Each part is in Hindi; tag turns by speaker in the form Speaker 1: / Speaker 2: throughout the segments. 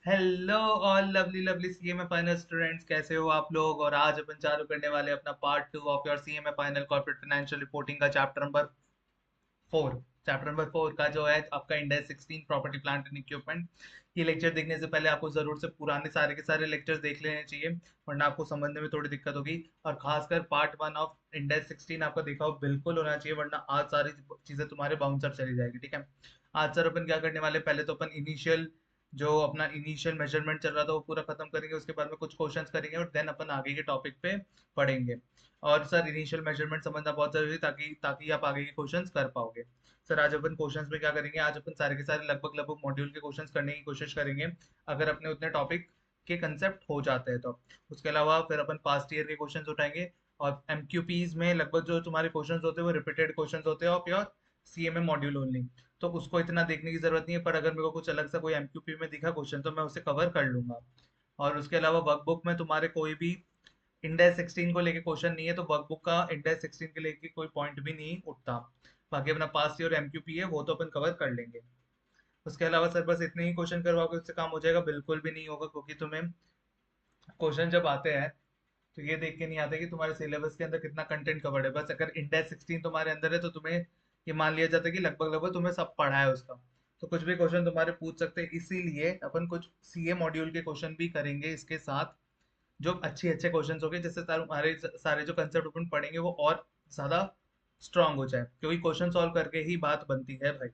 Speaker 1: Hello all lovely lovely CMA final students, कैसे हो आप लोग। और आज अपन चालू करने वाले अपना part 2 of your CMA final corporate financial reporting का फोर चैप्टर नंबर 4 का जो है आपका index 16 property plant and equipment. ये लेक्चर देखने से पहले आपको जरूर से पुराने सारे के सारे लेक्चर्स देख लेने चाहिए, वरना आपको समझने में थोड़ी दिक्कत होगी। और खासकर पार्ट 1 ऑफ इंडेक्स 16 आपका देखा हो बिल्कुल होना चाहिए, वरना आज सारी चीजें तुम्हारे बाउंसर चली जाएगी। ठीक है, आज सर अपन क्या करने वाले, पहले तो अपन इनिशियल जो अपना इनिशियल मेजरमेंट चल रहा था वो पूरा खत्म करेंगे, उसके बाद में कुछ क्वेश्चंस करेंगे और देन अपन आगे के टॉपिक पे पढ़ेंगे। और सर इनिशियल मेजरमेंट समझना बहुत जरूरी है, ताकि ताकि आप आगे के क्वेश्चंस कर पाओगे। सर आज अपन क्वेश्चंस में क्या करेंगे, आज अपन सारे के सारे लगभग लगभग मॉड्यूल के क्वेश्चंस करने की कोशिश करेंगे, अगर अपने उतने टॉपिक के कंसेप्ट हो जाते हैं तो। उसके अलावा फिर अपन पास्ट ईयर के क्वेश्चंस उठाएंगे। और एमक्यूपीज में लगभग जो तुम्हारे क्वेश्चंस होते हैं वो रिपीटेड क्वेश्चंस होते हैं of your CMA module only. तो उसको इतना देखने की जरूरत नहीं है, पर अगर मेरे को कुछ अलग सा कोई एमक्यूपी में दिखा क्वेश्चन तो मैं उसे कवर कर लूंगा। और उसके अलावा वर्कबुक में तुम्हारे कोई भी इंडेक्स 16 को लेके क्वेश्चन नहीं है, तो वर्कबुक का इंडेक्स 16 के लेके कोई पॉइंट भी नहीं उठता। बाकी अपना पास्ट ईयर एमक्यूपी है वो तो अपन कवर कर लेंगे। उसके अलावा सर बस इतने ही क्वेश्चन करवाओगे उससे काम हो जाएगा? बिल्कुल भी नहीं होगा, क्योंकि तुम्हें क्वेश्चन जब आते हैं तो ये देख के नहीं आता कि तुम्हारे सिलेबस के अंदर कितना कंटेंट कवर्ड है। बस अगर इंडेक्स 16 तुम्हारे अंदर है तो तुम्हें ये मान लिया जाता है कि लगभग लगभग तुम्हें सब पढ़ा है उसका। तो कुछ भी क्वेश्चन तुम्हारे पूछ सकते हैं, इसीलिए अपन कुछ सीए मॉड्यूल के क्वेश्चन भी करेंगे इसके साथ, जो अच्छे अच्छे क्वेश्चन हो गए, जिससे तुम्हारे सारे जो कंसेप्ट अपन पढ़ेंगे वो और ज्यादा स्ट्रांग हो जाए, क्योंकि क्वेश्चन सॉल्व करके ही बात बनती है भाई।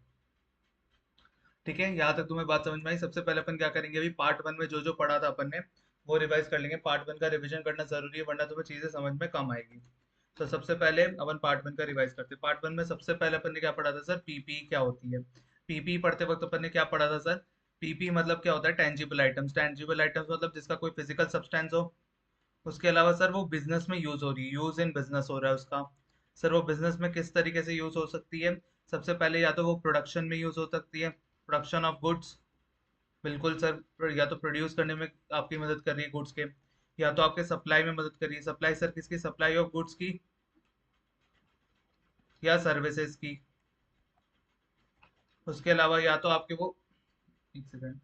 Speaker 1: ठीक है, यहाँ तक तुम्हें बात समझ में आई? सबसे पहले अपन क्या करेंगे, अभी पार्ट 1 में जो जो पढ़ा था अपन ने वो रिवाइज कर लेंगे। पार्ट 1 का रिवीजन करना जरूरी है, वरना तुम्हें चीजें समझ में कम आएगी। तो सबसे पहले अपन पार्ट 1 का रिवाइज करते हैं। पार्ट 1 में सबसे पहले अपन ने क्या पढ़ा था सर? पीपी क्या होती है। पीपी पढ़ते वक्त अपन ने क्या पढ़ा था सर? पीपी मतलब क्या होता है? Tangible items. टेंजिबल आइटम्स मतलब जिसका कोई फिजिकल सब्सटेंस हो। उसके अलावा सर वो बिजनेस में यूज हो रही है, यूज इन बिजनेस हो रहा है उसका। सर वो बिजनेस में किस तरीके से यूज हो सकती है? सबसे पहले या तो वो प्रोडक्शन में यूज हो सकती है, प्रोडक्शन ऑफ गुड्स। बिल्कुल सर, या तो प्रोड्यूस करने में आपकी मदद कर रही है गुड्स के, या तो आपके सप्लाई में मदद कर रही है। सप्लाई सर किसकी? सप्लाई ऑफ गुड्स की या सर्विसेज की। उसके अलावा या तो आपके वो, एक सेकंड,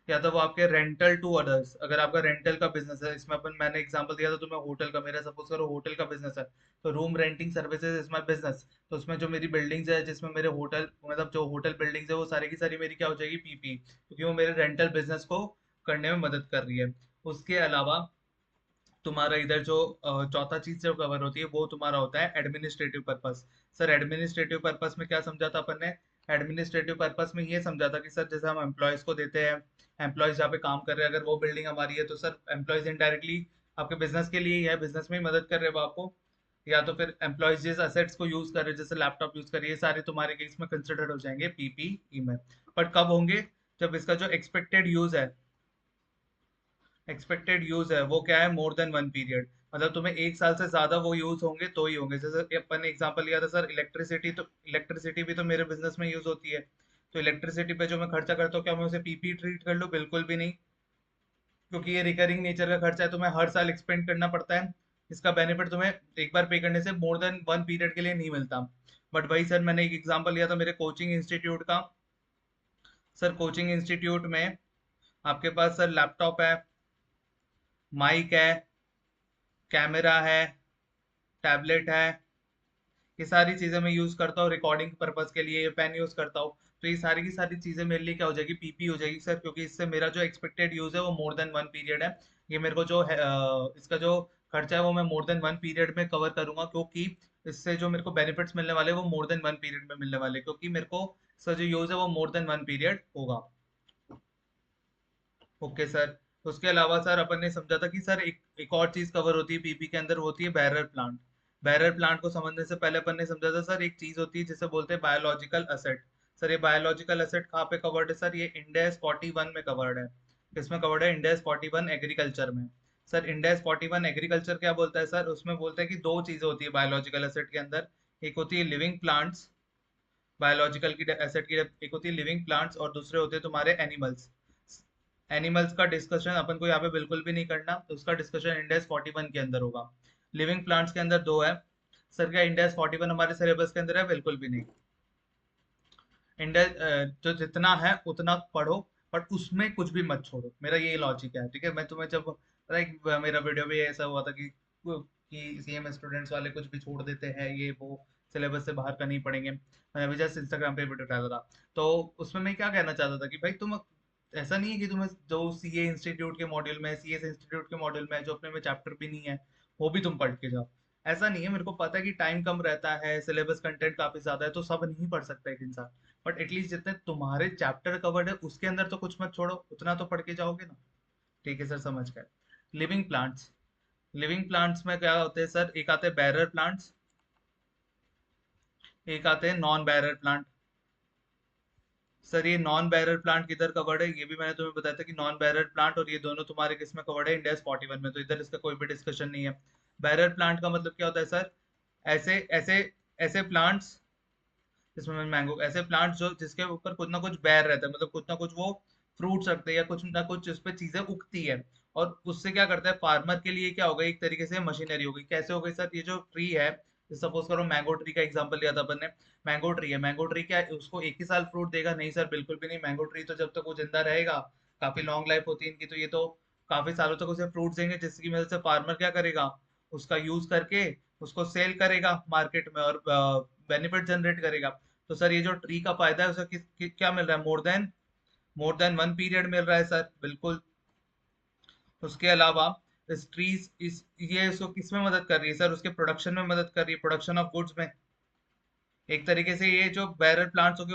Speaker 1: या तो वो आपके रेंटल टू अदर्स। अगर आपका रेंटल का बिजनेस है, इसमें अपन मैंने एग्जांपल दिया था तुम्हें होटल का, मेरा सपोज करो होटल का बिजनेस है, तो room renting services is my business. तो उसमें जो मेरी बिल्डिंग्स है, जिसमें मेरे होटल मतलब जो होटल बिल्डिंग्स है वो सारी की सारी मेरी क्या हो जाएगी? पीपी, क्योंकि वो मेरे रेंटल बिजनेस को करने में मदद कर रही है। उसके अलावा तुम्हारा इधर जो चौथा चीज जो कवर होती है वो तुम्हारा होता है administrative purpose. Sir administrative purpose में क्या समझा था अपन ने? एडमिनिस्ट्रेटिव पर्पस में ये समझा था कि सर जैसे हम एम्प्लॉयज को देते हैं, एम्प्लॉयज जहाँ पे काम कर रहे हैं, अगर वो बिल्डिंग हमारी है तो सर एम्प्लॉयज इनडायरेक्टली आपके बिजनेस के लिए ही है, बिजनेस में ही मदद कर रहे हैं वो आपको। या तो फिर एम्प्लॉयज जिस असेट्स को यूज कर रहे हैं, जैसे लैपटॉप यूज कर रही है, ये सारे तुम्हारे केस में कंसिडर हो जाएंगे पीपीई में। बट कब होंगे? जब इसका जो एक्सपेक्टेड यूज है, एक्सपेक्टेड यूज है वो क्या है? More than one period. मतलब तुम्हें एक साल से ज्यादा वो यूज होंगे तो ही होंगे। जैसे अपन ने एग्जांपल लिया था सर इलेक्ट्रिसिटी, तो इलेक्ट्रिसिटी भी तो मेरे बिजनेस में यूज होती है। तो इलेक्ट्रिसिटी पे जो मैं खर्चा करता हूँ, क्या मैं उसे पीपी ट्रीट कर लूँ? बिल्कुल भी नहीं, क्योंकि ये रिकरिंग नेचर का खर्चा है, तुम्हें हर साल एक्सपेंड करना पड़ता है। इसका बेनिफिट तुम्हें एक बार पे करने से मोर देन वन पीरियड के लिए नहीं मिलता। बट वही सर मैंने एक एग्जांपल लिया था मेरे कोचिंग इंस्टीट्यूट का। सर कोचिंग इंस्टीट्यूट में आपके पास सर लैपटॉप है, माइक है, कैमरा है, टैबलेट है, ये सारी चीजें मैं यूज करता हूँ रिकॉर्डिंग पर्पज के लिए, ये पेन यूज करता हूँ। तो ये सारी की सारी चीजें मेरे लिए क्या हो जाएगी? पीपी हो जाएगी सर, क्योंकि इससे मेरा जो एक्सपेक्टेड यूज है वो मोर देन वन पीरियड है। ये मेरे को जो है इसका जो खर्चा है वो मैं मोर देन वन पीरियड में कवर करूंगा, क्योंकि इससे जो मेरे को बेनिफिट्स मिलने वाले हैं वो मोर देन वन पीरियड में मिलने वाले हैं, क्योंकि मेरे को इसका जो यूज है वो मोर देन वन पीरियड होगा। Okay sir. उसके अलावा सर अपन ने समझा था कि सर एक और चीज कवर होती है पीपी के अंदर, वो होती है बैरर प्लांट। बैरर प्लांट को समझने से पहले अपन ने समझा था सर एक चीज होती है जिसे बोलते हैं बायोलॉजिकल असेट। सर ये बायोलॉजिकल असेट कहाँ पे कवर्ड है सर? ये इंडेस 41 में कवर्ड है। किसमें कवर्ड है? इंडेस 41 एग्रीकल्चर में। सर इंडेस 41 एग्रीकल्चर क्या बोलता है सर? उसमें बोलता है कि दो चीजें होती है बायोलॉजिकल एसेट के अंदर। एक होती है लिविंग प्लांट्स, बायोलॉजिकल की एसेट की एक होती है लिविंग प्लांट्स, और दूसरे होते हैं तुम्हारे एनिमल्स। एनिमल्स का डिस्कशन अपन को यहाँ पे बिल्कुल भी नहीं करना, तो उसका डिस्कशन इंडेक्स 41 के अंदर होगा। लिविंग प्लांट्स के अंदर दो है। सर क्या इंडेक्स 41 हमारे सिलेबस के अंदर है? बिल्कुल भी नहीं। इंडेक्स जो जितना है उतना पढ़ो, बट उसमें कुछ भी मत छोड़ो, मेरा ये लॉजिक है, ठीक है। मैं तुम्हें जब लाइक मेरा वीडियो भी ऐसा हुआ था कि सीएम स्टूडेंट्स वाले कुछ भी छोड़ देते हैं, ये वो सिलेबस से बाहर का नहीं पढ़ेंगे। मैंने अभी जस्ट इंस्टाग्राम पे वीडियो डाला था, तो उसमें मैं क्या कहना चाहता था कि भाई तुम, ऐसा नहीं है कि तुम्हें जो सीए इंस्टीट्यूट के मॉड्यूल में, सीएस इंस्टीट्यूट के मॉड्यूल में जो अपने में चैप्टर भी नहीं है वो भी तुम पढ़ के जाओ। ऐसा नहीं है, मेरे को पता है कि टाइम कम रहता है, सिलेबस कंटेंट काफी ज्यादा है, तो सब नहीं पढ़ सकता एक इंसान, बट एटलीस्ट जितने तुम्हारे चैप्टर कवर्ड है उसके अंदर तो कुछ मत छोड़ो, उतना तो पढ़ के जाओगे ना। ठीक है सर, समझ गए। लिविंग प्लांट्स, लिविंग प्लांट्स में क्या होते हैं सर, एक आते हैं बैरर प्लांट्स, एक आते हैं नॉन बैरर प्लांट। सर ये नॉन बैरर प्लांट किधर कवर्ड है, ये भी मैंने तुम्हें बताया था कि नॉन बैरर प्लांट और ये दोनों तुम्हारे किस में कवर्ड है, इंडेक्स 41 में, तो इधर इसका कोई भी डिस्कशन नहीं है। बैरर प्लांट का मतलब क्या होता है सर, ऐसे ऐसे ऐसे प्लांट्स, इसमें मैंगो, ऐसे प्लांट्स जो जिसके ऊपर कुछ ना कुछ बैर रहता है, मतलब कुछ ना कुछ वो फ्रूट्स रखते हैं या कुछ ना कुछ उस पर चीजें उगती है, और उससे क्या करता है फार्मर के लिए, क्या होगा, एक तरीके से मशीनरी हो गई। कैसे हो गई सर, ये जो ट्री है, सपोज करो मैंगो ट्री का एग्जांपल लिया था अपन ने, मैंगो ट्री है, मैंगो ट्री क्या है, उसको एक ही साल फ्रूट देगा, नहीं सर बिल्कुल भी नहीं। मैंगो ट्री तो जब तक वो जिंदा रहेगा, काफी लॉन्ग लाइफ होती है इनकी, तो ये तो काफी सालों तक उसे फ्रूट देंगे, जिसकी वजह से फार्मर क्या करेगा, उसका यूज करके उसको सेल करेगा मार्केट में और बेनिफिट जनरेट करेगा। तो सर ये जो ट्री का फायदा है उसे क्या मिल रहा है, मोर देन वन पीरियड मिल रहा है सर, बिल्कुल। उसके अलावा इस ट्रीज इस ये इसको किस में मदद कर रही है सर, उसके प्रोडक्शन में मदद कर रही है, प्रोडक्शन ऑफ गुड्स में। एक तरीके से ये जो बैरर प्लांट्स हो गए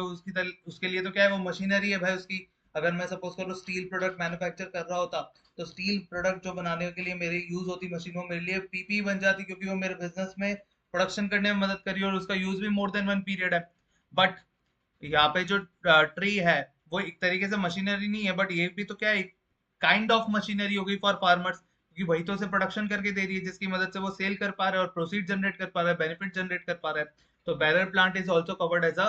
Speaker 1: उसके लिए तो क्या है, वो मशीनरी है भाई उसकी। अगर मैं सपोज करो स्टील प्रोडक्ट मैन्युफैक्चर कर रहा होता, तो स्टील प्रोडक्ट जो बनाने के लिए मेरी यूज होती मशीन, वो मेरे लिए पीपी बन जाती, क्योंकि वो मेरे बिजनेस में प्रोडक्शन करने में मदद करी और उसका यूज भी मोर देन वन पीरियड है। बट यहाँ पे जो ट्री है वो एक तरीके से मशीनरी नहीं है, बट ये भी तो क्या है, काइंड ऑफ मशीनरी हो गई फॉर फार्मर्स, क्योंकि वही तो उसे प्रोडक्शन करके दे रही है, जिसकी मदद से वो सेल कर पा रहा है और प्रोसीड जनरेट कर पा रहा है, बेनिफिट जनरेट कर पा रहा है। तो bearer plant is also covered as a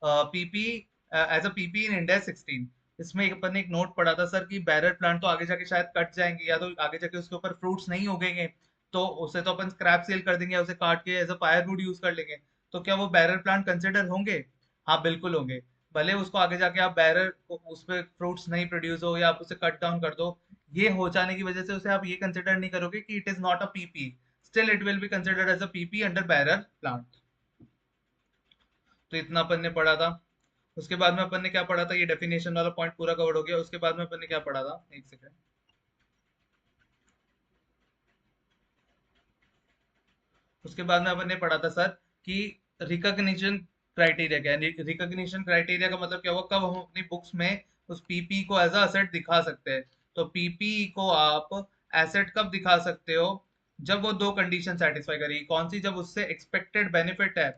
Speaker 1: PP, as a PP in India 16। इसमें एक अपन ने एक नोट पढ़ा था सर कि बैरर प्लांट तो आगे जाके शायद कट जाएंगे, या तो आगे जाके उसके ऊपर फ्रूट्स नहीं उगेंगे, तो उसे तो अपन स्क्रैप सेल कर देंगे, उसे काट के एज अ फायरवुड यूज कर लेंगे। तो क्या वो बैरर प्लांट कंसिडर होंगे? हाँ बिल्कुल होंगे। भले उसको आगे जाके आप बैरर उस पे फ्रूट्स नहीं प्रोड्यूस हो या आप उसे कट डाउन कर दो, ये हो जाने की वजह से उसे आप ये कंसिडर नहीं करोगे कि it is not a PP, still it will be considered as a PP under bearer plant. तो इतना अपन ने पढ़ा था। उसके बाद में अपन ने क्या पढ़ा था, ये डेफिनेशन वाला पॉइंट पूरा कवर हो गया। उसके बाद में अपन ने क्या पढ़ा था, एक सेकंड। उसके बाद में अपन ने पढ़ा था सर कि रिकॉग्निशन क्राइटेरिया क्या है। रिकॉग्निशन क्राइटेरिया का मतलब क्या हुआ, कब हम अपनी बुक्स में उस पीपी को एज अ असेट दिखा सकते हैं। तो पीपी को आप एसेट कब दिखा सकते हो, जब वो दो कंडीशन सेटिस्फाई करेगी। कौन सी, जब उससे एक्सपेक्टेड बेनिफिट है,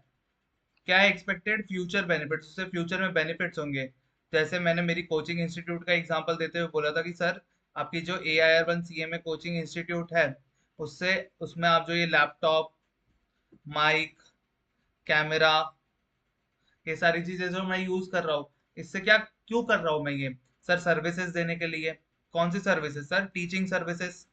Speaker 1: क्या है एक्सपेक्टेड, फ्यूचर बेनिफिट्स, उससे फ्यूचर में बेनिफिट्स होंगे। जैसे मैंने मेरी कोचिंग इंस्टीट्यूट का एग्जांपल देते हुए बोला था कि सर आपकी जो AIR1 CMA कोचिंग इंस्टीट्यूट है, उससे उसमें आप जो ये लैपटॉप, माइक, कैमरा, ये सारी चीजें जो मैं यूज कर रहा हूँ, इससे क्या क्यों कर रहा हूँ मैं ये, सर सर्विसेज देने के लिए। कौन सी services sir, teaching services,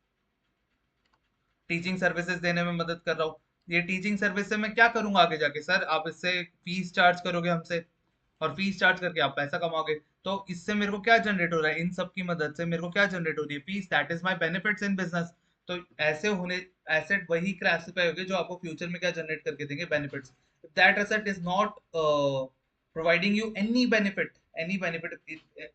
Speaker 1: teaching services देने में मदद कर रहा हूँ। ये टीचिंग सर्विस से मैं क्या करूंगा आगे जाके सर, आप इससे फीस चार्ज करोगे हमसे, और फीस चार्ज करके आप पैसा कमाओगे। तो इससे मेरे को क्या जनरेट हो रहा है, इन सब की मदद से मेरे को क्या जनरेट हो रही है, fees, that is my benefits in business. तो ऐसे होने, एसेट वही क्लासिफाई होगी जो आपको फ्यूचर में क्या जनरेट करके देंगे, benefits. That asset is not providing you any benefit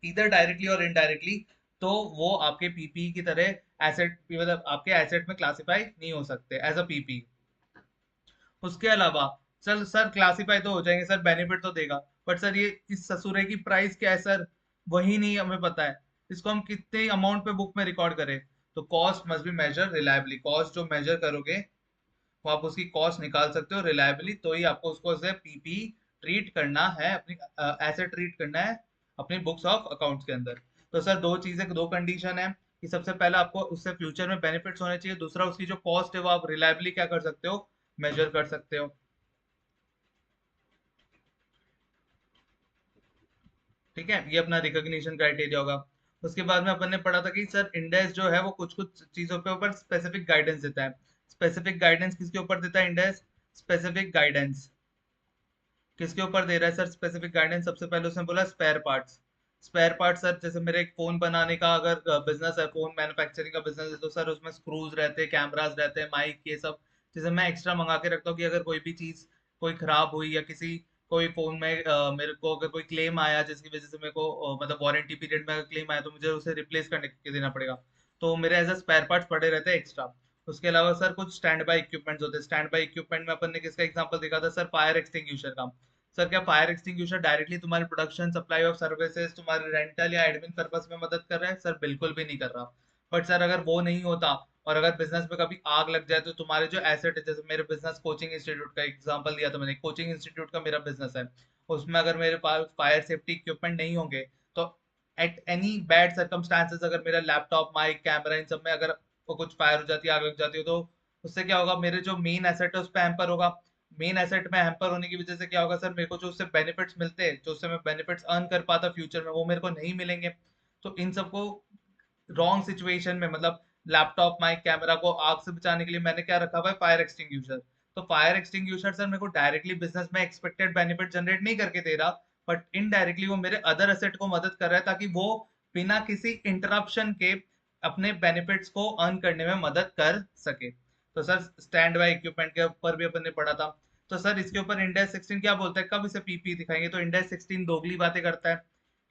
Speaker 1: इधर डायरेक्टली और इनडायरेक्टली, तो वो आपके पीपी की तरह एसेट, मतलब आपके एसेट में क्लासिफाई नहीं हो सकते एज अ पीपी। उसके अलावा चल सर क्लासिफाई तो हो जाएंगे सर, बेनिफिट तो देगा, बट सर ये इस ससुरे की प्राइस क्या है सर, वही नहीं हमें पता है। इसको हम कितने अमाउंट पे बुक में रिकॉर्ड करें। तो cost must be measure reliably, cost जो मेजर करोगे वो आप उसकी कॉस्ट निकाल सकते हो रिलायबली, तो ही आपको उसको ऐसे पीपी ट्रीट करना है, अपनी ऐसे ट्रीट करना है अपनी बुक्स ऑफ अकाउंट्स के अंदर। तो सर दो चीजें, दो कंडीशन है कि सबसे पहला आपको उससे फ्यूचर में बेनिफिट्स होने चाहिए, दूसरा उसकी जो कॉस्ट है वो आप रिलायबली क्या कर सकते हो, मेजर कर सकते हो। ठीक है, ये अपना रिकॉग्निशन क्राइटेरिया होगा। उसके बाद में अपन ने पढ़ा था कि सर इंडेक्स जो है वो कुछ कुछ चीजों के ऊपर स्पेसिफिक गाइडेंस देता है। स्पेसिफिक गाइडेंस किसके ऊपर देता है इंडेक्स, स्पेसिफिक गाइडेंस किसके ऊपर दे रहा है सर, स्पेसिफिक गाइडेंस सबसे पहले उसने बोला spare parts. Spare part sir, जैसे मेरे एक फोन बनाने का अगर बिजनेस है, फोन मैन्युफैक्चरिंग का बिजनेस है, तो सर उसमें स्क्रूज रहते हैं, कैमरास रहते हैं, माइक, ये सब चीजें मैं एक्स्ट्रा मंगा के रखता हूँ कि अगर कोई भी चीज कोई खराब हुई या किसी कोई फोन में मेरे को अगर कोई क्लेम आया जिसकी वजह से मेरे को मतलब वारंटी पीरियड में अगर क्लेम आया तो मुझे उसे रिप्लेस करने के देना पड़ेगा, तो मेरे एज अ स्पेयर पार्ट पड़े रहते हैं एक्स्ट्रा। उसके अलावा सर कुछ स्टैंड बाई इक्विपमेंट्स होते हैं। स्टैंड बाई इक्विपमेंट में अपन ने किसका एग्जांपल देखा था सर? फायर एक्सटिंग्विशर का। सर क्या फायर एक्सटिंग्विशर डायरेक्टली तुम्हारे प्रोडक्शन, सप्लाई ऑफ सर्विसेज, तुम्हारे रेंटल या एडमिन पर्पस में मदद कर रहा है? सर बिल्कुल भी नहीं कर रहा। बट सर अगर वो नहीं होता और अगर बिजनेस में कभी आग लग जाए तो तुम्हारे जो एसेट है, जैसे मेरे बिजनेस कोचिंग इंस्टीट्यूट का एग्जांपल दिया था मैंने, कोचिंग इंस्टीट्यूट का मेरा बिजनेस है, उसमें अगर मेरे पास फायर सेफ्टी इक्विपमेंट नहीं होंगे तो एट एनी बैड सर्कमस्टांसेस अगर मेरा लैपटॉप, माइक, कैमरा, इन सब में अगर वो कुछ फायर हो जाती है, आग लग जाती है, तो उससे क्या होगा? मेरे जो मेन एसेट है उस पर हैम्पर होगा। मेन एसेट में हैम्पर होने की वजह से क्या होगा सर? मेरे को जो उससे बेनिफिट्स मिलते हैं, जो उससे मैं बेनिफिट्स अर्न कर पाता फ्यूचर में, वो मेरे को नहीं मिलेंगे। तो इन सबको रॉन्ग सिचुएशन में, मतलब लैपटॉप, माइक, कैमरा को आग से बचाने के लिए मैंने क्या रखा हुआ है? Fire extinguisher. तो फायर एक्सटिंग्विशर सर मेरे को डायरेक्टली बिजनेस में एक्सपेक्टेड बेनिफिट जनरेट नहीं करके दे रहा, बट इनडायरेक्टली वो मेरे अदर एसेट को मदद कर रहा है ताकि वो बिना किसी इंटरप्शन के अपने बेनिफिट्स को अर्न करने में मदद कर सके। तो सर स्टैंड बाय इक्विपमेंट के ऊपर भी अपन ने पढ़ा था। तो सर इसके ऊपर इंडेक्स 16 क्या बोलता है? कब इसे पीपी दिखाएंगे? तो इंडेक्स 16 दोगली बातें करता है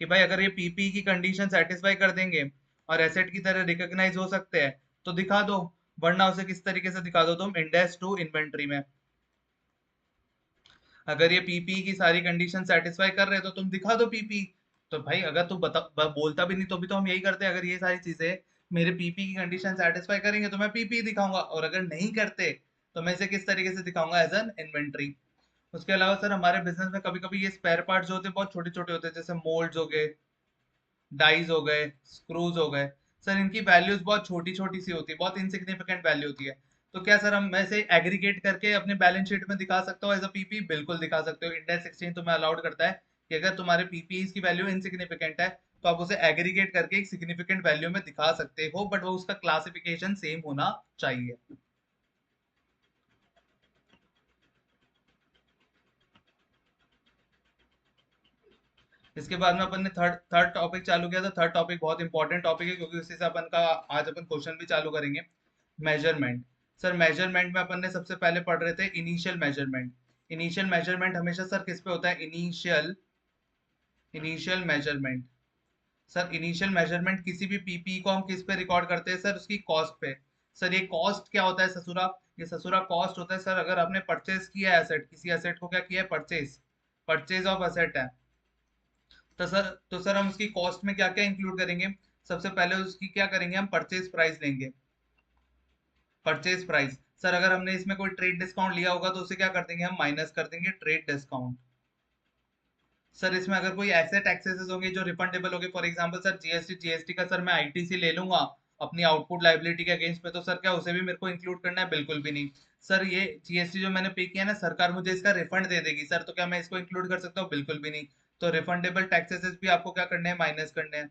Speaker 1: कि भाई अगर ये पीपी की कंडीशन सेटिस्फाई कर देंगे और एसेट की तरह रिकॉग्नाइज हो सकते हैं तो दिखा दो, वरना उसे किस तरीके से दिखा दो तुम? इंडेक्स टू इन्वेंट्री में। अगर ये पीपी की सारी कंडीशन सेटिस्फाई कर रहे हो तो तुम दिखा दो पीपी। तो भाई अगर तू बोलता भी नहीं तो भी तो हम यही करते हैं, अगर ये सारी चीजें मेरे पीपी की कंडीशन सेटिस्फाई करेंगे तो मैं पीपी दिखाऊंगा, और अगर नहीं करते तो मैं इसे किस तरीके से दिखाऊंगा? As an inventory. उसके अलावा सर हमारे बिजनेस में कभी कभी ये स्पेयर पार्ट जो होते हैं बहुत छोटे छोटे होते हैं, जैसे मोल्ड्स हो गए, डाइज हो गए, स्क्रूज हो गए। सर इनकी वैल्यूज बहुत छोटी छोटी सी होती है, बहुत इनसिग्निफिकेंट वैल्यू होती है। तो क्या सर हम मैं इसे एग्रीगेट करके अपने बैलेंस शीट में दिखा सकता हूँ एज अ पीपी? बिल्कुल दिखा सकते हो। इंडेक्स एक्सचेंज तुम्हें अलाउड करता है कि अगर तुम्हारे पीपी की वैल्यू इनसिग्निफिकेंट है तो आप उसे एग्रीगेट करके एक सिग्निफिकेंट वैल्यू में दिखा सकते हो, बट वो उसका क्लासिफिकेशन सेम होना चाहिए। इसके बाद में अपन ने थर्ड थर्ड टॉपिक चालू किया था। थर्ड टॉपिक बहुत इंपॉर्टेंट टॉपिक है क्योंकि उसी से अपन का आज अपन क्वेश्चन भी चालू करेंगे। मेजरमेंट। सर मेजरमेंट में अपन ने सबसे पहले पढ़ रहे थे इनिशियल मेजरमेंट। इनिशियल मेजरमेंट हमेशा सर किस पे होता है? Initial initial measurement. Sir initial measurement किसी भी पीपी को हम किस पे रिकॉर्ड करते हैं सर? उसकी कॉस्ट पे। सर ये कॉस्ट क्या होता है ससुरा? ये ससुरा कॉस्ट होता है सर, अगर आपने परचेज किया है एसेट, किसी एसेट को क्या किया है? परचेज। परचेज ऑफ एसेट है। तो सर हम उसकी कॉस्ट में क्या क्या इंक्लूड करेंगे? सबसे पहले उसकी क्या करेंगे? हम परचेज प्राइस लेंगे। Purchase price. सर अगर हमने इसमें कोई ट्रेड डिस्काउंट लिया होगा तो उसे क्या कर देंगे? हम माइनस कर देंगे ट्रेड डिस्काउंट। सर इसमें अगर कोई ऐसे टैक्सेस होंगे जो रिफंडेबल होंगे, for example sir GST, GST का सर मैं आईटीसी ले लूंगा अपनी आउटपुट लाइबिलिटी के अगेंस्ट में, तो सर क्या उसे भी मेरे को इंक्लूड करना है? बिल्कुल भी नहीं। सर ये जीएसटी जो मैंने पे किया ना, सरकार मुझे इसका रिफंड दे देगी सर, तो क्या मैं इसको इंक्लूड कर सकता हूँ? बिल्कुल भी नहीं। तो रिफंडेबल टैक्सेस भी आपको क्या करने हैं? माइनस करने हैं।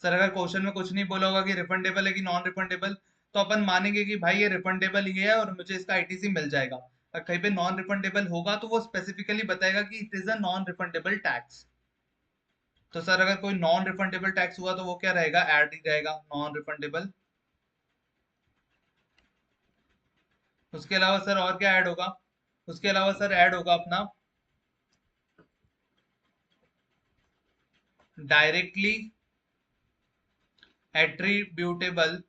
Speaker 1: सर अगर क्वेश्चन में कुछ नहीं बोला होगा कि रिफंडेबल है कि नॉन रिफंडेबल, तो अपन मानेंगे कि भाई ये रिफंडेबल ही है और मुझे इसका आईटीसी मिल जाएगा। और कहीं पे नॉन रिफंडेबल होगा तो वो स्पेसिफिकली बताएगा कि it is a non refundable tax. तो सर अगर कोई नॉन रिफंडेबल टैक्स हुआ तो वो क्या रहेगा? ऐड ही रहेगा, नॉन रिफंडेबल। उसके अलावा सर और क्या ऐड होगा? उसके अलावा सर ऐड होगा अपना डायरेक्टली एट्रीब्यूटेबल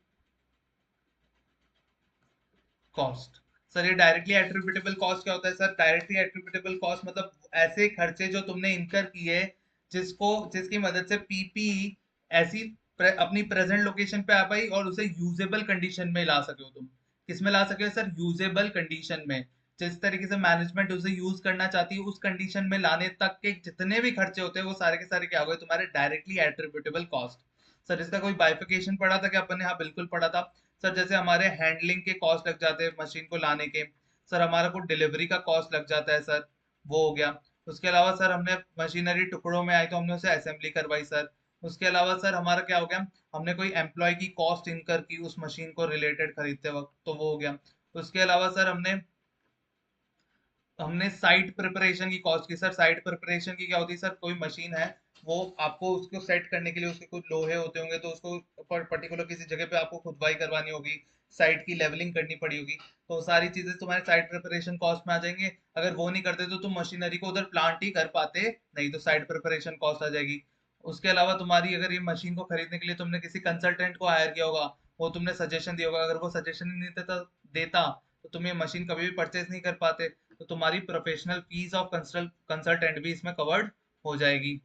Speaker 1: कॉस्ट। सर ये डायरेक्टली एट्रीब्यूटेबल कॉस्ट क्या होता है सर? डायरेक्टली एट्रीब्यूटेबल कॉस्ट मतलब ऐसे खर्चे जो तुमने इनकर किए जिसको जिसकी मदद से पीपी ऐसी अपनी प्रेजेंट लोकेशन पे आ पाई और उसे यूजेबल कंडीशन में ला सके हो तुम। किस में ला सके हो सर? यूजेबल कंडीशन में। जिस तरीके से मैनेजमेंट उसे यूज करना चाहती है उस कंडीशन में लाने तक के जितने भी खर्चे होते हैं वो सारे के सारे क्या हो गए? तुम्हारे डायरेक्टली एट्रीब्यूटेबल कॉस्ट। सर इसका कोई बाइफिकेशन पढ़ा था क्या अपन ने? हाँ बिल्कुल पढ़ा था। सर जैसे हमारे हैंडलिंग के कॉस्ट लग जाते हैं मशीन को लाने के, सर हमारा कुछ डिलीवरी का कॉस्ट लग जाता है सर, वो हो गया। उसके अलावा सर हमने मशीनरी टुकड़ों में आई तो हमने उसे असेंबली करवाई सर। उसके अलावा सर हमारा क्या हो गया? हमने कोई एम्प्लॉय की कॉस्ट इनकर की उस मशीन को रिलेटेड खरीदते वक्त, तो वो हो गया। उसके अलावा सर हमने हमने साइट प्रिपरेशन की कॉस्ट की। सर साइट प्रिपरेशन की क्या होती है सर, कोई मशीन है, वो आपको उसको सेट करने के लिए उसके कुछ लोहे होते होंगे, तो उसको पर्टिकुलर किसी जगह पे आपको खुदवाई करवानी होगी, साइट की लेवलिंग करनी पड़ी होगी, तो सारी चीजें तुम्हारे साइट प्रिपरेशन कॉस्ट में आ जाएंगे। अगर वो नहीं करते तो तुम मशीनरी को उधर प्लांट ही कर पाते नहीं, तो साइट प्रिपरेशन कॉस्ट आ जाएगी। उसके अलावा तुम्हारी अगर ये मशीन को खरीदने के लिए तुमने किसी कंसल्टेंट को हायर किया होगा, वो तुमने सजेशन दिया होगा, अगर वो सजेशन ही नहीं देता तो तुम ये मशीन कभी भी परचेज नहीं कर पाते, तो तुम्हारी प्रोफेशनल फीस ऑफ कंसल्टेंट भी इसमें कवर्ड हो जाएगी।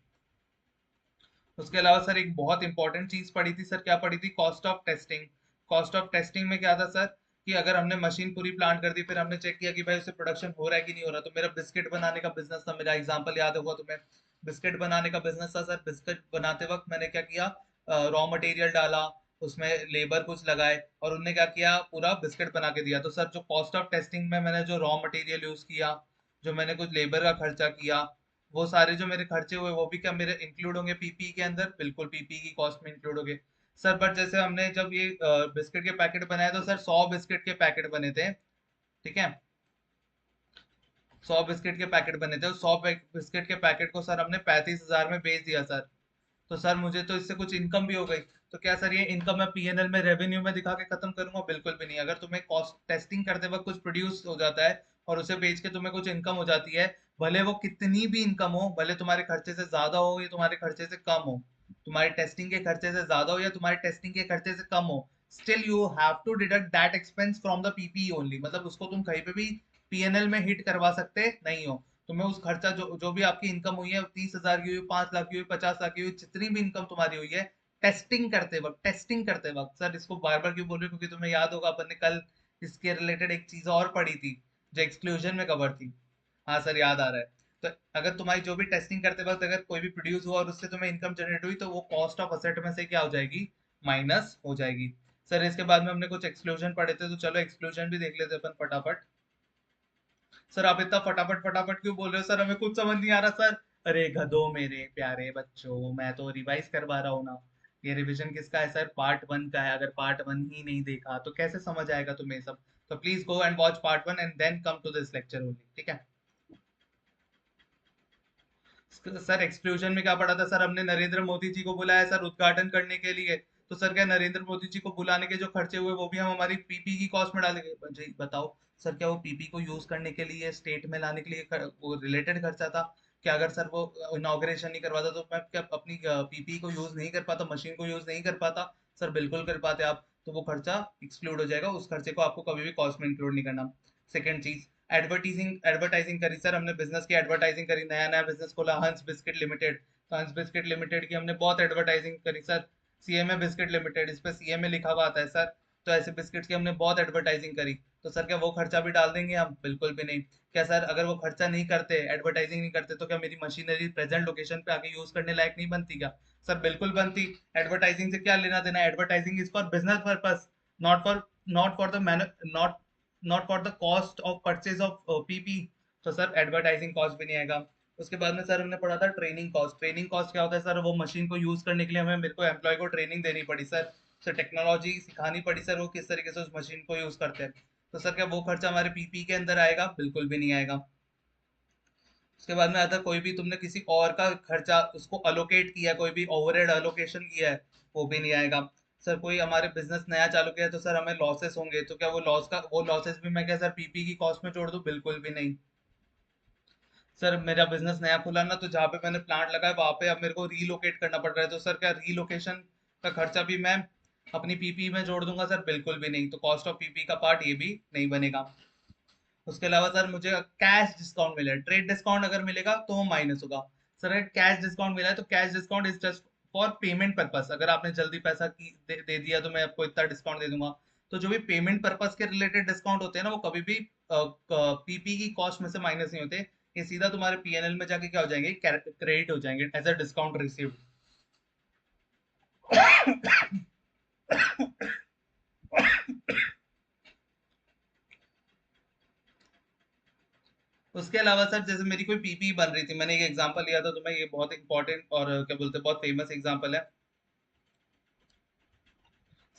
Speaker 1: उसके अलावा सर एक बहुत इंपॉर्टेंट चीज पड़ी थी सर, क्या पड़ी थी, cost of testing. Cost of testing में क्या था सर, कि अगर हमने मशीन पूरी प्लांट कर दी, फिर हमने चेक किया कि भाई उससे प्रोडक्शन हो रहा है कि नहीं हो रहा। तो मेरा बिस्किट बनाने का बिजनेस था, मेरा एग्जांपल याद होगा तुम्हें, बिस्किट बनाने का बिजनेस था सर। बिस्किट बनाते वक्त मैंने क्या किया, रॉ मटेरियल डाला, उसमें लेबर कुछ लगाए, और उनने क्या किया, पूरा बिस्किट बना के दिया। तो सर जो कॉस्ट ऑफ टेस्टिंग में मैंने जो रॉ मटेरियल यूज किया, जो मैंने कुछ लेबर का खर्चा किया, वो सारे जो मेरे खर्चे हुए वो भी क्या मेरे इंक्लूड होंगे पीपी के अंदर, बिल्कुल पीपी की कॉस्ट में इंक्लूड होंगे सर। बट जैसे हमने जब ये बिस्किट के पैकेट बनाए, तो सर 100 बिस्किट के पैकेट बने थे, ठीक है, 100 बिस्किट के पैकेट बने थे, 100 बिस्किट के पैकेट को सर हमने 35,000 में बेच दिया सर। तो सर मुझे तो इससे कुछ इनकम भी हो गई। तो क्या सर ये इनकम मैं पीएनएल में रेवेन्यू में दिखा के खत्म करूंगा? बिल्कुल भी नहीं। अगर तुम्हें कॉस्ट टेस्टिंग करते वक्त कुछ प्रोड्यूस हो जाता है और उसे बेच के तुम्हें कुछ इनकम हो जाती है, भले वो कितनी भी इनकम हो, भले तुम्हारे खर्चे से ज्यादा हो या तुम्हारे खर्चे से कम हो, तुम्हारे टेस्टिंग के खर्चे से ज्यादा हो या तुम्हारे टेस्टिंग के खर्चे से कम हो, still you have to deduct that expense from the PP only. मतलब उसको तुम कहीं पे भी पीएनएल में हिट करवा सकते नहीं हो। तुम्हें उस खर्चा जो जो भी आपकी इनकम हुई है, 30,000 की हुई, 5 लाख की हुई, 50 लाख की हुई, जितनी भी इनकम तुम्हारी हुई है टेस्टिंग करते वक्त सर, इसको बार बार क्यों बोल रही हूँ, क्योंकि तुम्हें याद होगा अपन ने कल इसके रिलेटेड एक चीज और पढ़ी थी जो एक्सक्लूजन में कवर थी। हाँ सर याद आ रहा है। तो अगर तुम्हारी जो भी टेस्टिंग करते वक्त अगर कोई भी प्रोड्यूस हुआ और उससे तुम्हें इनकम जनरेट हुई, तो वो कॉस्ट ऑफ असेट में से क्या हो जाएगी, माइनस हो जाएगी। सर इसके बाद में हमने कुछ एक्सक्लूजन पढ़े थे, तो चलो एक्सक्लूजन भी देख लेते हैं अपन फटाफट। सर आप इतना फटाफट फटाफट क्यों बोल रहे हो सर, हमें कुछ समझ नहीं आ रहा सर। अरे गधो मेरे प्यारे बच्चों, मैं तो रिवाइज करवा रहा हूँ ना। ये रिवीजन किसका है सर, पार्ट वन का है। अगर पार्ट वन ही नहीं देखा तो कैसे समझ आएगा तुम्हें सब। तो please go and watch part one and then come to this lecture only, ठीक है। सर एक्सक्लूजन में क्या पढ़ा था सर, हमने नरेंद्र मोदी जी को बुलाया सर उद्घाटन करने के लिए। तो सर क्या नरेंद्र मोदी जी को बुलाने के जो खर्चे हुए वो भी हम हमारी पीपी की कॉस्ट में डालेंगे? जी बताओ सर, क्या वो पीपी को यूज करने के लिए, स्टेट में लाने के लिए वो रिलेटेड खर्चा था? क्या अगर सर वो इनॉग्रेशन नहीं करवाता तो मैं क्या अपनी पीपी को यूज नहीं कर पाता, मशीन को यूज नहीं कर पाता? सर बिल्कुल कर पाते आप। तो वो खर्चा एक्सक्लूड हो जाएगा, उस खर्चे को आपको कभी भी कॉस्ट में इंक्लूड नहीं करना। सेकंड चीज, एडवर्टीजिंग एडवर्टाइजिंग करी सर, हमने बिजनेस की एडवर्टाइजिंग करी, नया नया बिजनेस खोला हंस बिस्किट लिमिटेड। तो हंस बिस्किट लिमिटेड की हमने बहुत एडवर्टाइजिंग करी सर। सीएमए बिस्किट लिमिटेड, इस पे सीएमए लिखा हुआ आता है सर। तो ऐसे बिस्किट्स की हमने बहुत एडवर्टाइजिंग करी। तो सर क्या वो खर्चा भी डाल देंगे हम? बिल्कुल भी नहीं। क्या सर अगर वो खर्चा नहीं करते, एडवर्टाइजिंग नहीं करते, तो क्या मेरी मशीनरी प्रेजेंट लोकेशन पे आके यूज करने लायक नहीं बनती क्या? सर बिल्कुल बनती। एडवर्टाइजिंग से क्या लेना देना, advertising is for business purpose, not for not for the not not for the cost of purchase of PP. तो सर एडवर्टाइजिंग कॉस्ट भी नहीं आएगा। उसके बाद में सर हमने पढ़ा था ट्रेनिंग कॉस्ट। ट्रेनिंग कॉस्ट क्या होता है सर, वो मशीन को यूज करने के लिए हमें मेरे को एम्प्लॉय को ट्रेनिंग देनी पड़ी सर। सर टेक्नोलॉजी सिखानी पड़ी सर, वो किस तरीके से उस मशीन को यूज करते हैं। तो सर क्या वो खर्चा हमारे पीपी के अंदर आएगा? बिल्कुल भी नहीं आएगा। उसके बाद में आता है कोई भी तुमने किसी और का खर्चा उसको अलोकेट किया, कोई भी ओवरहेड अलोकेशन किया है, वो भी नहीं आएगा। सर कोई हमारे बिजनेस नया चालू किया है, तो सर हमें लॉसेस होंगे, तो क्या वो लॉस का वो लॉसेस भी मैं क्या सर पीपी की कॉस्ट में जोड़ दूं? बिल्कुल भी नहीं। सर मेरा बिजनेस नया खुला ना, तो जहाँ पे मैंने प्लांट लगाया वहां पे अब मेरे को रीलोकेट करना पड़ रहा है, तो सर क्या रीलोकेशन का खर्चा भी मैं अपनी पीपी में जोड़ दूंगा? सर बिल्कुल भी नहीं। तो कॉस्ट ऑफ पीपी का पार्ट ये भी नहीं बनेगा। उसके अलावा सर मुझे कैश डिस्काउंट मिला है, ट्रेड डिस्काउंट अगर मिलेगा तो वो माइनस होगा। सर अगर कैश डिस्काउंट मिला है, तो cash discount is just for payment purpose. अगर आपने जल्दी पैसा दे दिया तो मैं आपको इतना डिस्काउंट दे दूंगा। तो जो भी पेमेंट पर्पस के रिलेटेड डिस्काउंट होते हैं ना, वो कभी भी पीपी की कॉस्ट में से माइनस नहीं होते। ये सीधा तुम्हारे पीएनएल में जाके क्या हो जाएंगे, क्रेडिट हो जाएंगे एज अ डिस्काउंट रिसीव्ड। उसके अलावा सर जैसे मेरी कोई पीपी बन रही थी, मैंने एक एग्जांपल लिया था, तो मैं ये बहुत इंपॉर्टेंट और क्या बोलते हैं बहुत फेमस एग्जांपल है।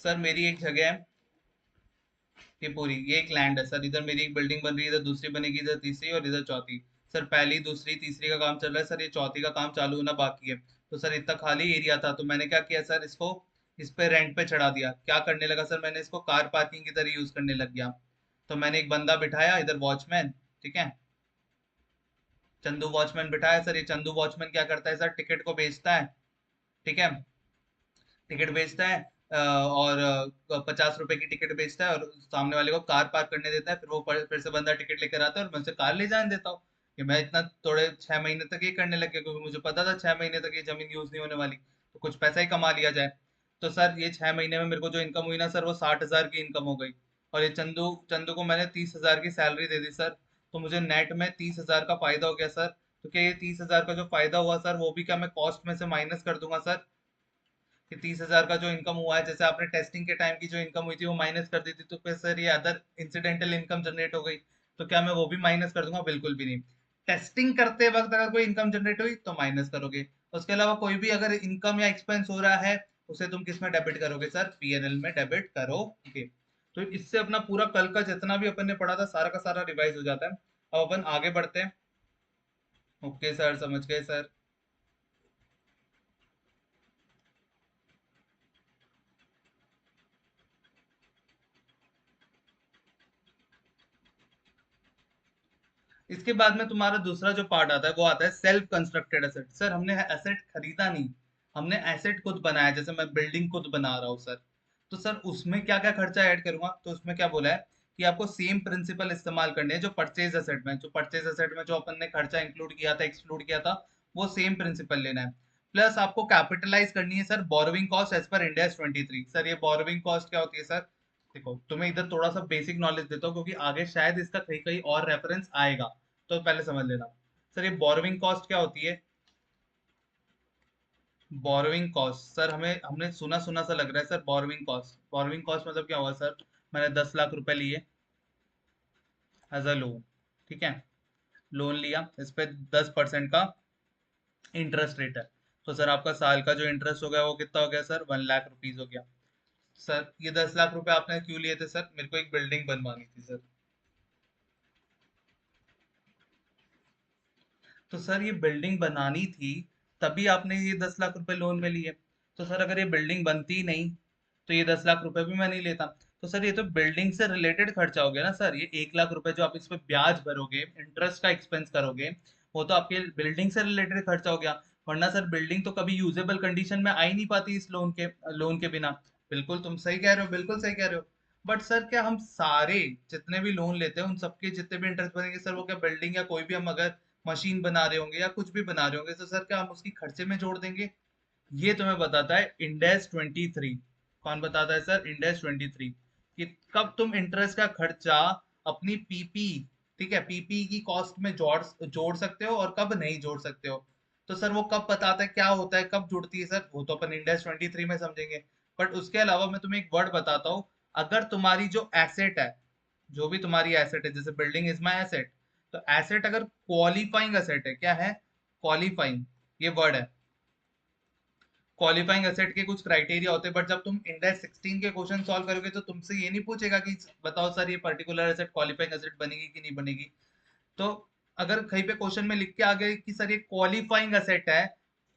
Speaker 1: सर मेरी एक जगह है, ये पूरी ये एक लैंड है सर, इधर मेरी एक बिल्डिंग बन रही है, इधर दूसरी बनेगी, इधर तीसरी और इधर चौथी। सर पहली दूसरी तीसरी का काम चल रहा है सर, ये चौथी का काम चालू होना बाकी है। तो सर इतना खाली एरिया था, तो मैंने क्या किया सर, इसको इस पे रेंट पे चढ़ा दिया। क्या करने लगा सर, मैंने इसको कार पार्किंग की तरह यूज करने लग गया। तो मैंने एक बंदा बिठाया इधर, वॉचमैन, ठीक है, चंदू वॉचमैन बिठाया सर। ये चंदू वॉचमैन क्या करता है सर, टिकट को बेचता है, ठीक है, टिकट बेचता है, और 50 रुपए की टिकट बेचता है, और सामने वाले को कार पार्क करने देता है, फिर वो फिर से बंदा टिकट लेकर आता है और मैं उसे कार ले जाने देता हूँ। कि मैं इतना थोड़े 6 महीने तक ये करने लग गया, क्योंकि मुझे पता था 6 महीने तक ये जमीन यूज नहीं होने वाली, तो कुछ पैसा ही कमा लिया जाए। तो सर ये 6 महीने में मेरे को जो इनकम हुई ना सर, वो 60,000 की इनकम हो गई। और ये चंदू चंदू को मैंने 30,000 की सैलरी दे दी सर। तो मुझे नेट में 30,000 का फायदा हो गया सर। तो क्या ये 30,000 का जो फायदा हुआ सर, वो भी क्या मैं कॉस्ट में से माइनस कर दूंगा सर? कि 30,000 का जो इनकम हुआ है, जैसे आपने टेस्टिंग के टाइम की जो इनकम हुई थी वो माइनस कर दी थी, तो फिर सर ये अदर इंसिडेंटल इनकम जनरेट हो गई, तो क्या मैं वो भी माइनस कर दूंगा? बिल्कुल भी नहीं। टेस्टिंग करते वक्त अगर कोई इनकम जनरेट हुई तो माइनस करोगे, उसके अलावा कोई भी अगर इनकम या एक्सपेंस हो रहा है, उसे तुम किस में डेबिट करोगे सर? पीएनएल में डेबिट करोगे। तो इससे अपना पूरा कल का जितना भी अपन ने पढ़ा था सारा का सारा रिवाइज हो जाता है। अब अपन आगे बढ़ते हैं। ओके सर, समझ गए सर। इसके बाद में तुम्हारा दूसरा जो पार्ट आता है वो आता है सेल्फ कंस्ट्रक्टेड एसेट। सर हमने एसेट खरीदा नहीं, हमने एसेट खुद बनाया, जैसे मैं बिल्डिंग खुद बना रहा हूँ सर। तो सर उसमें क्या क्या खर्चा ऐड करूंगा, तो उसमें क्या बोला है कि आपको सेम प्रिंसिपल इस्तेमाल करने हैं जो परचेज एसेट में, जो परचेज एसेट में जो अपन ने खर्चा इंक्लूड किया था, एक्सक्लूड किया था, वो सेम प्रिंसिपल लेना है। प्लस आपको कैपिटलाइज करनी है sir borrowing cost as per India 23। Sir ये बोरोविंग कॉस्ट क्या होती है सर? देखो तुम्हें इधर थोड़ा सा बेसिक नॉलेज देता हूँ, क्योंकि आगे शायद इसका कहीं कहीं और रेफरेंस आएगा, तो पहले समझ लेना। सर ये बोरोविंग कॉस्ट क्या होती है? बोरोविंग कॉस्ट सर, हमें हमने सुना सुना सा लग रहा है sir. Borrowing cost, borrowing cost मतलब क्या हुआ सर? मैंने 10 लाख रुपए लिए एज अ लोन, ठीक है, लोन लिया, इस पे 10% का इंटरेस्ट रेट है। तो सर आपका साल का जो इंटरेस्ट हो गया वो कितना हो गया सर? 1 लाख रुपीज हो गया। सर ये 10 लाख रुपए आपने क्यों लिए थे सर? मेरे को एक बिल्डिंग बनवानी थी सर। तो सर ये बिल्डिंग बनानी थी, तभी आपने ये 10 लाख रुपए लोन में लिए। तो सर अगर ये बिल्डिंग बनती ही नहीं, तो ये 10 लाख रुपए भी मैं नहीं लेता। तो सर ये तो बिल्डिंग से रिलेटेड खर्चा हो गया ना सर। ये 1 लाख रुपए जो आप इस पे ब्याज भरोगे, इंटरेस्ट का एक्सपेंस करोगे, वो तो आपके बिल्डिंग से रिलेटेड खर्चा हो गया। वरना सर बिल्डिंग तो कभी यूजेबल कंडीशन में आ ही नहीं पाती इस लोन के बिना। बिल्कुल तुम सही कह रहे हो, बिल्कुल सही कह रहे हो। बट सर क्या हम सारे जितने भी लोन लेते हैं उन सबके जितने भी इंटरेस्ट बनेंगे सर, वो क्या बिल्डिंग या कोई भी हम अगर मशीन बना रहे होंगे या कुछ भी बना रहे होंगे, तो सर क्या हम उसकी खर्चे में जोड़ देंगे? ये तुम्हें बताता है इंडेस 23। कौन बताता है सर? इंडेस 23। कि कब तुम इंटरेस्ट का खर्चा अपनी पीपी, ठीक है, पीपी की कॉस्ट में जोड़ सकते हो और कब नहीं जोड़ सकते हो। तो सर वो कब बताता है, क्या होता है, कब जुड़ती है सर? वो तो अपन इंडेस 23 में समझेंगे। बट उसके अलावा मैं तुम्हें एक वर्ड बताता हूँ। अगर तुम्हारी जो एसेट है, जो भी तुम्हारी एसेट है, जैसे बिल्डिंग इज माई एसेट, तो एसेट अगर क्वालिफाइंग एसेट है, क्या है? क्वालिफाइंग, ये वर्ड है। क्वालिफाइंग एसेट के कुछ क्राइटेरिया होते हैं, बट जब तुम इंडेक्स 16 के क्वेश्चन सॉल्व करोगे तो तुमसे ये नहीं पूछेगा कि बताओ सर ये पर्टिकुलर एसेट क्वालिफाइंग एसेट बनेगी कि नहीं बनेगी। तो अगर कहीं पे क्वेश्चन में लिख के आ गए कि सर ये क्वालिफाइंग एसेट है,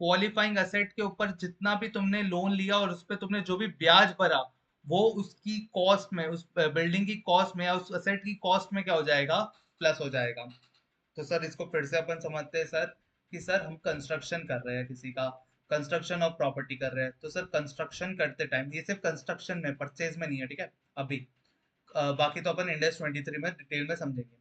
Speaker 1: क्वालिफाइंग एसेट के ऊपर जितना भी तुमने लोन लिया और उस पर तुमने जो भी ब्याज भरा, वो उसकी कॉस्ट में, उस बिल्डिंग की कॉस्ट में या उस एसेट की कॉस्ट में क्या हो जाएगा? प्लस हो जाएगा। तो सर इसको फिर से अपन समझते हैं सर, कि सर हम कंस्ट्रक्शन कर रहे हैं किसी का, कंस्ट्रक्शन ऑफ प्रॉपर्टी कर रहे हैं। तो सर कंस्ट्रक्शन करते टाइम, ये सिर्फ कंस्ट्रक्शन में, परचेज में नहीं है, ठीक है, अभी। बाकी तो अपन इंडेस 23 में डिटेल में समझेंगे।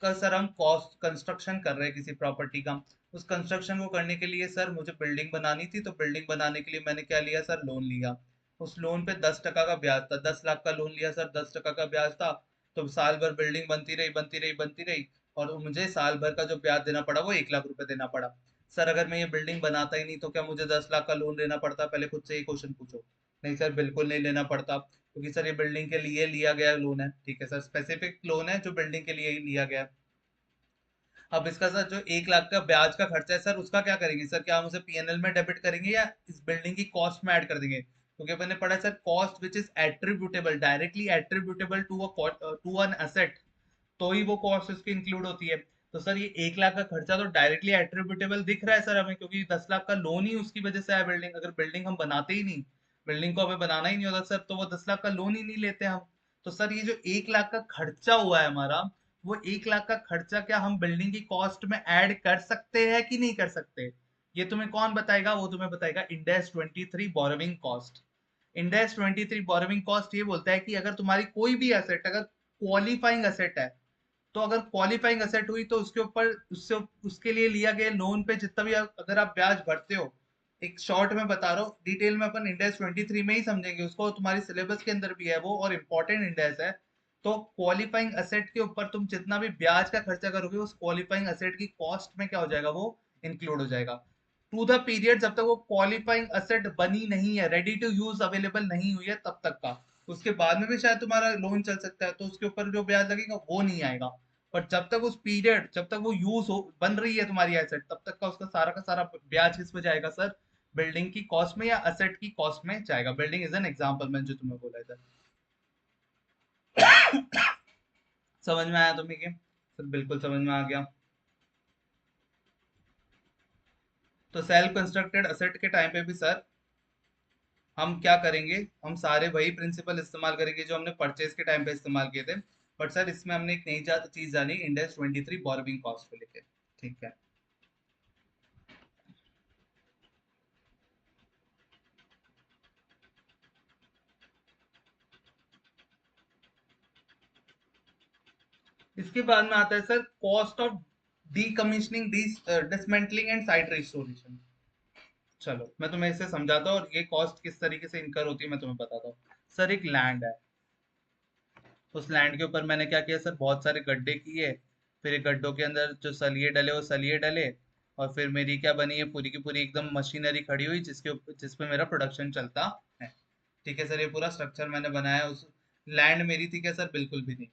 Speaker 1: कल सर हम कॉस्ट कंस्ट्रक्शन कर रहे हैं किसी प्रॉपर्टी का, उस कंस्ट्रक्शन को करने के लिए सर मुझे बिल्डिंग बनानी थी, तो बिल्डिंग बनाने के लिए मैंने क्या लिया सर? लोन लिया। उस लोन पे 10% का ब्याज था, 10 लाख का लोन लिया सर, 10% का ब्याज था। तो साल भर बिल्डिंग बनती रही बनती रही बनती रही, और मुझे साल भर का जो ब्याज देना पड़ा वो 1 लाख रुपए देना पड़ा। सर अगर मैं ये बिल्डिंग बनाता ही नहीं तो क्या मुझे 10 लाख का लोन लेना पड़ता? पहले खुद से ये क्वेश्चन पूछो। नहीं सर, बिल्कुल नहीं लेना पड़ता, क्योंकि सर ये बिल्डिंग के लिए लिया गया लोन है, ठीक है सर, स्पेसिफिक लोन है जो बिल्डिंग के लिए ही लिया गया है। अब इसका सर जो 1 लाख का ब्याज का खर्चा है सर, उसका क्या करेंगे सर? क्या हम उसे पीएनएल में डेबिट करेंगे या इस बिल्डिंग की कॉस्ट में ऐड कर देंगे? क्योंकि अपन ने पढ़ा sir cost which is attributable, directly attributable to an asset, तो ही वो कॉस्ट उसकी इंक्लूड होती है। तो सर ये 1 लाख का खर्चा तो डायरेक्टली एट्रीब्यूटेबल दिख रहा है सर हमें, क्योंकि 10 लाख का लोन ही उसकी वजह से है बिल्डिंग। अगर बिल्डिंग हम बनाते ही नहीं, बिल्डिंग को हमें बनाना ही नहीं होता सर, तो वो 10 लाख का लोन ही नहीं लेते हम। तो सर ये जो 1 लाख का खर्चा हुआ है हमारा, वो 1 लाख का खर्चा क्या हम बिल्डिंग की कॉस्ट में ऐड कर सकते हैं कि नहीं कर सकते? ये तुम्हें कौन बताएगा? वो तुम्हें बताएगा end S 23 borrowing cost. End S 23 borrowing cost ये बोलता है कि अगर तुम्हारी कोई भी एसेट अगर क्वालिफाइंग एसेट है, तो अगर क्वालिफाइंग एसेट हुई तो उसके ऊपर उससे उसके लिए लिया गया लोन पे जितना भी अगर आप ब्याज भरते हो, एक शॉर्ट में बता रहा हूँ, डिटेल में अपन इंडेक्स 23 में ही समझेंगे उसको, तुम्हारी सिलेबस के अंदर भी है वो और इम्पोर्टेंट इंडेक्स है। तो क्वालिफाइंग एसेट के ऊपर तुम जितना भी ब्याज का खर्चा करोगे, उस क्वालिफाइंग एसेट की कॉस्ट में क्या हो जाएगा, वो इंक्लूड हो जाएगा टू द पीरियड जब तक वो क्वालिफाइंग एसेट बनी नहीं है, रेडी टू यूज अवेलेबल नहीं हुई है तब तक का। उसके बाद में भी शायद तुम्हारा लोन चल सकता है, तो उसके ऊपर जो ब्याज लगेगा वो नहीं आएगा। पर जब तक उस पीरियड, जब तक वो यूज हो बन रही है तुम्हारी एसेट, तब तक का सारा ब्याज किस में जाएगा सर? बिल्डिंग की कॉस्ट में या एसेट की कॉस्ट में जाएगा। बिल्डिंग इज एन एग्जांपल, मैंने जो तुम्हें बोला था। समझ में आया तुम्हें? कि सर बिल्कुल समझ में आ गया। तो सेल्फ कंस्ट्रक्टेड एसेट के टाइम पे भी सर हम क्या करेंगे, हम सारे वही प्रिंसिपल इस्तेमाल करेंगे जो हमने परचेज के टाइम पे इस्तेमाल किए थे। बट सर इसमें हमने एक नई चीज जानी, इंडेक्स 23 बोरोविंग कॉस्ट को लेके। ठीक है। इसके बाद में आता है sir cost of decommissioning, dismantling and site restoration. चलो मैं तुम्हें इसे समझाता हूँ और ये कॉस्ट किस तरीके से इनकर होती है मैं तुम्हें बताता हूँ। सर एक लैंड है, उस लैंड के ऊपर मैंने क्या किया सर, बहुत सारे गड्ढे किए, फिर एक गड्ढों के अंदर जो सलिए डले वो सलिए डले, और फिर मेरी क्या बनी है, पूरी की पूरी एकदम मशीनरी खड़ी हुई जिसके ऊपर जिसपे मेरा प्रोडक्शन चलता है। ठीक है सर, ये पूरा स्ट्रक्चर मैंने बनाया। उस लैंड मेरी थी क्या सर? बिल्कुल भी नहीं।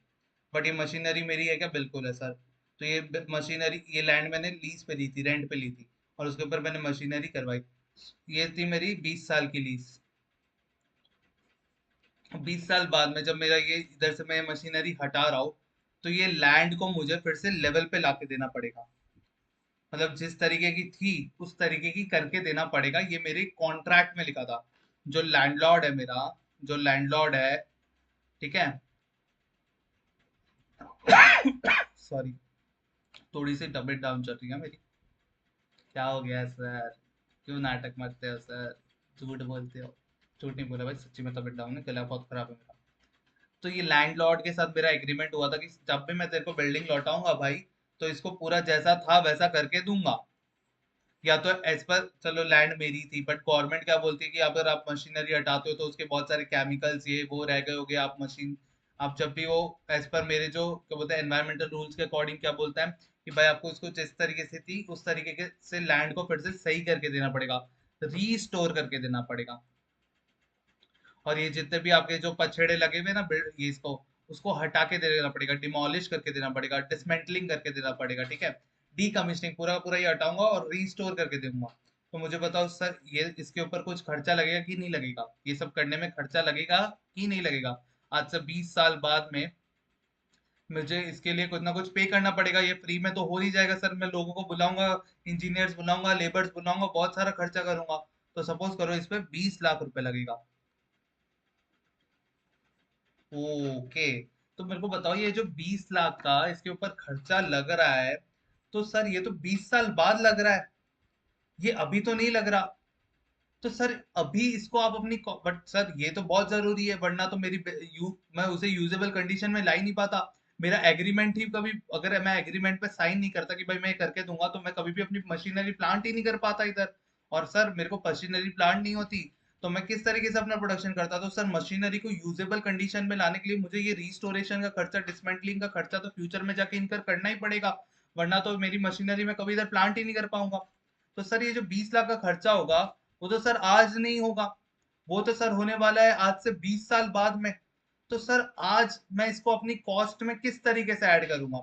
Speaker 1: बट ये मशीनरी मेरी है क्या? बिल्कुल है सर। तो ये मशीनरी, ये लैंड मैंने लीज पे ली थी, रेंट पे ली थी, और उसके ऊपर मैंने मशीनरी करवाई। ये थी मेरी 20 साल की लीज। 20 साल बाद में जब मेरा ये इधर से मैं मशीनरी हटा रहा हूँ, तो ये लैंड को मुझे फिर से लेवल पे लाके देना पड़ेगा। मतलब जिस तरीके की थी उस तरीके की करके देना पड़ेगा, ये मेरे कॉन्ट्रैक्ट में लिखा था। जो लैंडलॉर्ड है मेरा, जो लैंडलॉर्ड है, ठीक है, सॉरी, थोड़ी सी तबीयत डाउन चल रही है मेरी। क्या हो गया सर? क्यों नाटक मारते हो सर? झूठ बोलते हो। झूठ नहीं बोला भाई, सच्ची में तबीयत डाउन है, गला बहुत खराब है मेरा। तो ये लैंडलॉर्ड के साथ मेरा एग्रीमेंट हुआ था कि जब भी मैं तेरे को बिल्डिंग लौटाऊंगा भाई, तो इसको पूरा जैसा था वैसा करके दूंगा। या तो एज पर, चलो लैंड मेरी थी, बट गवर्नमेंट क्या बोलती है कि अगर आप मशीनरी हटाते हो तो उसके बहुत सारे केमिकल्स ये वो रह गए होगे, आप मशीन, आप जब भी वो एज पर मेरे जो क्या बोलते हैं एनवायरमेंटल रूल्स के अकॉर्डिंग क्या बोलता है कि भाई आपको इसको जिस तरीके से थी उस तरीके के से लैंड को फिर से सही करके देना पड़ेगा, रीस्टोर करके देना पड़ेगा। और ये जितने भी आपके जो पछेड़े लगे हुए ना ये इसको, उसको हटा के दे देना पड़ेगा, डिमोलिश करके देना पड़ेगा, डिसमेंटलिंग करके देना पड़ेगा। ठीक है, डीकमीशनिंग पूरा पूरा ये हटाऊंगा और रीस्टोर करके दूंगा। तो मुझे बताओ सर, ये इसके ऊपर कुछ खर्चा लगेगा कि नहीं लगेगा? ये सब करने में खर्चा लगेगा कि नहीं लगेगा? आज से 20 साल बाद में मुझे इसके लिए कुछ ना कुछ पे करना पड़ेगा। ये फ्री में तो हो नहीं जाएगा सर, मैं लोगों को बुलाऊंगा, इंजीनियर्स बुलाऊंगा, लेबर्स बुलाऊंगा, बहुत सारा खर्चा करूंगा। तो सपोज करो इस पे 20 लाख रुपए लगेगा। ओके, तो मेरे को बताओ ये जो 20 लाख का इसके ऊपर खर्चा लग रहा है, तो सर ये तो 20 साल बाद लग रहा है, ये अभी तो नहीं लग रहा। तो सर अभी इसको आप अपनी, बट सर ये तो बहुत जरूरी है वरना तो मैं उसे यूजेबल कंडीशन में ला ही नहीं पाता। मेरा एग्रीमेंट ही कभी, अगर मैं एग्रीमेंट पे साइन नहीं करता कि भाई मैं ये करके दूंगा, तो मैं कभी भी अपनी मशीनरी प्लांट ही नहीं कर पाता इधर। और सर मेरे को मशीनरी प्लांट नहीं होती, तो मैं किस तरीके से अपना प्रोडक्शन करता? तो सर मशीनरी को यूजेबल कंडीशन में लाने के लिए मुझे ये रिस्टोरेशन का खर्चा, डिसमेंटलिंग का खर्चा तो फ्यूचर में जाके इनकर करना ही पड़ेगा, वरना तो मेरी मशीनरी में कभी इधर प्लांट ही नहीं कर पाऊंगा। तो सर ये जो 20 लाख का खर्चा होगा, वो तो सर आज नहीं होगा, वो तो सर होने वाला है आज से 20 साल बाद में। तो सर आज मैं इसको अपनी कॉस्ट में किस तरीके से ऐड करूंगा?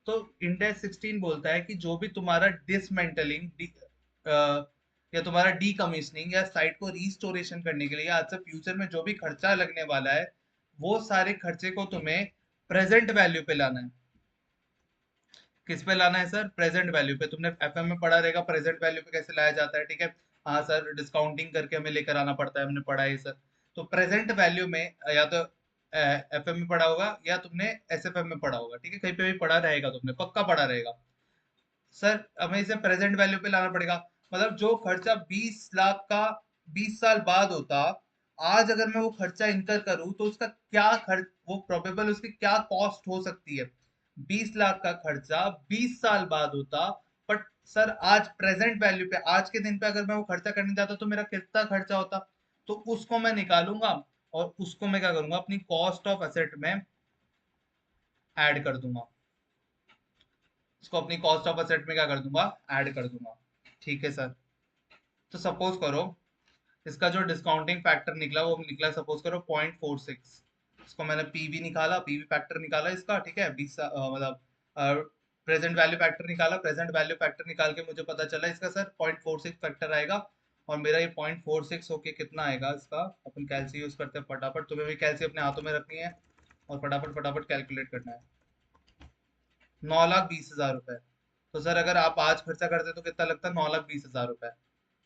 Speaker 1: तो इंडेक्स 16 बोलता है कि जो भी तुम्हारा डिसमेंटलिंग या तुम्हारा डी कमीशनिंग या साइट को रीस्टोरेशन करने के लिए आज से फ्यूचर में जो भी खर्चा लगने वाला है वो सारे खर्चे को तुम्हें प्रेजेंट वैल्यू पे लाना है। किस पे लाना है सर? प्रेजेंट वैल्यू पे। तुमने एफएम में पढ़ा रहेगा प्रेजेंट वैल्यू पे कैसे लाया जाता है, ठीक है? हाँ सर, डिस्काउंटिंग करके हमें लेकर आना पड़ता है, हमने पढ़ा है सर। तो प्रेजेंट वैल्यू में या तो एफएम में पढ़ा होगा या तुमने एसएफएम में पढ़ा होगा, ठीक है? कहीं पे भी पढ़ा रहेगा, तुमने पक्का पढ़ा रहेगा। सर हमें इसे प्रेजेंट वैल्यू पे लाना पड़ेगा। मतलब जो खर्चा 20 लाख का 20 साल बाद होता, आज अगर मैं वो खर्चा इनकर करूं तो उसका क्या खर्च, वो प्रोबेबल उसकी क्या कॉस्ट हो सकती है। 20 लाख का खर्चा 20 साल बाद होता, बट सर आज प्रेजेंट वैल्यू पे, आज के दिन पे अगर मैं वो खर्चा करने जाता तो मेरा कितना खर्चा होता, तो उसको मैं निकालूंगा और उसको मैं क्या करूंगा, अपनी कॉस्ट ऑफ एसेट में ऐड कर दूंगा। इसको अपनी कॉस्ट ऑफ एसेट में क्या कर दूंगा, ऐड कर दूंगा। ठीक है सर। तो सपोज करो इसका जो डिस्काउंटिंग फैक्टर निकला वो निकला सपोज करो 0.46। इसको मैंने पीवी निकाला, पीवी फैक्टर निकाला इसका, ठीक है? 20 मतलब प्रेजेंट वैल्यू फैक्टर निकाला, प्रेजेंट वैल्यू फैक्टर निकाल के मुझे पता चला इसका सर 0.46 फैक्टर आएगा। और मेरा ये 0.46 होके कितना आएगा इसका, अपन कैलसी यूज करते हैं फटाफट, तुम्हें भी कैलसी अपने हाथों में रखनी है और फटाफट फटाफट कैलकुलेट करना है। 9,20,000 रुपए। तो सर अगर आप आज खर्चा करते तो कितना लगता? 9,20,000 रुपए।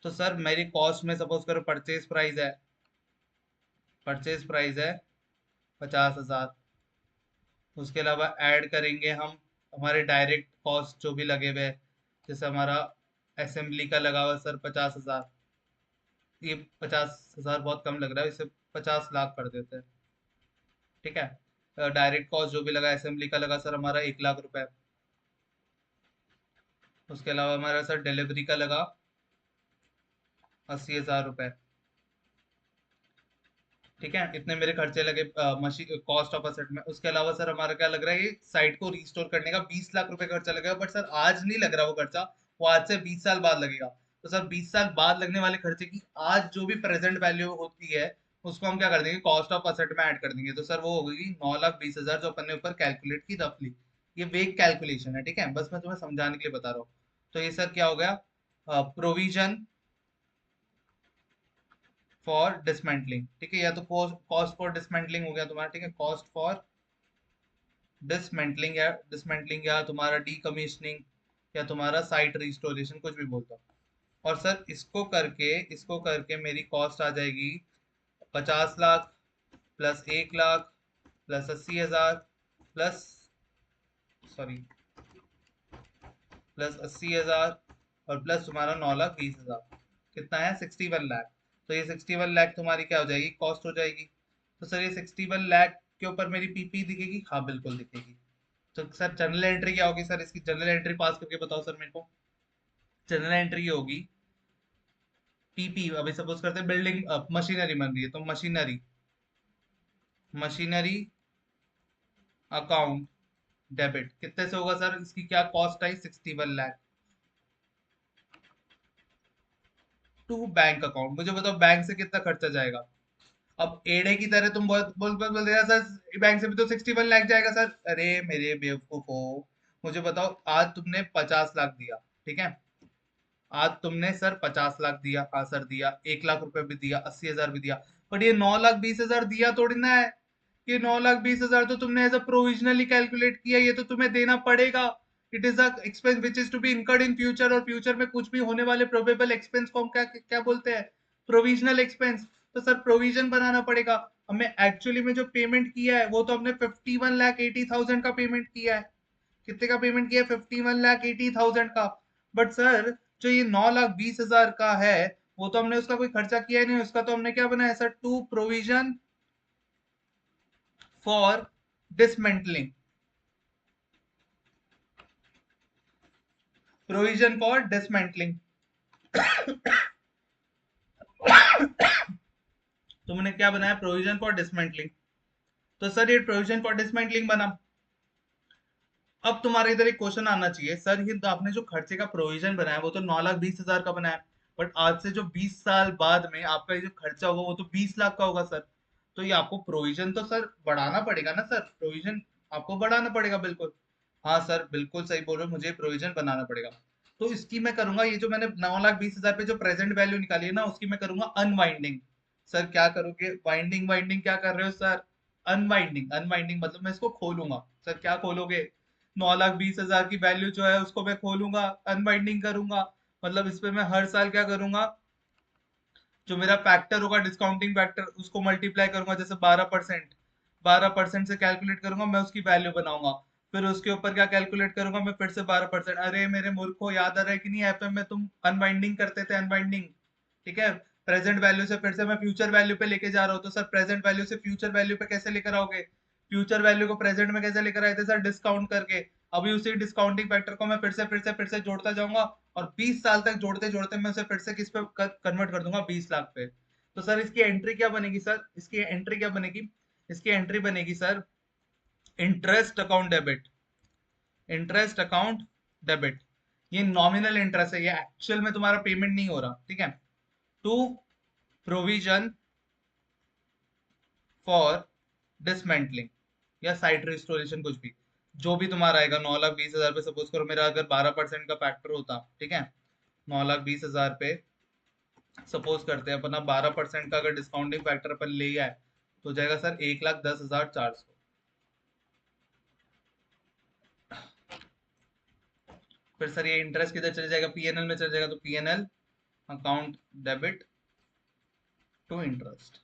Speaker 1: तो सर मेरी कॉस्ट में सपोज करो परचेज प्राइस है, परचेज प्राइस है 50,000। उसके अलावा ऐड करेंगे हम हमारे डायरेक्ट कॉस्ट जो भी लगे हुए हैं, जैसे हमारा असेंबली का लगा हुआ सर 50,000। ये 50,000 बहुत कम लग रहा है, इसे 50 लाख कर देते हैं, ठीक है? डायरेक्ट कॉस्ट जो भी लगा असेंबली का लगा सर हमारा 1 लाख रुपए। उसके अलावा हमारा सर डिलीवरी का लगा 80,000 रुपए, ठीक है? इतने मेरे खर्चे लगे मशीन कॉस्ट ऑफ असेट में। उसके अलावा सर हमारा क्या लग रहा है, ये साइट को रिस्टोर करने का 20 लाख रुपए खर्चा लगेगा, बट सर आज नहीं लग रहा वो खर्चा, वो आज से 20 साल बाद लगेगा। तो सर 20 साल बाद लगने वाले खर्चे की आज जो भी प्रेजेंट वैल्यू होती है उसको हम क्या कर देंगे, कॉस्ट ऑफ असेट में ऐड कर देंगे। तो सर वो होगी 9,20,000 जो अपन ने ऊपर कैलकुलेट की रफली। ये वेग कैलकुलेशन है, ठीक है? बस मैं तुम्हें समझाने के लिए बता रहा हूँ। तो ये सर क्या हो गया, प्रोविजन फॉर डिसमेंटलिंग, ठीक है? या तो कॉस्ट फॉर डिसमेंटलिंग हो गया तुम्हारा, ठीक है? कॉस्ट फॉर डिसमेंटलिंग या तुम्हारा डीकमीशनिंग या तुम्हारा साइट रिस्टोरेशन, कुछ भी बोलता हूँ। और सर इसको करके मेरी कॉस्ट आ जाएगी 50 lakh plus 1 lakh plus 80,000 plus, sorry, plus 80,000 और प्लस तुम्हारा 9,20,000। कितना है? 61 लाख। तो ये 61 लाख तुम्हारी क्या हो जाएगी, कॉस्ट हो जाएगी। तो सर ये 61 लाख के ऊपर मेरी पीपी दिखेगी? हाँ बिल्कुल दिखेगी। तो सर जनरल एंट्री क्या होगी, सर इसकी जनरल एंट्री पास करके बताओ सर मेरे को। जनरल एंट्री होगी पीपी, अभी सपोज करते हैं बिल्डिंग मशीनरी बन रही है तो मशीनरी, मशीनरी अकाउंट डेबिट कितने से होगा सर, इसकी क्या cost I 61 lakh to bank account. मुझे बताओ बैंक से कितना खर्चा जाएगा। अब एडे की तरह तुम बोल रहे हो सर बैंक से भी तो 61 लाख जाएगा सर। अरे मेरे बेवकूफ हो, मुझे बताओ आज तुमने 50 लाख दिया, ठीक है? आज तुमने सर 50 लाख दिया, हाँ सर दिया, 1 लाख रुपए भी दिया, 80,000 भी दिया, बट ये 9,20,000 दिया थोड़ी ना है। ये 9,20,000 तो तुमने एज अ प्रोविजनली कैलकुलेट किया, ये तो तुम्हें देना पड़ेगा। It is a expense which is to be incurred in future, और फ्यूचर में कुछ भी होने वाले प्रोबेबल एक्सपेंस को हम क्या क्या बोलते हैं, प्रोविजनल एक्सपेंस। तो सर प्रोविजन बनाना पड़ेगा। हमें एक्चुअली में जो पेमेंट किया है वो तो हमने 51,80,000 का पेमेंट किया है। कितने का पेमेंट किया? 51,80,000 का। बट सर जो ये 9,20,000 का है वो तो हमने उसका कोई खर्चा किया ही नहीं, उसका तो हमने क्या बनाया sir, to provision for dismantling, provision for dismantling. तुमने क्या बनाया, प्रोविजन फॉर डिसमेंटलिंग। तो सर ये प्रोविजन फॉर डिसमेंटलिंग बना। अब तुम्हारे इधर एक क्वेश्चन आना चाहिए, सर ये तो आपने जो खर्चे का प्रोविजन बनाया वो तो 9,20,000 का बनाया, बट आज से जो 20 साल बाद में आपका ये जो खर्चा होगा वो तो 20 लाख का होगा सर। तो ये आपको प्रोविजन तो सर बढ़ाना पड़ेगा ना सर, प्रोविजन आपको बढ़ाना पड़ेगा बिल्कुल। हाँ सर बिल्कुल सही बोल रहे हो, मुझे प्रोविजन बनाना पड़ेगा। तो इसकी मैं करूंगा, ये जो मैंने 9,20,000 पे जो प्रेजेंट वैल्यू निकाली है ना, उसकी मैं करूंगा अनवाइंडिंग। सर क्या करोगे? वाइंडिंग वाइंडिंग क्या कर रहे हो सर? अनवाइंडिंग। अनवाइंडिंग मतलब मैं इसको खोलूंगा। सर क्या खोलोगे? 9,20,000 की वैल्यू जो है उसको मैं खोलूंगा, अनवाइंडिंग करूंगा। मतलब इस पे मैं हर साल क्या करूंगा, जो मेरा फैक्टर होगा डिस्काउंटिंग फैक्टर, उसको मल्टीप्लाई करूंगा, जैसे 12%, 12% से कैलकुलेट करूंगा, मैं उसकी वैल्यू बनाऊंगा। फिर उसके ऊपर क्या कैलकुलेट करूंगा मैं, फिर से 12%। अरे मेरे मूर्खों, याद आ रहा है कि नहीं? एफएम में तुम अनवाइंडिंग करते थे, अनवाइंडिंग। ठीक है, प्रेजेंट वैल्यू से फिर से मैं फ्यूचर वैल्यू पे लेके जा रहा हूँ। तो सर प्रेजेंट वैल्यू से फ्यूचर वैल्यू पे कैसे लेकर आओगे? फ्यूचर वैल्यू को प्रेजेंट में कैसे लेकर आए थे सर? डिस्काउंट करके। अभी उसी डिस्काउंटिंग फैक्टर को मैं फिर से जोड़ता जाऊंगा, और 20 साल तक जोड़ते जोड़ते मैं उसे फिर से किस पे कन्वर्ट कर दूंगा? 20 लाख पे। तो सर इसकी एंट्री क्या बनेगी सर? इसकी एंट्री क्या बनेगी? इसकी एंट्री बनेगी sir interest account debit. Interest account debit. ये नॉमिनल इंटरेस्ट है, ये एक्चुअल में तुम्हारा पेमेंट नहीं हो रहा, ठीक है। टू प्रोविजन फॉर डिसमेंटलिंग या साइट रिस्टोरेशन, कुछ भी जो भी तुम्हारा आएगा। 9,20,000 पे सपोज करो मेरा अगर 12% का फैक्टर होता, ठीक है, 9,20,000 पे सपोज करते हैं अपना 12% का अगर डिस्काउंटिंग फैक्टर अपन ले आए, तो जाएगा सर 1,10,400। फिर सर ये इंटरेस्ट किधर चले जाएगा? पीएनएल में चले जाएगा, तो PNL account debit to interest.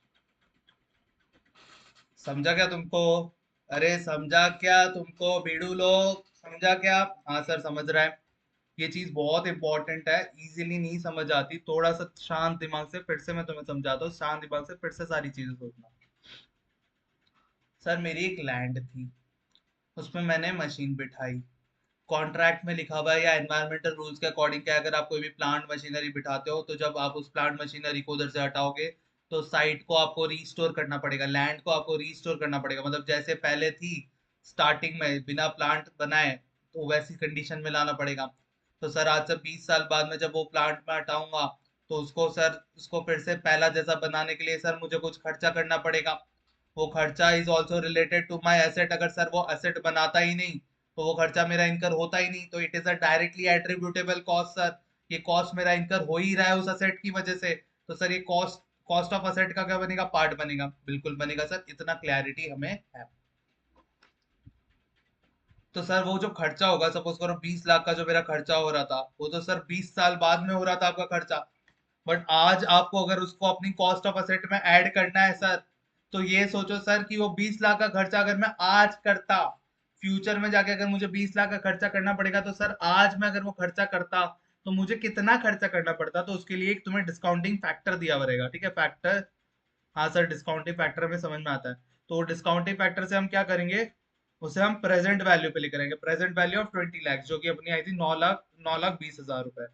Speaker 1: समझा क्या तुमको? अरे समझा क्या तुमको बीड़ू लोग? समझा क्या? हाँ सर समझ रहा है। ये चीज बहुत इंपॉर्टेंट है, इजीली नहीं समझ आती। थोड़ा सा शांत दिमाग से फिर से मैं तुम्हें समझाता हूँ, शांत दिमाग से फिर से सारी चीजें सोचना। सर मेरी एक लैंड थी, उसमें मैंने मशीन बिठाई। कॉन्ट्रैक्ट में लिखा हुआ है या एनवायरमेंटल रूल्स के अकॉर्डिंग क्या, अगर आप कोई भी प्लांट मशीनरी बिठाते हो, तो जब आप उस प्लांट मशीनरी को उधर से हटाओगे, तो साइट को आपको रीस्टोर करना पड़ेगा, लैंड को आपको रीस्टोर करना पड़ेगा। मतलब जैसे पहले थी स्टार्टिंग में बिना प्लांट बनाए, तो वैसी कंडीशन में लाना पड़ेगा। तो सर आज से 20 साल बाद में जब वो प्लांट में हटाऊंगा, तो उसको सर उसको फिर से पहला जैसा बनाने के लिए सर मुझे कुछ खर्चा करना पड़ेगा। वो खर्चा is also related to my asset. अगर सर वो एसेट बनाता ही नहीं, तो वो खर्चा मेरा इनकर होता ही नहीं, तो it is a directly attributable cost sir. ये कॉस्ट मेरा इनकर हो ही रहा है उस असेट की वजह से। तो सर ये कॉस्ट कॉस्ट ऑफ असेट का क्या बनेगा? पार्ट बनेगा। बिल्कुल बनेगा सर, इतना क्लैरिटी हमें है। तो सर वो जो खर्चा होगा, सपोज करो 20 लाख का जो मेरा खर्चा हो रहा था, वो तो सर 20 साल बाद में हो रहा था आपका खर्चा। बट आज आपको अगर उसको अपनी कॉस्ट ऑफ असेट में ऐड करना है सर, तो ये सोचो सर कि वो 20 लाख का खर्चा अगर मैं आज करता, फ्यूचर में जाके अगर मुझे 20 लाख का खर्चा करना पड़ेगा, तो सर आज मैं अगर वो खर्चा करता, तो मुझे कितना खर्चा करना पड़ता? तो उसके लिए एक तुम्हें डिस्काउंटिंग फैक्टर दिया हुआ रहेगा, ठीक है, फैक्टर। हाँ सर डिस्काउंटिंग फैक्टर में समझ में आता है। तो डिस्काउंटिंग फैक्टर से हम क्या करेंगे, उसे हम प्रेजेंट वैल्यू पे लेकर आएंगे। प्रेजेंट वैल्यू ऑफ 20 लाख, जो कि अपनी आई थी 9 लाख, 9,20,000 रुपए।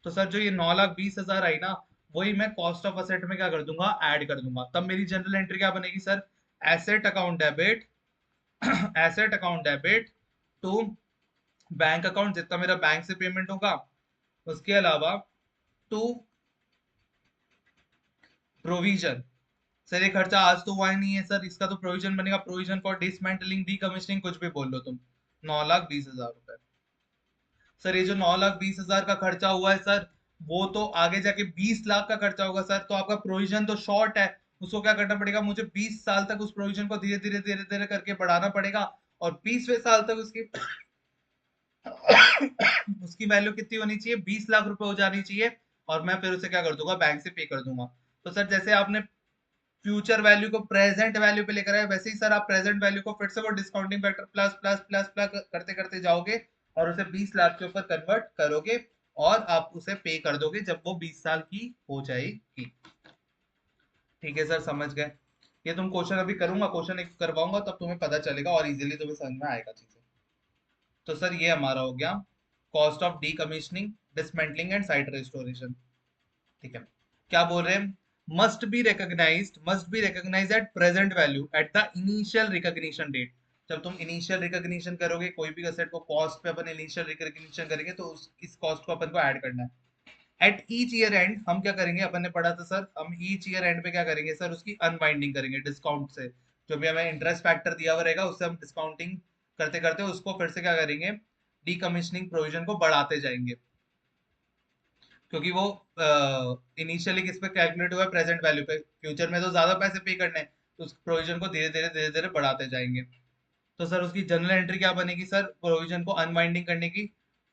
Speaker 1: तो सर जो ये 9,20,000 आई ना, वही मैं कॉस्ट ऑफ असेट में क्या कर दूंगा? ऐड कर दूंगा। तब मेरी जनरल एंट्री क्या बनेगी sir? Asset account debit asset account debit to bank account, जितना मेरा बैंक से पेमेंट होगा, उसके अलावा टू प्रोविजन। सर ये खर्चा आज तो हुआ ही नहीं है सर, इसका तो प्रोविजन बनेगा, प्रोविजन फॉर डिसमेंटलिंग डीकमीशनिंग, कुछ भी बोल लो तुम। 9,20,000 रुपए। सर ये जो 9,20,000 का खर्चा हुआ है सर, वो तो आगे जाके 20 लाख का खर्चा होगा सर। तो आपका प्रोविजन तो शॉर्ट है, उसको क्या करना पड़ेगा? मुझे 20 साल तक उस प्रोविजन को धीरे धीरे धीरे धीरे करके बढ़ाना पड़ेगा, और 20वें साल तक उसकी उसकी वैल्यू कितनी होनी चाहिए? 20 लाख रुपए हो जानी चाहिए। और मैं फिर उसे क्या कर दूंगा? बैंक से पे कर दूंगा। तो सर जैसे आपने फ्यूचर वैल्यू को प्रेजेंट वैल्यू पे लेकर आए, वैसे ही सर आप प्रेजेंट वैल्यू को फिर से वो discounting factor plus plus plus plus करते करते जाओगे, और उसे 20 लाख के ऊपर कन्वर्ट करोगे, और आप उसे पे कर दोगे जब वो 20 साल की हो जाएगी। ठीक है सर समझ गए। ये तुम क्वेश्चन अभी करूंगा, क्वेश्चन एक करवाऊंगा, तब तुम्हें पता चलेगा और इजीली तुम्हें समझ में आएगा चीजें। तो सर ये हमारा हो गया cost of decommissioning, dismantling and site restoration. ठीक है, क्या बोल रहे हैं? Must be recognised at present value at the initial recognition date. जब तुम इनिशियल रिकॉग्निशन करोगे कोई भी असेट को, कॉस्ट पे अपन इनिशियल रिकॉग्निशन करेंगे, तो इस कॉस्ट को अपन को ऐड करना है। एट ईच ईयर एंड हम क्या करेंगे? अपन ने पढ़ा था सर, हम ईच ईयर एंड पे क्या करेंगे सर? उसकी अनवाइंडिंग करेंगे डिस्काउंट से। जो भी हमें इंटरेस्ट फैक्टर दिया हुआ रहेगा, उससे हम डिस्काउंटिंग करते करते उसको फिर से क्या करेंगे? डीकमीशनिंग प्रोविजन को बढ़ाते जाएंगे। क्योंकि वो इनिशियली किस पे कैलकुलेट हुआ है, प्रेजेंट वैल्यू पे। फ्यूचर में तो ज्यादा पैसे पे करने हैं, तो उस प्रोविजन को धीरे धीरे बढ़ाते जाएंगे। तो सर उसकी जनरल एंट्री क्या बनेगी सर, प्रोविजन को अनवाइंडिंग करने की,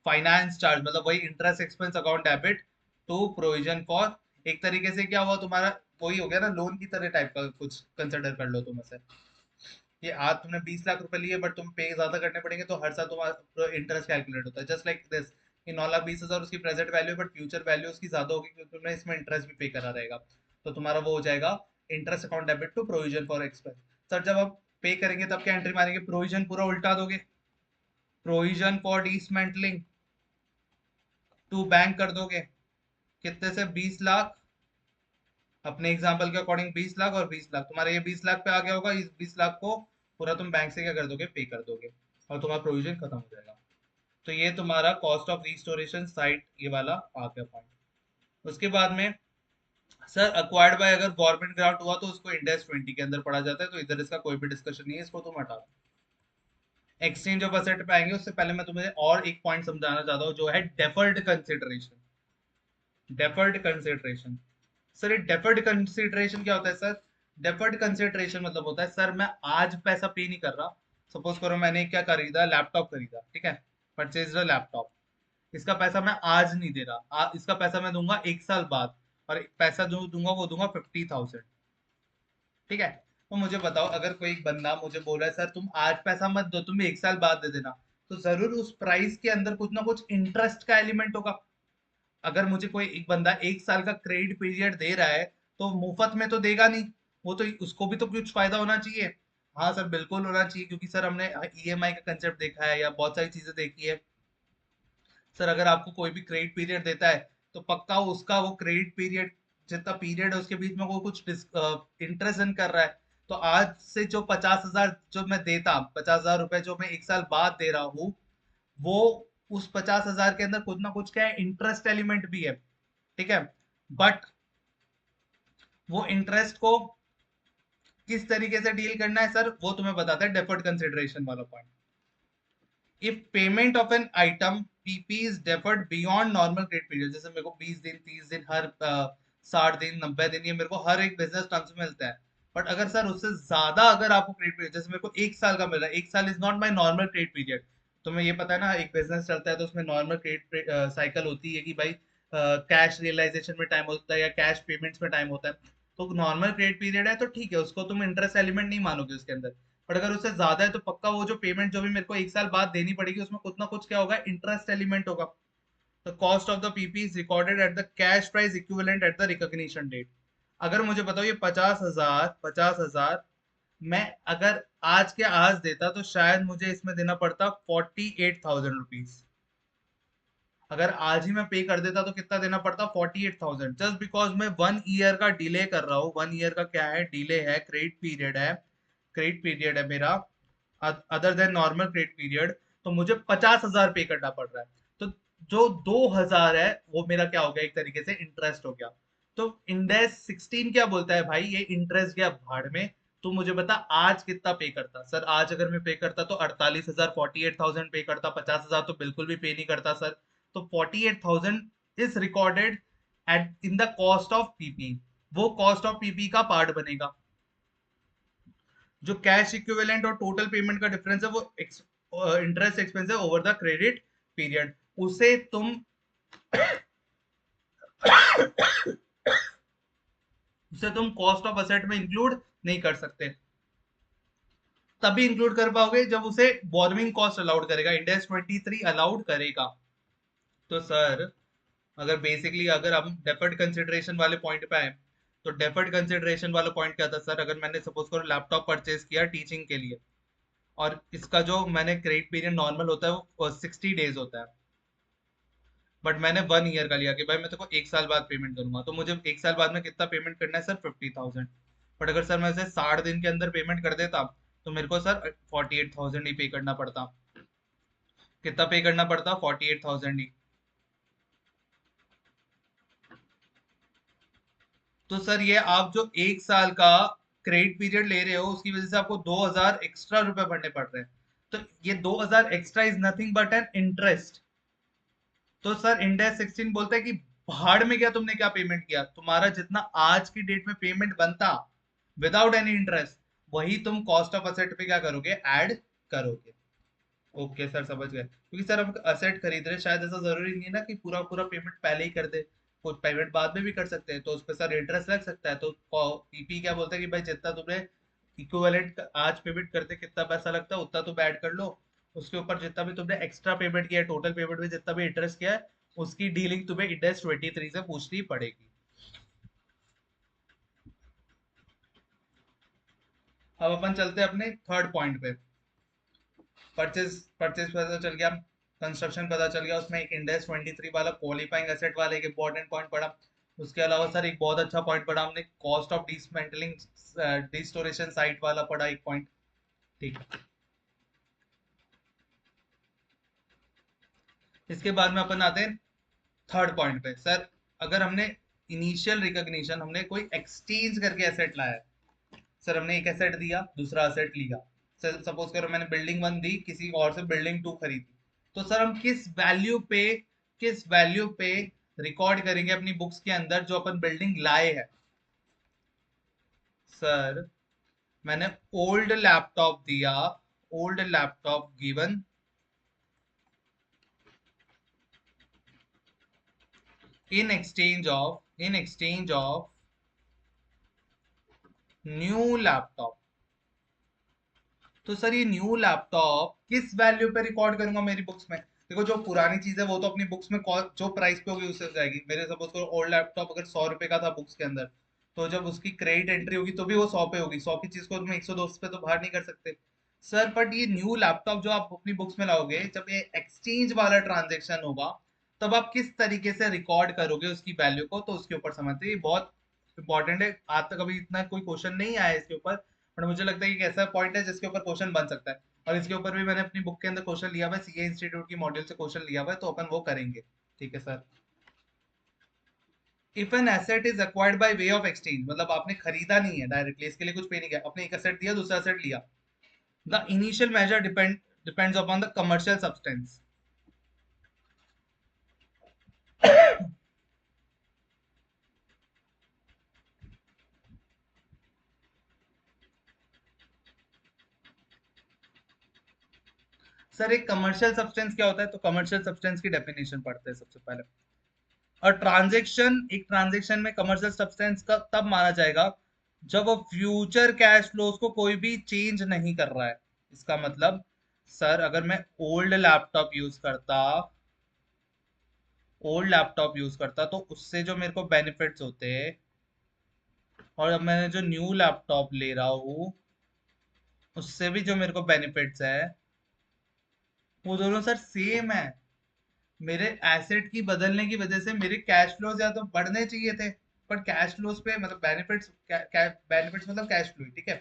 Speaker 1: फाइनेंस चार्ज मतलब वही interest expense account debit to provision for, एक तरीके से क्या हुआ तुम्हारा, वही हो गया ना, लोन की तरह टाइप का कुछ कंसिडर कर लो तुम ऐसे। ये आज तुमने 20 लाख रुपए लिए, बट तुम पे ज्यादा करने पड़ेंगे, तो हर साल तुम्हारा इंटरेस्ट कैलकुलेट होता है, जस्ट लाइक दिस। ये 9,20,000 उसकी present value, but future value उसकी ज्यादा होगी क्योंकि तुमने इसमें इंटरेस्ट भी पे करा रहेगा। तो तुम्हारा वो हो जाएगा interest account debit to provision for expense. Sir जब आप पे करेंगे तब क्या एंट्री मारेंगे, प्रोविजन पूरा उल्टा दोगे, provision for dismantling to bank कर दोगे, कितने से 20 लाख, अपने एग्जांपल के अकॉर्डिंग 20 लाख और 20 लाख, तुम्हारे ये 20 लाख पे आ गया होगा, इस 20 लाख को पूरा तुम बैंक से क्या कर दोगे, पे कर दोगे, और तुम्हारा प्रोविजन खत्म हो जाएगा। तो ये तुम्हारा कॉस्ट ऑफ रिस्टोरेशन साइट ये वाला आ गया पॉइंट। उसके बाद में सर अक्वायर्ड बाय, अगर गवर्नमेंट ग्रांट हुआ तो उसको इंडेक्स 20 के अंदर पढ़ा जाता है, तो इधर इसका कोई भी डिस्कशन नहीं है, इसको तुम हटा दो। एक्सचेंज ऑफ असेट पे आएंगे, उससे पहले मैं तुम्हें और एक पॉइंट समझाना चाहता हूँ, जो है deferred consideration. Deferred consideration, sir ये डेफर्ड कंसिडरेशन क्या होता है सर, डेफर्ड कंसिडरेशन मतलब होता है सर मैं आज पैसा पे नहीं कर रहा, सपोज करो मैंने क्या खरीदा, लैपटॉप खरीदा, ठीक है, परचेज लैपटॉप, इसका पैसा मैं आज नहीं दे रहा, इसका पैसा मैं दूंगा 1 साल बाद, और पैसा जो दूंगा वो दूंगा 50,000, ठीक है। तो मुझे बताओ, अगर कोई बंदा मुझे बोल रहा है सर तुम आज पैसा मत दो, तुम 1 साल बाद दे देना, तो जरूर उस प्राइस के अंदर कुछ ना कुछ इंटरेस्ट का एलिमेंट होगा। अगर मुझे कोई एक बंदा 1 साल का क्रेडिट पीरियड दे रहा है, तो मुफ्त में तो देगा नहीं, वो तो उसको भी तो कुछ फायदा होना चाहिए। हाँ सर बिल्कुल होना चाहिए, क्योंकि सर हमने ईएमआई का कंसेप्ट देखा है या बहुत सारी चीजें देखी है। सर अगर आपको कोई भी क्रेडिट पीरियड देता है, तो पक्का उसका वो क्रेडिट पीरियड, जितना पीरियड है उसके बीच में वो कुछ इंटरेस्ट अर्न कर रहा है। तो आज से जो 50,000 जो मैं देता, 50,000 रुपए जो मैं 1 साल बाद दे रहा हूँ, वो उस 50,000 के अंदर कुछ ना कुछ क्या है, इंटरेस्ट एलिमेंट भी है, ठीक है। बट वो इंटरेस्ट को किस तरीके से डील करना है सर, वो तुम्हें बताता है डेफर्ड कंसिडरेशन वाला point. If payment of an item PP is deferred beyond normal credit period, जैसे मेरे को 20 दिन, 30 दिन, हर 60 दिन, 90 दिन, ये मेरे को हर एक बिजनेस टर्म्स में मिलता है। बट अगर सर उससे ज्यादा अगर आपको क्रेडिट पीरियड, जैसे मेरे को 1 साल का मिल रहा है, 1 साल is not my normal credit period. तुम्हें ये पता है ना, एक बिजनेस चलता है तो उसमें नॉर्मल क्रेडिट साइकिल होती है कि भाई कैश रियलाइजेशन में टाइम होता है या कैश पेमेंट्स में टाइम होता है। तो नॉर्मल क्रेडिट पीरियड है तो ठीक है, उसको तुम इंटरेस्ट एलिमेंट नहीं मानोगे उसके अंदर। बट अगर उससे ज्यादा है तो पक्का वो जो पेमेंट जो भी मेरे को 1 साल बाद देनी पड़ेगी, उसमें कुछ ना कुछ क्या होगा, इंटरेस्ट एलिमेंट होगा। The cost of the PP is recorded at the cash price equivalent at the recognition date. अगर मुझे बताओ ये 50,000 मैं अगर आज के आज देता, तो शायद मुझे इसमें देना पड़ता 48,000 रुपीज। अगर आज ही मैं पे कर देता तो कितना देना पड़ता, 48,000, जस्ट बिकॉज मैं 1 ईयर का डिले कर रहा हूँ। 1 ईयर का क्या है, डिले है, क्रेडिट पीरियड है, क्रेडिट पीरियड है मेरा, other than normal credit period. तो मुझे 50,000 पे करना पड़ रहा है। तो जो 2,000 है वो मेरा क्या हो गया, एक तरीके से इंटरेस्ट हो गया। तो इंडेक्स 16 क्या बोलता है, भाई ये इंटरेस्ट गया भाड़ में। तो मुझे बता आज कितना पे करता सर, आज अगर मैं पे करता तो 48,000, 48,000 पे करता, 50,000 तो बिल्कुल भी पे नहीं करता सर। तो 48,000 is recorded eight in the cost of PP, वो कॉस्ट ऑफ पीपी का पार्ट बनेगा। जो कैश इक्विवेलेंट और टोटल पेमेंट का डिफरेंस है वो इंटरेस्ट एक्सपेंस है ओवर द क्रेडिट पीरियड, उसे तुम उसे तुम कॉस्ट ऑफ असेट में इंक्लूड नहीं कर सकते। तभी इंक्लूड कर पाओगे जब उसे बोरोइंग कॉस्ट अलाउड करेगा, इंडेक्स 23 अलाउड करेगा। तो सर अगर बेसिकली अगर हम डेफर्ड कंसिडरेशन वाले पॉइंट पे आए, तो डेफर्ड कंसिडरेशन वाला पॉइंट क्या था सर, अगर मैंने सपोज करो लैपटॉप परचेज किया टीचिंग के लिए, और इसका जो मैंने क्रेडिट पीरियड नॉर्मल होता है वो 60 डेज होता है, बट मैंने 1 ईयर का लिया कि भाई मैं तेको 1 साल बाद पेमेंट करूंगा, तो मुझे 1 साल बाद में कितना पेमेंट करना है सर, 50,000। बट अगर सर मैं उसे 60 दिन के अंदर पेमेंट कर देता, तो मेरे को सर 48,000 ही पे करना पड़ता। कितना पे करना पड़ता, 48,000 ही। तो सर ये आप जो 1 साल का क्रेडिट पीरियड ले रहे हो, उसकी वजह से आपको 2,000 एक्स्ट्रा रुपए भरने पड़ रहे हैं। तो ये 2,000 extra is nothing but an interest. तो सर इंडेक्स 16 बोलता है कि पहाड़ में क्या तुमने क्या पेमेंट किया, तुम्हारा जितना आज की डेट में पेमेंट बनता विदाउट एनी इंटरेस्ट, वही तुम कॉस्ट ऑफ असेट पे क्या करोगे, ऐड करोगे। ओके सर, समझ गए। क्योंकि सर हम असेट खरीद रहे हैं, शायद ऐसा जरूरी नहीं है ना कि पूरा पूरा पेमेंट पहले ही कर दे, कुछ पेमेंट बाद में भी कर सकते हैं, तो उस पर सर इंटरेस्ट लग सकता है। तो पीपी क्या बोलता है कि भाई जितना तुमने इक्विवेलेंट आज पेमेंट करते कितना पैसा लगता है उतना तुम ऐड कर लो, उसके ऊपर जितना भी तुमने एक्स्ट्रा पेमेंट किया है, टोटल पेमेंट में जितना भी इंटरेस्ट किया है, उसकी डीलिंग तुम्हें इंडेक्स 23 से पूछनी पड़ेगी। अब अपन चलते हैं अपने थर्ड पॉइंट पे। परचेज परचेज पता चल गया, कंस्ट्रक्शन पता चल गया, उसमें एक इंडेक्स 23 वाला क्वालिफाइंग एसेट वाला एक इंपॉर्टेंट पॉइंट पढ़ा। उसके अलावा सर एक बहुत अच्छा पॉइंट पढ़ा हमने, cost of dismantling distortion site वाला पढ़ा एक पॉइंट। ठीक, इसके बाद में अपन आते हैं थर्ड पॉइंट पे। सर अगर हमने इनिशियल रिकॉग्निशन, हमने कोई एक्सचेंज करके एसेट लाया है, सर हमने एक एसेट दिया दूसरा एसेट लिया, सर सपोज करो मैंने बिल्डिंग 1 दी, किसी और से बिल्डिंग 2 खरीदी, तो सर हम किस वैल्यू पे रिकॉर्ड करेंगे अपनी बुक्स के अंदर जो अपन बिल्डिंग लाए हैं। सर मैंने ओल्ड लैपटॉप दिया, old laptop given in exchange of new laptop. तो सर ये न्यू लैपटॉप किस वैल्यू पे रिकॉर्ड करूंगा मेरी बुक्स में। देखो जो पुरानी चीज है वो तो अपनी बुक्स में जो प्राइस पे होगी उससे जाएगी। मेरे सपोज करो ओल्ड लैपटॉप अगर 100 रुपए का था बुक्स के अंदर, तो जब उसकी क्रेडिट एंट्री होगी तो भी वो 100 पे होगी, 100 की चीज को तुम 102 पे तो बाहर नहीं कर सकते। सर बट ये न्यू लैपटॉप जो आप अपनी बुक्स में लाओगे, जब ये एक्सचेंज वाला ट्रांजेक्शन होगा, तब आप किस तरीके से रिकॉर्ड करोगे उसकी वैल्यू को, तो उसके ऊपर समझते हैं। ये बहुत इंपॉर्टेंट है, आज तक अभी इतना कोई क्वेश्चन नहीं आया है इसके ऊपर, बट मुझे लगता है कि एक ऐसा पॉइंट है जिसके ऊपर क्वेश्चन बन सकता है। और इसके ऊपर भी मैंने अपनी बुक के अंदर क्वेश्चन लिया हुआ है, सीए इंस्टीट्यूट की मॉड्यूल से क्वेश्चन लिया हुआ है, तो अपन वो करेंगे। ठीक है sir. If an asset is acquired by way of exchange, मतलब आपने खरीदा नहीं है डायरेक्टली, इसके लिए कुछ पे नहीं किया, अपने एक एसेट दिया दूसरा एसेट लिया, the initial measure depends upon the commercial substance. Sir एक कमर्शियल सब्सटेंस क्या होता है, तो कमर्शियल सब्सटेंस की डेफिनेशन पढ़ते हैं सबसे पहले। और ट्रांजेक्शन में कमर्शियल सब्सटेंस का तब माना जाएगा जब वो फ्यूचर कैश फ्लोज को कोई भी चेंज नहीं कर रहा है। इसका मतलब सर अगर मैं ओल्ड लैपटॉप यूज करता तो उससे जो मेरे को बेनिफिट्स होते, और अब मैंने जो न्यू लैपटॉप ले रहा हूँ उससे भी जो मेरे को बेनिफिट्स है, वो दोनों सर सेम है। मेरे एसेट की बदलने की वजह से मेरे कैश फ्लोज या तो बढ़ने चाहिए थे, पर कैश फ्लोज पे मतलब बेनिफिट्स मतलब कैश फ्लो, ठीक है।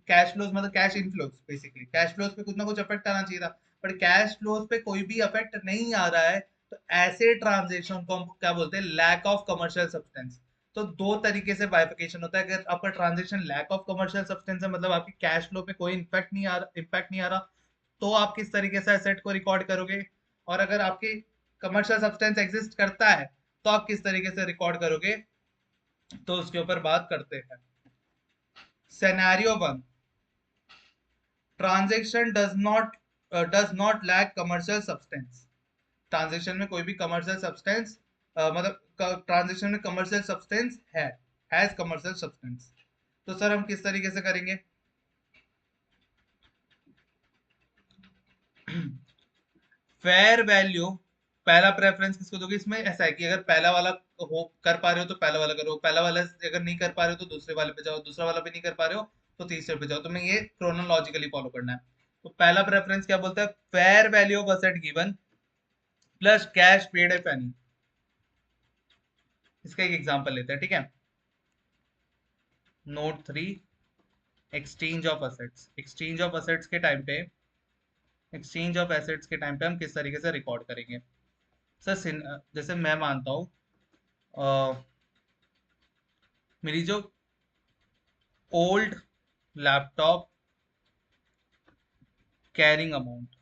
Speaker 1: कैश फ्लोज मतलब cash inflows, basically cash flows पे कुछ ना कुछ इफेक्ट आना चाहिए था, पर कैश फ्लोज पे कोई भी इफेक्ट नहीं आ रहा है। तो ऐसे ट्रांजेक्शन को हम क्या बोलते हैं, लैक ऑफ कमर्शियल सब्सटेंस। तो दो तरीके से बाइफिकेशन होता है। अगर आपका transaction lack of commercial substance है, मतलब आपकी कैश फ्लो पे कोई इम्पैक्ट नहीं आ रहा, तो आप किस तरीके से एसेट को रिकॉर्ड करोगे। और अगर आपकी कमर्शियल सब्सटेंस एग्जिस्ट करता है, तो आप किस तरीके से रिकॉर्ड करोगे, तो उसके ऊपर बात करते हैं। Scenario 1, transaction does not lack commercial substance. Transaction में कोई भी कमर्शियल सब्सटेंस, मतलब ट्रांजेक्शन में कमर्शियल सब्सटेंस है, हैज कमर्शियल सब्सटेंस। तो सर हम किस तरीके से करेंगे। फेयर वैल्यू, पहला प्रेफरेंस किसको दोगे, इसमें ऐसा है कि अगर पहला वाला हो कर पा रहे हो तो पहला वाला करो, पहला वाला अगर नहीं कर पा रहे हो तो दूसरे वाले पे जाओ, दूसरा वाला भी नहीं कर पा रहे हो तो तीसरे पे जाओ। तुम्हें ये क्रोनोलॉजिकली फॉलो करना है। तो पहला प्रेफरेंस क्या बोलता है, fair value of asset given plus cash paid if any. इसका एक एग्जांपल लेते हैं, ठीक है। नोट 3, एक्सचेंज ऑफ एसेट्स के टाइम पे हम किस तरीके से रिकॉर्ड करेंगे। सर जैसे मैं मानता हूँ, मेरी जो ओल्ड लैपटॉप कैरिंग अमाउंट,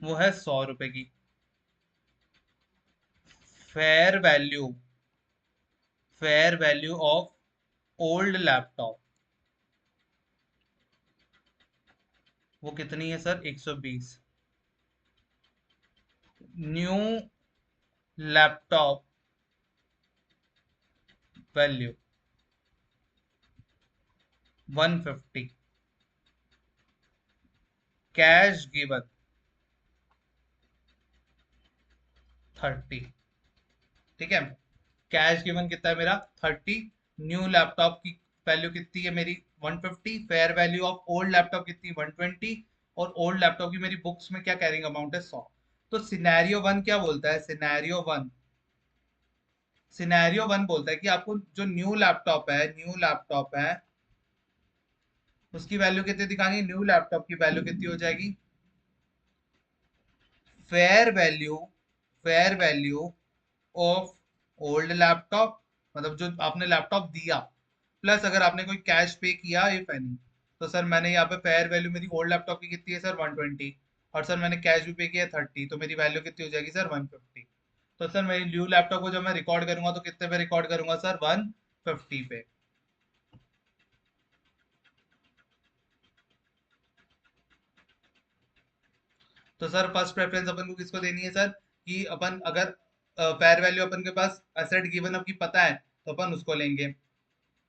Speaker 1: वो है 100 रुपए की। Fair value, fair value of old laptop, वो कितनी है sir? 120। New laptop value 150। Cash given 30। ठीक है, कैश गिवन कितना है मेरा? 30। न्यू लैपटॉप की वैल्यू कितनी है मेरी? 150। Fair value of old laptop कितनी? 120। और ओल्ड लैपटॉप की मेरी बुक्स में क्या कैरिंग अमाउंट है? 100। तो सिनेरियो वन क्या बोलता है? सिनेरियो वन बोलता है कि आपको जो न्यू लैपटॉप है उसकी वैल्यू कितनी दिखानी है? न्यू लैपटॉप की वैल्यू कितनी हो जाएगी? Fair value, fair value of old laptop, मतलब जो आपने लैपटॉप दिया, प्लस अगर आपने कोई कैश पे किया इफ एनी। तो सर मैंने यहाँ पे फेयर वैल्यू मेरी ओल्ड लैपटॉप की कितनी है सर? 120। और सर मैंने कैश भी पे किया 30, तो मेरी वैल्यू कितनी हो जाएगी सर? 150। तो सर मेरी न्यू लैपटॉप को जब मैं रिकॉर्ड करूंगा तो कितने पे रिकॉर्ड करूंगा सर? 150 पे। तो सर फर्स्ट प्रेफरेंस अपन को किसको देनी है सर? कि अपन अगर फेयर वैल्यू अपन के पास एसेट गिवन अप की पता है तो अपन उसको लेंगे,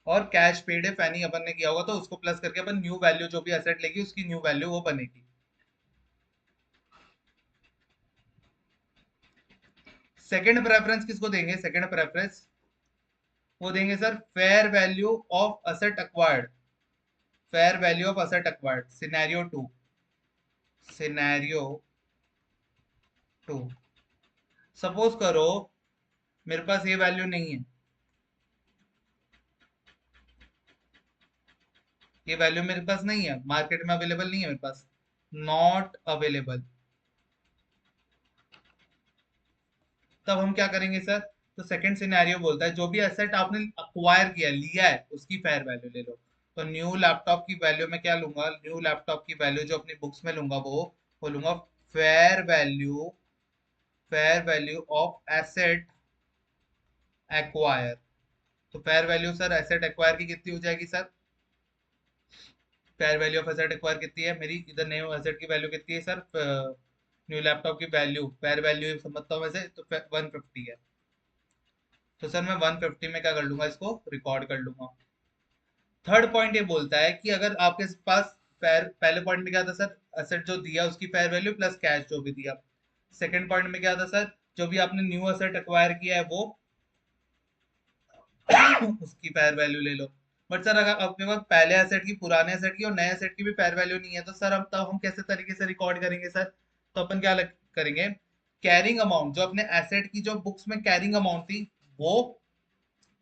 Speaker 1: और कैश पेड है फैनी अपन ने किया होगा तो उसको प्लस करके अपन न्यू वैल्यू जो भी एसेट लेगी उसकी न्यू वैल्यू वो बनेगी। सेकंड प्रेफरेंस किसको देंगे? सेकंड प्रेफरेंस वो देंगे sir fair value of asset acquired, fair value of asset acquired scenario two, scenario two. Suppose करो मेरे पास ये वैल्यू नहीं है, ये वैल्यू मेरे पास नहीं है, मार्केट में अवेलेबल नहीं है मेरे पास, नॉट अवेलेबल। तब हम क्या करेंगे सर? तो सेकंड सिनेरियो बोलता है जो भी एसेट आपने अक्वायर किया, लिया है, उसकी फेयर वैल्यू ले लो। तो न्यू लैपटॉप की वैल्यू में क्या लूंगा? न्यू लैपटॉप की वैल्यू जो अपनी बुक्स में लूंगा वो लूंगा fair value, fair value of asset acquire. तो fair value sir asset acquire की कितनी हो जाएगी सर? Fair value of asset acquire कितनी है मेरी? इधर न्यू एसेट की वैल्यू कितनी है सर? न्यू लैपटॉप की वैल्यू, फेयर वैल्यू समझता हूँ वैसे तो 150 है। तो सर मैं 150 में क्या कर लूंगा? इसको रिकॉर्ड कर लूंगा। थर्ड पॉइंट ये बोलता है कि अगर आपके पास फेयर, पहले पॉइंट में क्या था सर? एसेट जो दिया उसकी फेयर वैल्यू प्लस कैश जो भी दिया। सेकंड पॉइंट में क्या था सर? जो भी आपने न्यू एसेट एक्वायर किया है वो उसकी फेयर वैल्यू ले लो। बट सर अगर अपने पास पहले एसेट की, पुराने एसेट की और नए एसेट की भी फेयर वैल्यू नहीं है तो सर अब तब हम कैसे तरीके से रिकॉर्ड करेंगे सर? तो अपन क्या करेंगे? कैरिंग अमाउंट जो अपने एसेट की जो बुक्स में कैरिंग अमाउंट थी वो,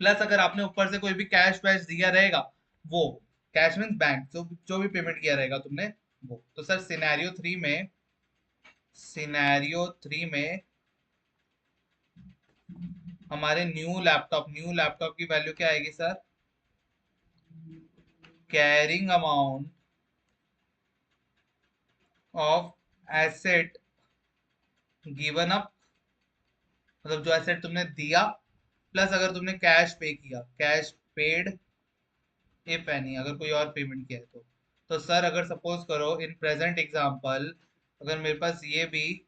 Speaker 1: प्लस अगर आपने ऊपर से कोई भी कैश वैश दिया रहेगा वो, कैश मीन बैंक, जो जो भी पेमेंट किया रहेगा तुमने वो। तो सर सिनेरियो थ्री में हमारे न्यू लैपटॉप की वैल्यू क्या आएगी sir? Carrying amount of asset given up, मतलब जो एसेट तुमने दिया, प्लस अगर तुमने कैश पे किया, कैश पेड इफ एनी, अगर कोई और पेमेंट किया है तो सर अगर सपोज करो इन प्रेजेंट एग्जांपल अगर मेरे पास ये भी,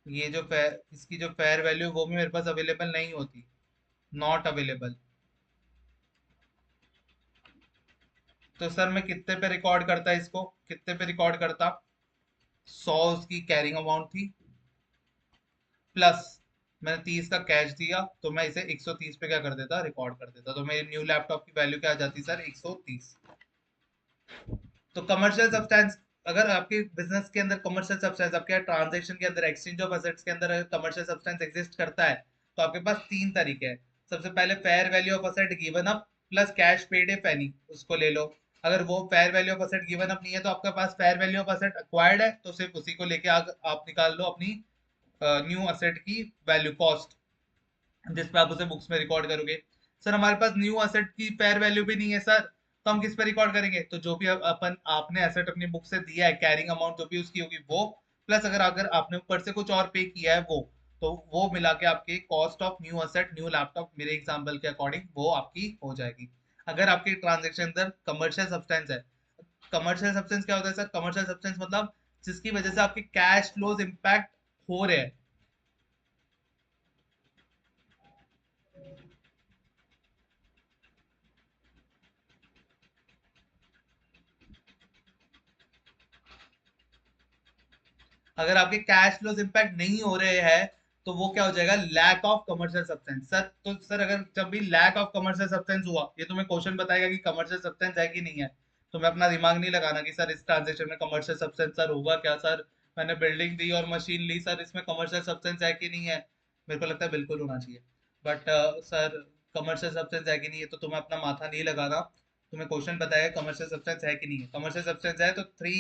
Speaker 1: ये जो फेयर, इसकी जो फेयर वैल्यू वो भी मेरे पास अवेलेबल नहीं होती, नॉट अवेलेबल, तो सर मैं कितने पे रिकॉर्ड करता? इसको कितने पे रिकॉर्ड करता? 100 उसकी कैरिंग अमाउंट थी, प्लस मैंने 30 का कैश दिया, तो मैं इसे 130 पे क्या कर देता? रिकॉर्ड कर देता। तो मेरी न्यू लैपटॉप की वैल्यू क्या आ जाती सर? 130। तो कमर्शियल सब्सटेंस, अगर आपके बिजनेस के अंदर कमर्शियल सब्सटेंस, आपके ट्रांजेक्शन के अंदर, एक्सचेंज ऑफ एसेट्स के अंदर कमर्शियल सब्सटेंस एग्जिस्ट करता है तो आपके पास तीन तरीके हैं। सबसे पहले fair value of asset given up plus cash paid if any, उसको ले लो। अगर वो fair value of asset given up नहीं है तो आपके पास fair value of asset acquired है, तो सिर्फ उसी को लेके आप निकाल लो अपनी न्यू असेट की वैल्यू कॉस्ट, जिसपे आप उसे बुक्स में रिकॉर्ड करोगे। सर हमारे पास न्यू असेट की फेयर वैल्यू भी नहीं है सर, तो हम किस पे रिकॉर्ड करेंगे? तो जो भी अपन आपने एसेट अपनी बुक से दिया है, कैरिंग अमाउंट जो भी उसकी होगी वो, प्लस अगर अगर आपने ऊपर से कुछ और पे किया है तो वो मिला के आपके cost of new asset new laptop मेरे एग्जांपल के अकॉर्डिंग वो आपकी हो जाएगी। अगर आपके ट्रांजेक्शन अंदर कमर्शियल सब्सटेंस है, कमर्शियल सब्सटेंस क्या होता है सर? कमर्शियल सब्सटेंस मतलब जिसकी वजह से आपके कैश फ्लोज इम्पैक्ट हो रहे हैं। अगर आपके कैश फ्लोज इम्पैक्ट नहीं हो रहे हैं तो वो क्या हो जाएगा? Lack of commercial substance. Sir तो सर अगर जब भी लैक ऑफ कमर्शियल सब्सटेंस हुआ, ये तुम्हें क्वेश्चन बताएगा कि कमर्शियल सब्सटेंस है कि नहीं है। तो मैं अपना दिमाग नहीं लगाना कि सर इस ट्रांजेक्शन में कमर्शियल सब्सटेंस सर होगा क्या सर, मैंने बिल्डिंग दी और मशीन ली सर, इसमें कमर्शियल सब्सटेंस है कि नहीं है। मेरे को लगता है बिल्कुल होना चाहिए। बट सर कमर्शियल सब्सटेंस है कि नहीं है तो तुम्हें अपना माथा नहीं लगाना। तुम्हें क्वेश्चन बताएगा कमर्शियल सब्सटेंस है कि नहीं है। कमर्शियल सब्सटेंस है तो थ्री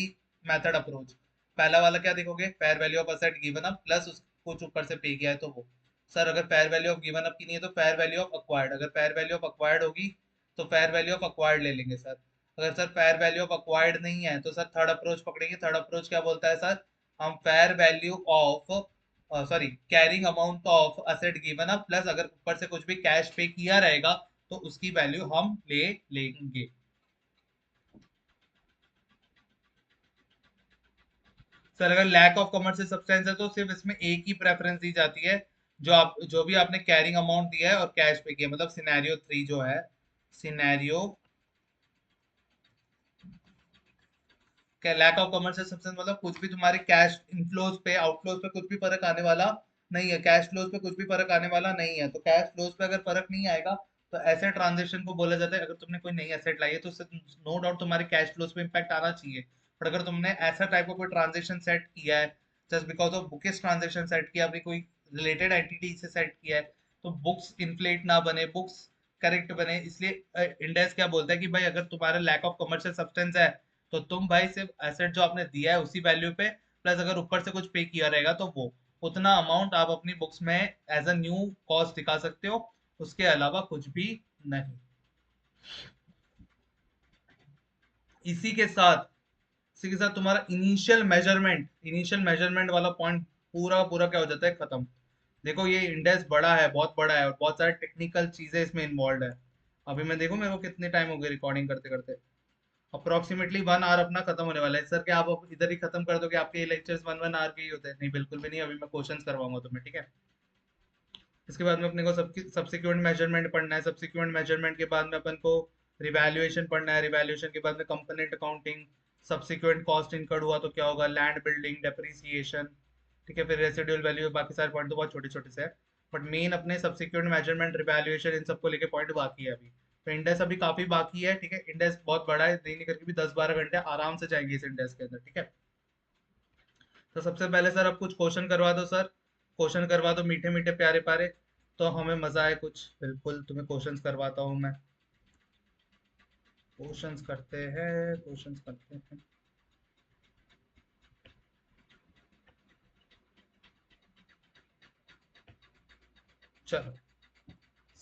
Speaker 1: मेथड अप्रोच। पहला वाला क्या देखोगे? Fair value of asset given up plus कुछ ऊपर से पे किया है तो वो। सर अगर fair value of given up की नहीं है तो फेयर वैल्यू ऑफ अक्वायर्ड। अगर फेयर वैल्यू ऑफ अक्वायर्ड होगी तो फेयर वैल्यू ऑफ अक्वायर्ड ले लेंगे सर। अगर sir fair value of acquired नहीं है तो सर थर्ड अप्रोच पकड़ेंगे। थर्ड अप्रोच क्या बोलता है सर? हम fair value of sorry carrying amount of asset given up plus अगर ऊपर से कुछ भी कैश पे किया रहेगा तो उसकी वैल्यू हम ले लेंगे। सर अगर लैक ऑफ कमर्शियल सब्सटेंस है तो सिर्फ इसमें एक ही प्रेफरेंस दी जाती है, जो भी आपने कैरिंग अमाउंट दिया है और कैश पे किया, मतलब सिनेरियो 3 जो है, सिनेरियो क्या लैक ऑफ कमर्शियल सब्सटेंस मतलब कुछ भी तुम्हारे कैश इनफ्लोज पे आउटफ्लोज पे कुछ भी फर्क आने वाला नहीं है, कैश फ्लोज पे कुछ भी फर्क आने वाला नहीं है। तो कैश फ्लोज पे अगर फर्क नहीं आएगा तो ऐसे ट्रांजेक्शन को बोला जाता है। अगर तुमने कोई नई एसेट लाई है तो उससे नो डाउट तुम्हारे कैश फ्लोज पे इम्पैक्ट आना चाहिए। पर अगर तुमने ऐसा टाइप का कोई ट्रांजेक्शन सेट किया है just because of bookish transaction set किया, आपने कोई रिलेटेड एंटिटी से सेट किया है, तो बुक्स इन्फ्लेट ना बने, बुक्स करेक्ट बने, इसलिए इंडेक्स क्या बोलता है कि भाई अगर तुम्हारा लैक ऑफ कमर्शियल सब्सटेंस है तो तुम भाई सिर्फ एसेट जो आपने दिया है उसी वैल्यू पे प्लस अगर ऊपर से कुछ पे किया रहेगा तो वो उतना अमाउंट आप अपनी बुक्स में एज अ न्यू कॉस्ट दिखा सकते हो, उसके अलावा कुछ भी नहीं। इसी के साथ इसी के साथ तुम्हारा इनिशियल मेजरमेंट वाला पॉइंट पूरा पूरा क्या हो जाता है? खत्म। देखो ये इंडेक्स बड़ा है, बहुत बड़ा है और बहुत सारे टेक्निकल चीजें इसमें इन्वॉल्व है। अभी मैं देखो मेरे को कितने टाइम हो गया रिकॉर्डिंग करते करते, अप्रोक्सीमेटली 1 आवर अपना खत्म होने वाला है। सर क्या आप अब इधर ही खत्म कर दोगे? आपके लेक्चर्स 1 1 आवर के ही होते हैं? नहीं बिल्कुल भी नहीं, अभी मैं क्वेश्चंस करवाऊंगा तुम्हें, ठीक है? इसके बाद में अपने को सब्सिक्वेंट मेजरमेंट पढ़ना है। सब्सिक्वेंट मेजरमेंट के बाद में अपन को रिवैल्यूएशन पढ़ना है। रिवैल्यूएशन के बाद में component accounting, subsequent cost incurred हुआ तो क्या होगा, लैंड बिल्डिंग डेप्रिसिएशन, ठीक है? फिर रेसिडुअल वैल्यू, बाकी सारे पॉइंट तो बहुत छोटे छोटे से है। बट मेन अपने सब्सिक्वेंट मेजरमेंट रिवैल्यूएशन इन सबको लेके पॉइंट बाकी है अभी। तो इंडेक्स अभी काफी बाकी है, ठीक है? इंडेक्स बहुत बड़ा है, नहीं करके भी 10 12 घंटे आराम से जाएंगे इस इंडेक्स के अंदर, ठीक है? तो सबसे पहले सर अब कुछ क्वेश्चन करवा दो सर, क्वेश्चन करवा दो मीठे मीठे प्यारे प्यारे, तो हमें मजा आए कुछ। बिल्कुल तुम्हें क्वेश्चंस करवाता हूँ मैं। क्वेश्चंस करते हैं, क्वेश्चंस करते हैं। चलो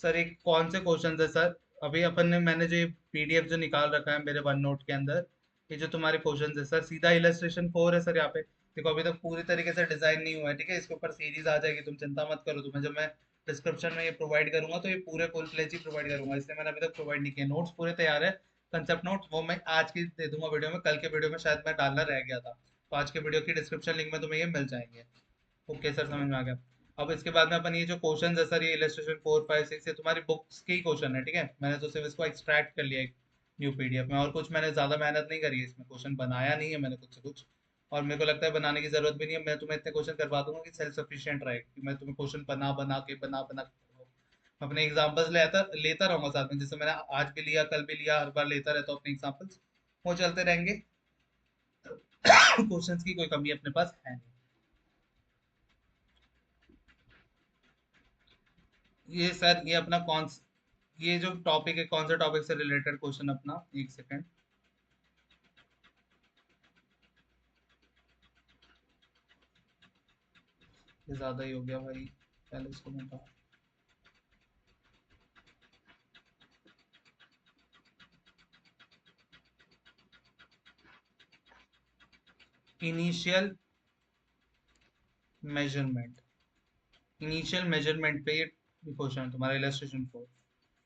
Speaker 1: सर, एक कौन से क्वेश्चन है सर? अभी अपन ने मैंने जो पीडीएफ जो निकाल रखा है मेरे वन नोट के अंदर, ये जो तुम्हारे क्वेश्चन है सर, सीधा इलस्ट्रेशन 4 है सर यहाँ पे। देखो अभी तक पूरी तरीके से डिजाइन नहीं हुआ है, ठीक है? इसके ऊपर सीरीज आ जाएगी, तुम चिंता मत करो। तुम्हें जब मैं डिस्क्रिप्शन में ये प्रोवाइड करूंगा तो ये पूरे फुल फ्लेज ही प्रोवाइड करूंगा, इसलिए मैंने अभी तक प्रोवाइड नहीं किया। नोट्स पूरे तैयार है, कंसेप्ट नोट्स वो मैं आज की दे दूंगा वीडियो में। कल के वीडियो में शायद मैं डालना रह गया था, तो आज के वीडियो की डिस्क्रिप्शन लिंक में तुम्हें ये मिल जाएंगे। ओके सर, समझ में आ गया। अब इसके बाद में अपन ये जो क्वेश्चन है सर, ये इलस्ट्रेशन 4 5 6 ये तुम्हारी बुक्स के ही क्वेश्चन है, ठीक है? मैंने तो सिर्फ इसको एक्सट्रैक्ट कर लिया एक न्यू पीडीएफ में, और कुछ मैंने ज्यादा मेहनत नहीं करी है इसमें, क्वेश्चन बनाया नहीं है मैंने कुछ से कुछ। और मेरे को लगता है बनाने की जरूरत भी नहीं है, मैं तुम्हें इतने क्वेश्चन करवा दूंगा कि सेल्फ सफिशिएंट रहे कि मैं तुम्हें क्वेश्चन बना बना के करवाऊं। अपने एग्जाम्पल्स लेता लेता रहूंगा साथ में, जैसे मैंने आज भी लिया, कल भी लिया, हर बार लेता रहता हूँ अपने एग्जाम्पल्स, वो चलते रहेंगे। क्वेश्चंस की कोई कमी अपने पास है नहीं। ये सर ये अपना कौन, ये जो टॉपिक है कौन से टॉपिक से रिलेटेड क्वेश्चन अपना? एक सेकंड। ये ज्यादा ही हो गया भाई, पहले इसको मैं इनिशियल मेजरमेंट, इनिशियल मेजरमेंट पे ये क्वेश्चन है तुम्हारा इलस्ट्रेशन 4।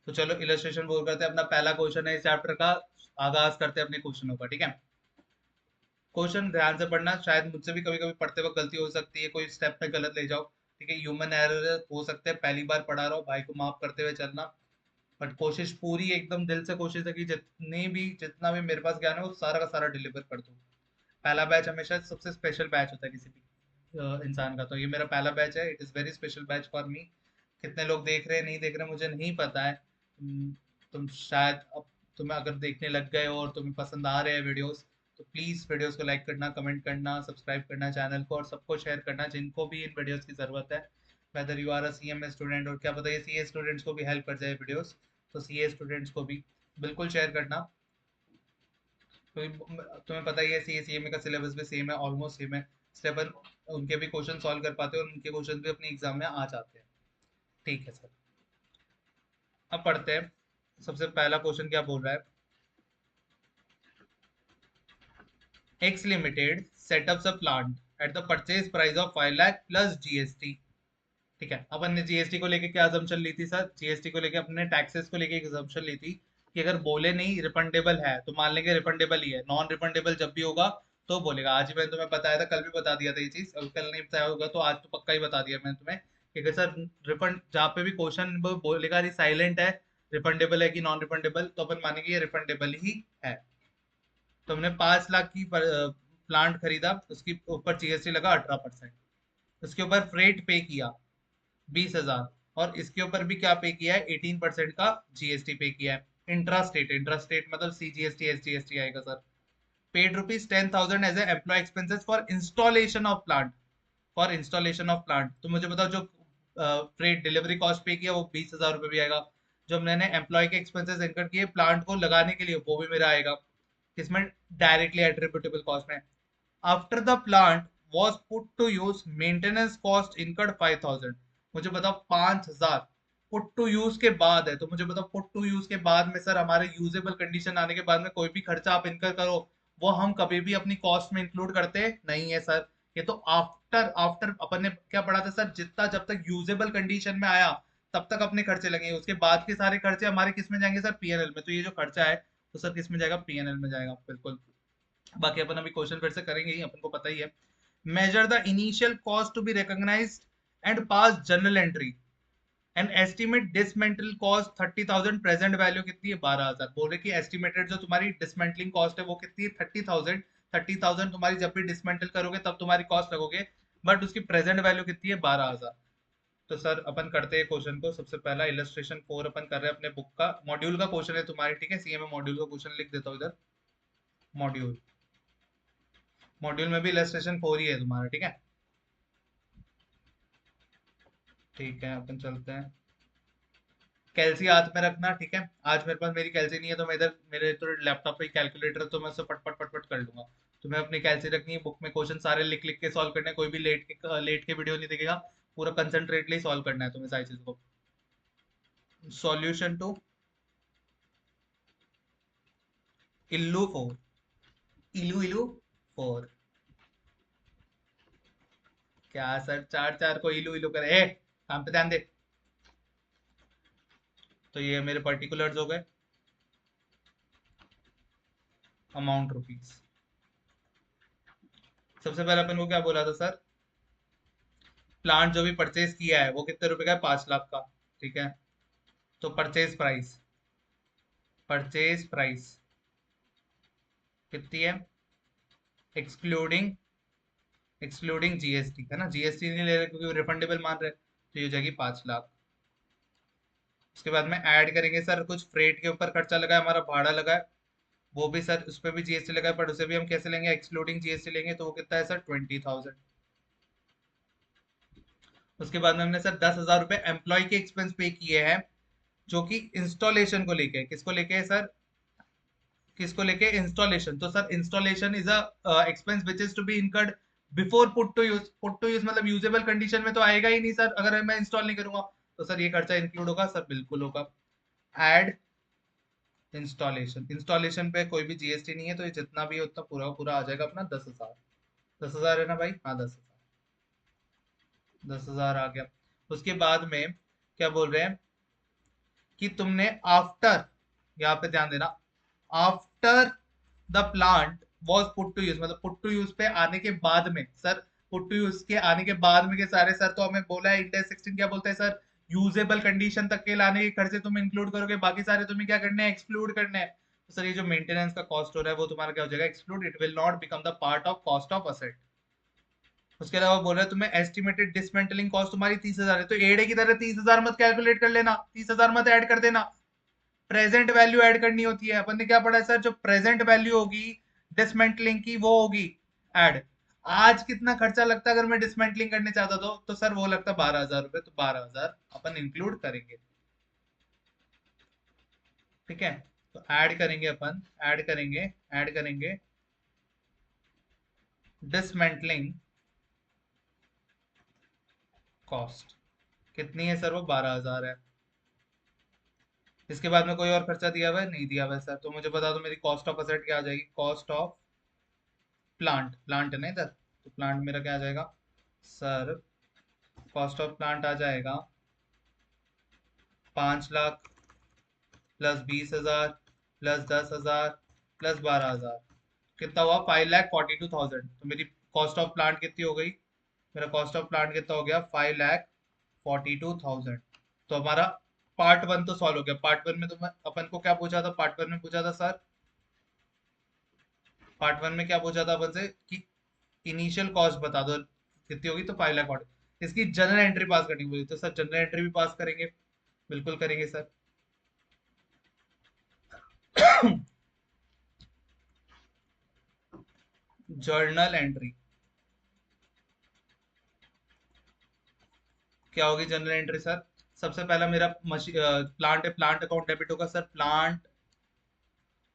Speaker 1: तो चलो इलस्ट्रेशन 4 करते हैं, अपना पहला क्वेश्चन है इस चैप्टर का। आगाज करते हैं अपने क्वेश्चनों का, ठीक है। क्वेश्चन ध्यान से पढ़ना, शायद मुझसे भी कभी कभी पढ़ते वक्त गलती हो सकती है, कोई स्टेप पे गलत ले जाओ, ठीक है। ह्यूमन एरर हो सकते हैं, पहली बार पढ़ा रहा हूँ, भाई को माफ करते हुए चलना। बट कोशिश पूरी एकदम दिल से कोशिश है कि जितना भी मेरे पास ज्ञान है वो सारा का सारा डिलीवर कर दूँ। पहला बैच हमेशा सबसे स्पेशल बैच होता है किसी भी इंसान का, तो ये मेरा पहला बैच है, it is very special batch for me. कितने लोग देख रहे हैं नहीं देख रहे मुझे नहीं पता है। तुम शायद अब तुम्हें अगर देखने लग गए हो और तुम्हें पसंद आ रहे हैं वीडियोस, तो प्लीज़ वीडियोस को लाइक करना, कमेंट करना, सब्सक्राइब करना चैनल को, और सबको शेयर करना जिनको भी इन वीडियोस की ज़रूरत है। Whether you are a CMA student, और क्या पता ये सीए स्टूडेंट्स को भी हेल्प कर जाए वीडियोस, तो सीए स्टूडेंट्स को भी बिल्कुल शेयर करना। क्योंकि तुम्हें पता ही है सी सीएमए का सिलेबस भी सेम है, ऑलमोस्ट सेम है। स्टेबल उनके भी क्वेश्चन सॉल्व कर पाते हैं, और उनके क्वेश्चन भी अपने एग्जाम में आ जाते हैं। ठीक है सर, अब पढ़ते हैं। सबसे पहला क्वेश्चन क्या बोल रहा है। X limited setups a plant at the purchase price of 5 lakh plus GST. ठीक है, अपन ने जीएसटी को लेके क्या अजम्पशन ली थी सर, जीएसटी को लेके अपने टैक्सेस को लेके एक अजम्पशन ली थी कि अगर बोले नहीं रिफंडेबल है तो मान लेंगे रिफंडेबल ही है, नॉन रिफंडेबल जब भी होगा तो बोलेगा। आज ही मैंने तुम्हें बताया था, कल भी बता दिया था ये चीज, अगर कल नहीं बताया होगा तो आज तो पक्का ही बता दिया मैंने तुम्हें कि अगर सर रिफंड जहाँ पे भी क्वेश्चन बोलेगा साइलेंट है, रिफंडेबल है कि नॉन रिफंडेबल, तो अपन मानेंगे ये रिफंडेबल ही है। तो हमने 5 लाख की प्लांट खरीदा, उसके ऊपर जीएसटी लगा 18%, उसके ऊपर फ्रेट पे किया 20,000, और इसके ऊपर भी क्या पे किया है, 18% का जीएसटी पे किया है। इंट्रा स्टेट, इंट्रा स्टेट मतलब सीजीएसटी एसजीएसटी आएगा sir. Paid ₹10,000 as employ expenses for installation of plant, for installation of plant. तो मुझे बताओ जो फ्रेट डिलीवरी कॉस्ट पे किया वो 20,000 रुपये भी आएगा। जो मैंने एम्प्लॉय के एक्सपेंसेस इनकर किए प्लांट को लगाने के लिए वो भी मेरा आएगा, किसमें, डायरेक्टली एट्रीब्यूटेबल कॉस्ट में। After the plant was put to use maintenance cost incurred 5,000। मुझे बताओ 5,000 पुट टू यूज के बाद है, तो मुझे बताओ पुट टू यूज के बाद में सर हमारे यूजेबल कंडीशन आने के बाद में कोई भी खर्चा आप इनकर करो, वो हम कभी भी अपनी कॉस्ट में इंक्लूड करते नहीं है सर। ये तो आफ्टर आफ्टर अपन ने क्या पढ़ा था सर, जितना जब तक यूजेबल कंडीशन में आया तब तक अपने खर्चे लगेंगे, उसके बाद के सारे खर्चे हमारे किस में जाएंगे सर, पीएनएल में। तो ये जो खर्चा है तो सर किस में जाएगा, पीएनएल में जाएगा बिल्कुल। बाकी अपन अभी क्वेश्चन फिर से करेंगे ही, अपन को पता ही है। Measure the initial cost to be recognised and pass journal entry and estimate dismantle cost 30,000, present value कितनी है, 12,000। बोले कि एस्टिमेटेड जो तुम्हारी डिसमेंटलिंग कॉस्ट है वो कितनी है, 30,000। 30,000 तुम्हारी जब भी डिसमेंटल करोगे तब तुम्हारी कॉस्ट लगोगे, बट उसकी प्रेजेंट वैल्यू कितनी है, 12,000। तो सर अपन करते हैं क्वेश्चन को। सबसे पहला इलस्ट्रेशन 4 अपन कर रहे हैं अपने बुक का, मॉड्यूल का क्वेश्चन है तुम्हारी, ठीक है। सीएमए मॉड्यूल का क्वेश्चन लिख देता हूँ इधर, मॉड्यूल। मॉड्यूल में भी इलस्ट्रेशन 4 ही है तुम्हारा, ठीक है। ठीक है, अपन चलते हैं। कैलसी हाथ में रखना, ठीक है। आज मेरे पास मेरी कैलसी नहीं है, तो मैं इधर मेरे तो लैपटॉप पे कैलकुलेटर है, तो मैं उससे पट पट पट पट कर लूंगा। तुम्हें अपनी कैलसी रखनी है, बुक में क्वेश्चन सारे लिख लिख के सॉल्व करने हैं, कोई भी लेट के वीडियो नहीं दिखेगा, पूरा कंसंट्रेटली सॉल्व करना है तुम्हें सारी चीज को। सॉल्यूशन टू इल्लू फोर, इलू इलू फोर। क्या सर, चार चार को इलू इलू करे, काम पे ध्यान दे। तो ये मेरे पर्टिकुलर्स हो गए, अमाउंट रुपीज। सबसे पहले अपन को क्या बोला था सर, प्लांट जो भी परचेज किया है वो कितने रुपए का है, 5 लाख का, ठीक है। तो परचेज प्राइस, परचेज प्राइस कितनी है, एक्सक्लूडिंग, एक्सक्लूडिंग जीएसटी है ना, जीएसटी नहीं ले रहे क्योंकि रिफंडेबल मान रहे, तो ये हो जाएगी 5 लाख। उसके बाद में ऐड करेंगे सर, कुछ फ्रेट के ऊपर खर्चा लगा है हमारा, भाड़ा लगा है, वो भी सर उस पर भी जीएसटी लगा है, पर उसे भी हम कैसे लेंगे, एक्सक्लूडिंग जीएसटी लेंगे, तो वो कितना है सर, 20,000। उसके बाद में हमने सर 10,000 रुपये एम्प्लॉय के एक्सपेंस पे किए हैं, जो कि इंस्टॉलेशन को लेके, किसको लेके है सर, किसको लेके, इंस्टॉलेशन। तो sir installation is a expense which is to be incurred before put to use. Put to use मतलब यूजेबल कंडीशन में तो आएगा ही नहीं सर, अगर मैं इंस्टॉल नहीं करूंगा, तो सर ये खर्चा इंक्लूड होगा सर, बिल्कुल होगा। एड इंस्टॉलेशन, इंस्टॉलेशन पे कोई भी जीएसटी नहीं है, तो ये जितना भी है उतना पूरा पूरा आ जाएगा अपना 10,000। 10,000 है ना भाई, हाँ 10,000। 10,000 आ गया। उसके बाद में क्या बोल रहे हैं कि तुमने आफ्टर, यहाँ पे ध्यान देना, after the plant was put to use, मतलब पुट टू यूज पे आने के बाद में सर, पुट टू यूज के आने के बाद में के सारे सर, तो हमें बोला है इंडेक्स 16 क्या बोलते हैं सर, यूजेबल कंडीशन तक के लाने के खर्चे तुम इंक्लूड करोगे, बाकी सारे तुम्हें क्या करने हैं, एक्सक्लूड करने हैं। तो सर ये जो मेंटेनेंस का कॉस्ट हो रहा है वो तुम्हारा क्या हो जाएगा, exclude, it will not become the part of cost of asset. उसके अलावा बोल रहे हैं तुम्हें एस्टिमेटेड डिसमेंटलिंग कॉस्ट तुम्हारी 30,000 है, तो एडे की तरह 30,000 मत कैलकुलेट कर लेना, 30,000 मत ऐड कर देना, प्रेजेंट वैल्यू ऐड करनी होती है। अपन ने क्या पढ़ा है सर, जो प्रेजेंट वैल्यू होगी डिसमेंटलिंग की वो होगी ऐड। आज कितना खर्चा लगता है अगर मैं डिसमेंटलिंग करने चाहता तो सर वो लगता 12,000 रुपए, तो 12,000 अपन इंक्लूड करेंगे। ठीक है, तो ऐड करेंगे अपन, ऐड करेंगे डिसमेंटलिंग कॉस्ट, कितनी है सर, वो 12,000 है। इसके बाद में कोई और खर्चा दिया हुआ है, नहीं दिया हुआ है सर, तो मुझे बता दो मेरी कॉस्ट ऑफ असेट क्या आ जाएगी, कॉस्ट ऑफ प्लांट, प्लांट है ना इधर, तो प्लांट मेरा क्या आ जाएगा सर, कॉस्ट ऑफ प्लांट आ जाएगा 5 लाख प्लस 20,000 प्लस 10,000 प्लस 12,000, कितना हुआ 5,42,000। तो मेरी कॉस्ट ऑफ प्लांट कितनी हो गई, मेरा कॉस्ट ऑफ प्लांट कितना हो गया 5,42,000। तो हमारा पार्ट वन तो सॉल्व हो गया। पार्ट वन में तो अपन को क्या पूछा था, पार्ट वन में पूछा था सर, पार्ट वन में क्या पूछा था अपन से कि इनिशियल कॉस्ट बता दो कितनी होगी, तो 5,40,000। इसकी जनरल एंट्री पास करनी बोली, तो सर जनरल एंट्री भी पास करेंगे, बिल्कुल करेंगे सर। जर्नल एंट्री क्या होगी, जनरल एंट्री सर, सबसे पहला मेरा प्लांट है, प्लांट अकाउंट डेबिट होगा sir, plant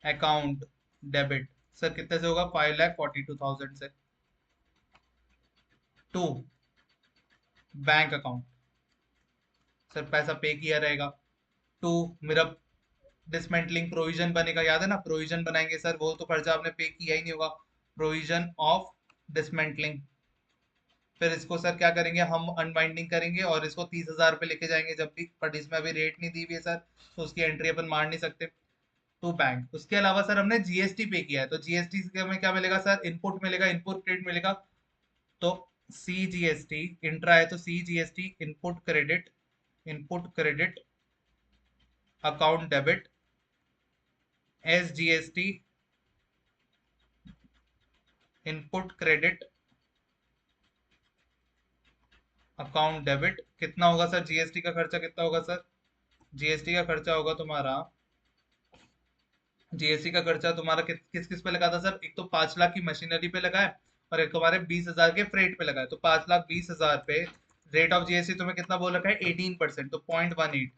Speaker 1: account debit sir कितने से होगा, 5,42,000 से। टू बैंक अकाउंट, सर पैसा पे किया रहेगा। टू मेरा डिसमेंटलिंग प्रोविजन बनेगा, याद है ना, प्रोविजन बनाएंगे सर, वो तो खर्चा आपने पे किया ही नहीं होगा, प्रोविजन ऑफ डिसमेंटलिंग। फिर इसको सर क्या करेंगे, हम अनबाइंडिंग करेंगे और इसको 30,000 रुपये लेके जाएंगे जब भी, बट इसमें अभी रेट नहीं दी हुई है सर, तो उसकी एंट्री अपन मार नहीं सकते। टू बैंक, उसके अलावा सर हमने जीएसटी पे किया है, तो जीएसटी से हमें क्या मिलेगा सर, इनपुट मिलेगा, इनपुट क्रेडिट मिलेगा। तो सी जीएसटी इंट्रा है, तो C GST input credit, input credit account debit, S GST input credit account debit. कितना होगा सर जीएसटी का खर्चा, कितना होगा सर, जीएसटी का खर्चा होगा तुम्हारा, जीएसटी का खर्चा तुम्हारा किस किस पे लगा था सर, एक तो 5 लाख की मशीनरी पे लगा है, और एक तुम्हारे 20,000 के फ्रेट पे लगा है, तो 5,20,000 पे रेट ऑफ जीएसटी तुम्हें कितना बोल रखा है, 18%, तो 0.18,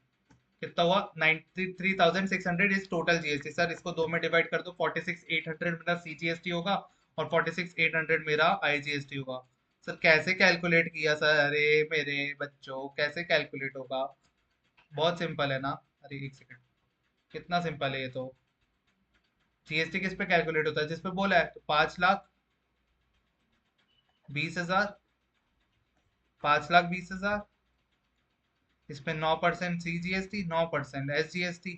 Speaker 1: कितना हुआ 93,600 इज टोटल जीएसटी। सर इसको दो में डिवाइड कर दो, 46,800 मेरा सीजीएसटी होगा और 46,800 मेरा आईजीएसटी होगा। सर कैसे कैलकुलेट किया सर, अरे मेरे बच्चों कैसे कैलकुलेट होगा, बहुत सिंपल है ना। अरे एक सेकंड, कितना सिंपल है ये तो, जीएसटी किस पे कैलकुलेट होता है, जिस पे बोला है, तो 5,20,000, 5,20,000, इस पे 9% सी जीएसटी, 9% एस जीएसटी,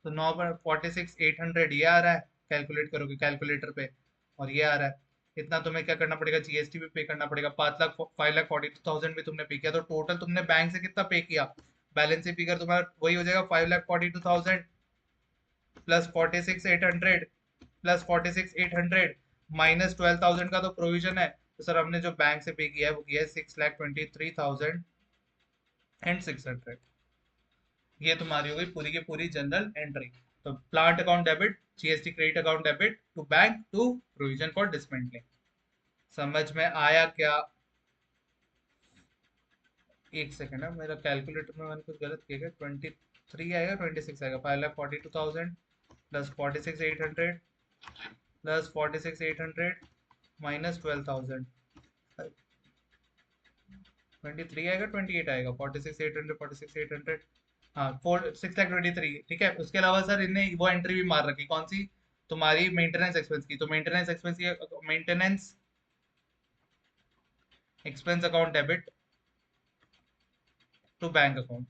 Speaker 1: तो 9 पर 46,800 ये आ रहा है, कैलकुलेट करोगे कैलकुलेटर पे, और ये आ रहा है। इतना तुम्हें क्या करना पड़ेगा, जीएसटी भी पे करना पड़ेगा, 5,42,000 भी तुमने पे किया, तो टोटल तुमने बैंक से कितना पे किया, बैलेंस शीट फिगर तुम्हारा वही हो जाएगा 5,42,000 प्लस 46,800 प्लस 46,800 माइनस 12,000 का तो प्रोविजन है। तो सर हमने जो बैंक से पे किया है वो किया है 6,23,600, ये तुम्हारी हो गई पूरी की पूरी जनरल एंट्री। तो plant account debit, GST credit account debit to bank to provision for dismantling. समझ में आया क्या, एक सेकेंड है, मेरा कैलकुलेटर में मैंने कुछ गलत किया क्या, 23 आएगा 26 आएगा, 5,42,000 प्लस 46,800 प्लस 46,800 माइनस 12,000, 23 आएगा 28 आएगा, 46,800 46,800, हाँ 6,23, ठीक है। उसके अलावा सर इनने वो एंट्री भी मार रखी, कौन सी, तुम्हारी मेंटेनेंस एक्सपेंस की, तो maintenance expense, maintenance expense account debit to bank account.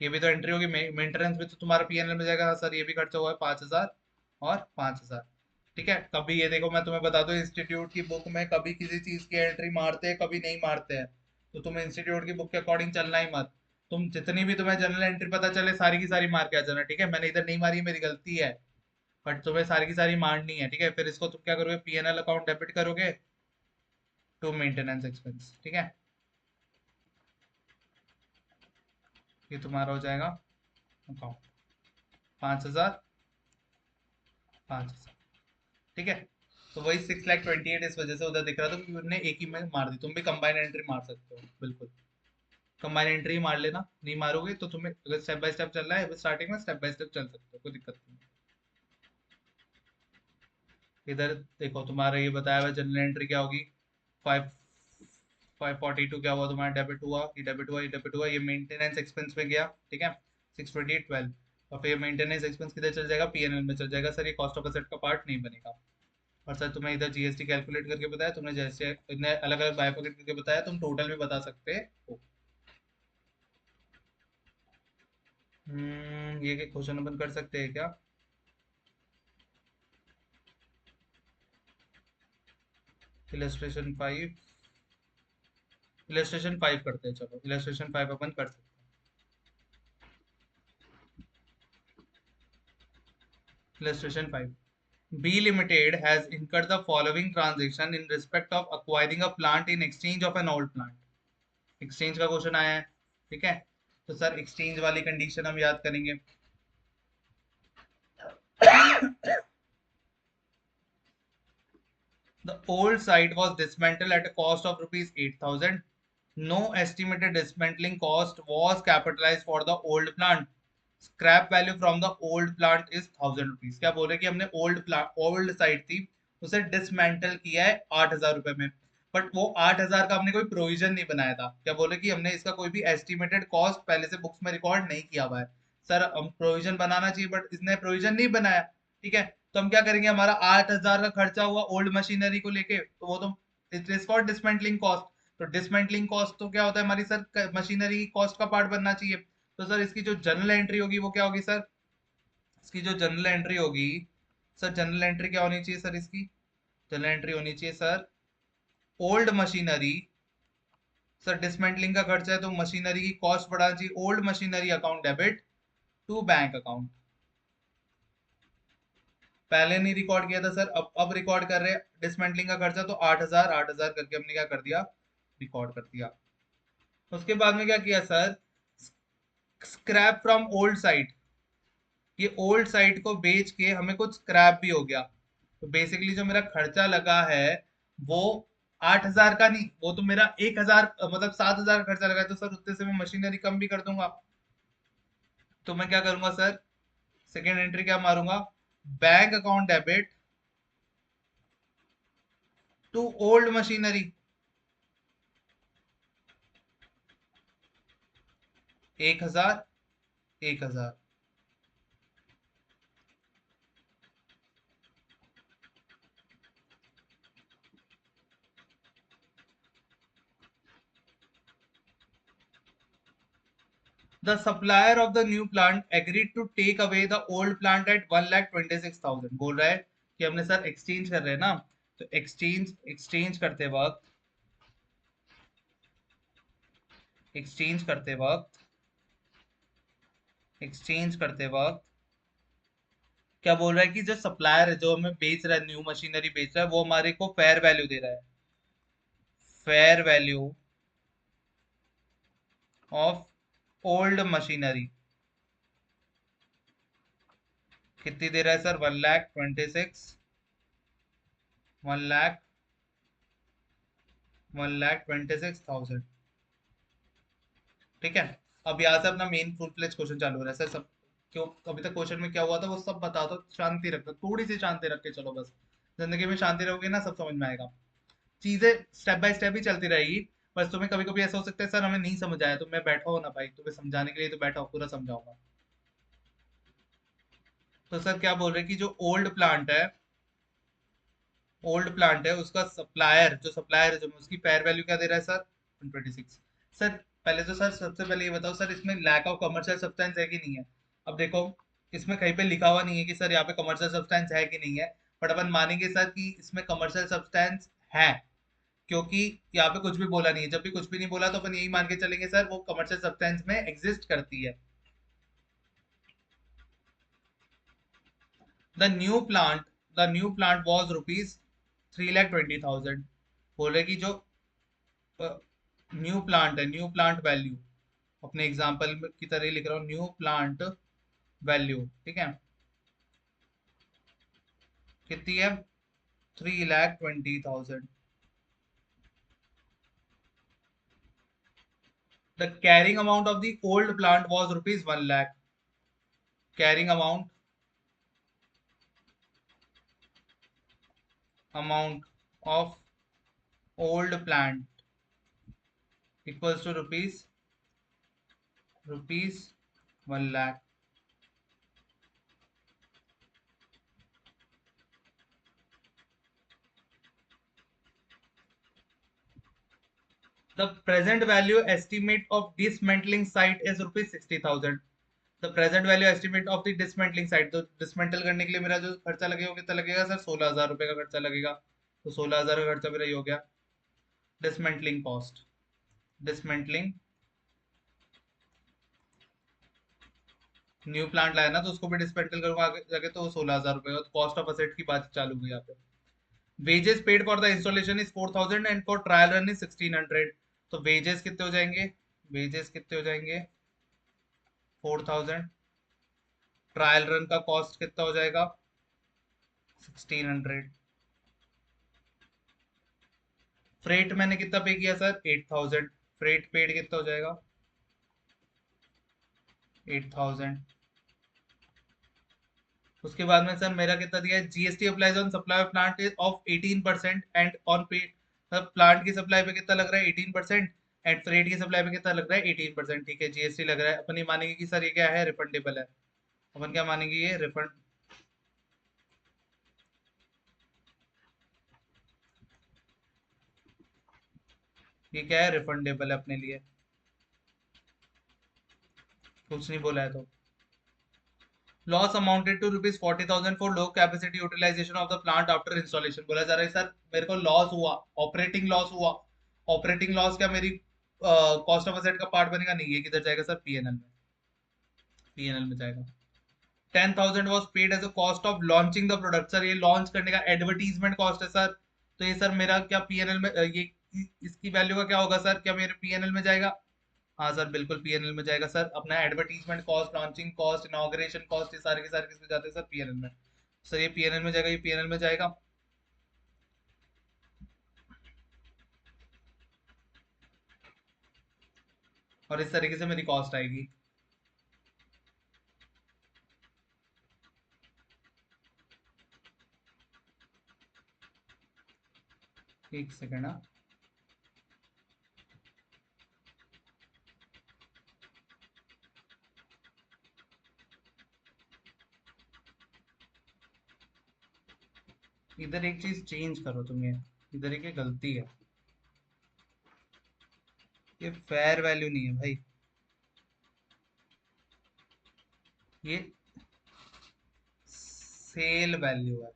Speaker 1: ये भी तो एंट्री होगी, मेंटेनेंस भी तो तुम्हारा पीएनएल में जाएगा। हाँ सर, ये भी खर्चा हुआ है 5,000 और 5,000। ठीक है, कभी ये देखो मैं तुम्हें बता दूं, इंस्टीट्यूट की बुक में कभी किसी चीज की एंट्री मारते हैं, कभी नहीं मारते हैं। तो तुम इंस्टीट्यूट की बुक के अकॉर्डिंग चलना ही मत। तुम जितनी भी तुम्हें जनरल एंट्री पता चले, सारी की सारी मार के आ जाना। ठीक है, मैंने इधर नहीं मारी, मेरी गलती है, बट तुम्हें सारी की सारी मारनी है। ठीक है, फिर इसको तुम क्या करोगे, पीएनएल अकाउंट डेबिट करोगे टू मेंटेनेंस एक्सपेंस। ठीक है, ये तुम्हारा हो जाएगा अकाउंट 5,000, 5,000। ठीक है, तो वही 6,28,000 इस वजह से उधर दिख रहा था, क्योंकि उन्होंने एक ही में मार दी। तुम भी कंबाइन एंट्री मार सकते हो, बिल्कुल कंबाइन एंट्री मार लेना। नहीं मारोगे तो तुम्हें अगर स्टेप बाय स्टेप चलना है, स्टार्टिंग में स्टेप बाय स्टेप चल सकते हो, कोई दिक्कत नहीं। इधर देखो, तुम्हारा ये बताया हुआ जनरल एंट्री क्या होगी, 542 क्या हुआ तुम्हारा, डेबिट हुआ, ये डेबिट हुआ, ये डेबिट हुआ, ये मेंटेनेंस एक्सपेंस में गया। ठीक है, 62812। और फिर मेंटेनेंस एक्सपेंस किधर चल जाएगा, पीएनएल में चल जाएगा। सर ये कॉस्ट ऑफ असेट का पार्ट नहीं बनेगा। और सर तुम्हें इधर जीएसटी कैलकुलेट करके बताया, तुमने जैसे इतने अलग अलग बायपॉकेट करके बताया, तुम टोटल भी बता सकते हो। ये क्वेश्चन अपन कर सकते हैं क्या, इलस्ट्रेशन 5, इलस्ट्रेशन 5 करते हैं। चलो इलस्ट्रेशन 5 अपन कर सकते हैं। Illustration 5, B Limited has incurred the following transaction in respect of acquiring a plant in exchange of an old plant। Exchange का क्वेश्चन आया है। ठीक है, तो सर एक्सचेंज वाली कंडीशन हम याद करेंगे। The old site was dismantled at a cost of rupees 8,000. No estimated dismantling cost was capitalized for the old plant. Scrap value from the old plant is 1,000 rupees। क्या बोल रहे कि हमने ओल्ड साइट थी, उसे डिसमेंटल किया है 8,000 रुपए में, बट वो 8,000 का हमने कोई प्रोविजन नहीं बनाया था। क्या बोले कि हमने इसका कोई भी एस्टिमेटेड कॉस्ट पहले से बुक्स में रिकॉर्ड नहीं किया हुआ है। सर हम प्रोविजन बनाना चाहिए, बट इसने प्रोविजन नहीं बनाया। ठीक है, तो हम क्या करेंगे, हमारा 8,000 का खर्चा हुआ ओल्ड मशीनरी को लेके, तो वो तो it is called dismantling cost. तो डिसमेंटलिंग कॉस्ट तो क्या होता है, हमारी सर मशीनरी की कॉस्ट का पार्ट बनना चाहिए। तो सर इसकी जो जनरल एंट्री होगी वो क्या होगी सर, इसकी जो जनरल एंट्री होगी, सर जनरल एंट्री क्या होनी चाहिए सर, इसकी जनरल एंट्री होनी चाहिए sir, old machinery. Sir dismantling का खर्चा है तो मशीनरी की कॉस्ट बढ़ानी चाहिए, old machinery account debit to bank account. पहले नहीं रिकॉर्ड किया था सर, अब रिकॉर्ड कर रहे हैं। डिसमेंटलिंग का खर्चा तो 8,000 8,000 करके हमने क्या कर दिया, रिकॉर्ड कर दिया। उसके बाद में क्या किया sir, scrap from old site. ये ओल्ड साइट को बेच के हमें कुछ स्क्रैप भी हो गया। तो बेसिकली जो मेरा खर्चा लगा है वो 8,000 का नहीं, वो तो मेरा 1,000 मतलब 7,000 का खर्चा लगा है। तो सर उतने से मैं मशीनरी कम भी कर दूंगा। तो मैं क्या करूंगा सर, सेकेंड एंट्री क्या मारूंगा, bank account debit to old machinery. 1,000, 1,000। The supplier of the new plant agreed to take away the old plant at 1,26,000। बोल रहा है कि हमने सर एक्सचेंज कर रहे हैं ना, तो एक्सचेंज करते वक्त, एक्सचेंज करते वक्त, एक्सचेंज करते वक्त क्या बोल रहा है कि जो सप्लायर है, जो हमें बेच रहा है, न्यू मशीनरी बेच रहा है, वो हमारे को फेयर वैल्यू दे रहा है, fair value of old machinery. कितनी दे रहा है सर, 1,26,000, 1,00,000, 1,26,000। ठीक है, अब यहाँ से अपना मेन फुल फ्लेज क्वेश्चन चालू हो रहा है सर। सब क्यों, अभी तक क्वेश्चन में क्या हुआ था वो सब बता दो, शांति रखो, थोड़ी सी शांति रख के चलो बस। जिंदगी में शांति रहोगे ना, सब समझ में आएगा। चीजें स्टेप बाय स्टेप ही चलती रहेगी। बस तुम्हें कभी कभी ऐसा हो सकता है सर हमें नहीं समझ आया, तो मैं बैठा हो ना भाई, तुम्हें समझाने के लिए तो बैठा हो, पूरा समझाऊंगा। तो सर क्या बोल रहे हैं कि जो ओल्ड प्लांट है, ओल्ड प्लांट है उसका सप्लायर, जो सप्लायर है, जो उसकी फेयर वैल्यू क्या दे रहा है सर, 126। सर पहले तो सर सबसे पहले ये बताओ सर, इसमें लैक ऑफ कमर्शियल सब्सटेंस है कि नहीं है? अब देखो, इसमें कहीं पे लिखा हुआ नहीं है कि सर यहाँ पे कमर्शियल सब्सटेंस है कि नहीं है, बट अपन मानेंगे सर कि इसमें कमर्शियल सब्सटेंस है, क्योंकि यहाँ पे कुछ भी बोला नहीं है। जब भी कुछ भी नहीं बोला तो अपन यही मान के चलेंगे सर वो कमर्शियल सब्सटेंस में एग्जिस्ट करती है। The new plant the new plant was rupees 3,20,000। बोले कि जो न्यू प्लांट है, न्यू प्लांट वैल्यू, अपने एग्जाम्पल की तरह ही लिख रहा हूँ, न्यू प्लांट वैल्यू, ठीक है, कितनी है? 3,20,000। The carrying amount of the old plant was rupees 1 lakh. Carrying amount of old plant equals to rupees 1 lakh. The present value estimate of dismantling site is rupees 60,000। The present value estimate of the dismantling site, तो डिसमेंटल करने के लिए मेरा जो खर्चा लगेगा वो कितना लगेगा सर? 16,000 रुपए का खर्चा लगेगा। तो 16,000 का खर्चा मेरा ये हो गया dismantling cost. Dismantling, new plant लाया ना तो उसको भी डिसमेंटल करूंगा आगे जाके, तो 16,000 रुपए का कॉस्ट ऑफ असेट की बात चालू हुई यहाँ पे। Wages paid for the installation is 4,000 and for trial run is 1,600। तो वेजेस कितने हो जाएंगे? वेजेस कितने हो जाएंगे? 4,000। ट्रायल रन का कॉस्ट कितना हो जाएगा? 1,600। फ्रेट मैंने कितना पे किया सर? 8,000। फ्रेट पेड कितना हो जाएगा? 8,000। उसके बाद में सर मेरा कितना दिया है? GST applies on supply of plant of 18% and on पे, मतलब प्लांट की सप्लाई पे कितना लग रहा है? 18%। एंड फ्रेट की सप्लाई पे कितना लग रहा है? 18%। ठीक है, जीएसटी लग रहा है। अपन ये मानेंगे कि सर ये क्या है? रिफंडेबल है। अपन क्या मानेंगे? ये रिफंड, ये क्या है? रिफंडेबल है अपने लिए। कुछ नहीं बोला है तो। Loss amounted to rupees 40,000 for low capacity utilisation of the plant after installation. बोला जा रहा है सर मेरे को लॉस हुआ, ऑपरेटिंग लॉस हुआ। ऑपरेटिंग लॉस क्या मेरी कॉस्ट ऑफ असेट का पार्ट बनेगा? नहीं, ये किधर जाएगा सर? पीएनएल में। पीएनएल में जाएगा। 10,000 was paid as a cost of launching the product. Sir ये लॉन्च करने का एडवर्टीजमेंट कॉस्ट है सर। तो ये सर मेरा क्या पीएनएल में ये इसकी वैल्यू का क्या होगा सर? क्या मेरे पीएनएल में जाएगा? हाँ सर बिल्कुल पीएनएल में जाएगा सर। अपना advertisement cost, launching cost, inauguration cost, ये सारे के सारे किसमें जाते हैं सर? पीएनएल में। सर ये पीएनएल में जाएगा, ये पीएनएल में जाएगा। और इस तरीके से मेरी कॉस्ट आएगी। एक सेकेंड। हाँ, इधर एक चीज चेंज करो तुम, ये इधर एक ये गलती है। ये फेयर वैल्यू नहीं है भाई, ये सेल वैल्यू है।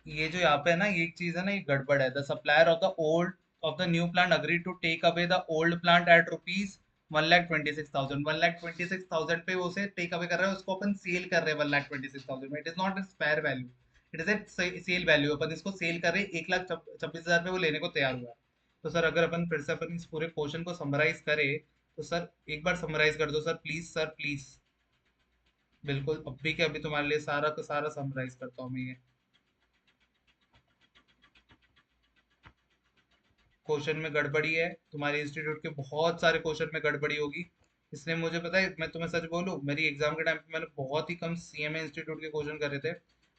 Speaker 1: ये जो यहाँ पे है ना, ये एक चीज है ना, ये गड़बड़ है। The supplier of the new plant agree to take away the old plant at rupees 1,26,000। 1,26,000 पे वो उसे टेक अवे कर रहे हैं, उसको अपन सेल कर रहे हैं 1,26,000 में। It is not its fair value, it is a sale value. अपन इसको सेल कर रहे हैं 1,26,000 पे, वो लेने को तैयार हुआ है। तो सर अगर अपन फिर से अपन इस पूरे क्वेश्चन को समराइज करें, तो सर एक बार समराइज कर दो सर प्लीज, सर प्लीज। बिल्कुल, अभी के अभी तुम्हारे लिए सारा का सारा समराइज करता हूँ मैं ये। क्वेश्चन में गड़बड़ी है, तुम्हारे इंस्टीट्यूट के बहुत सारे क्वेश्चन में गड़बड़ी होगी। इसलिए मुझे पता है, मैं तुम्हें सच बोलूं, मेरी एग्जाम के टाइम पे मैंने बहुत ही कम सीएमए इंस्टीट्यूट के क्वेश्चन करे थे।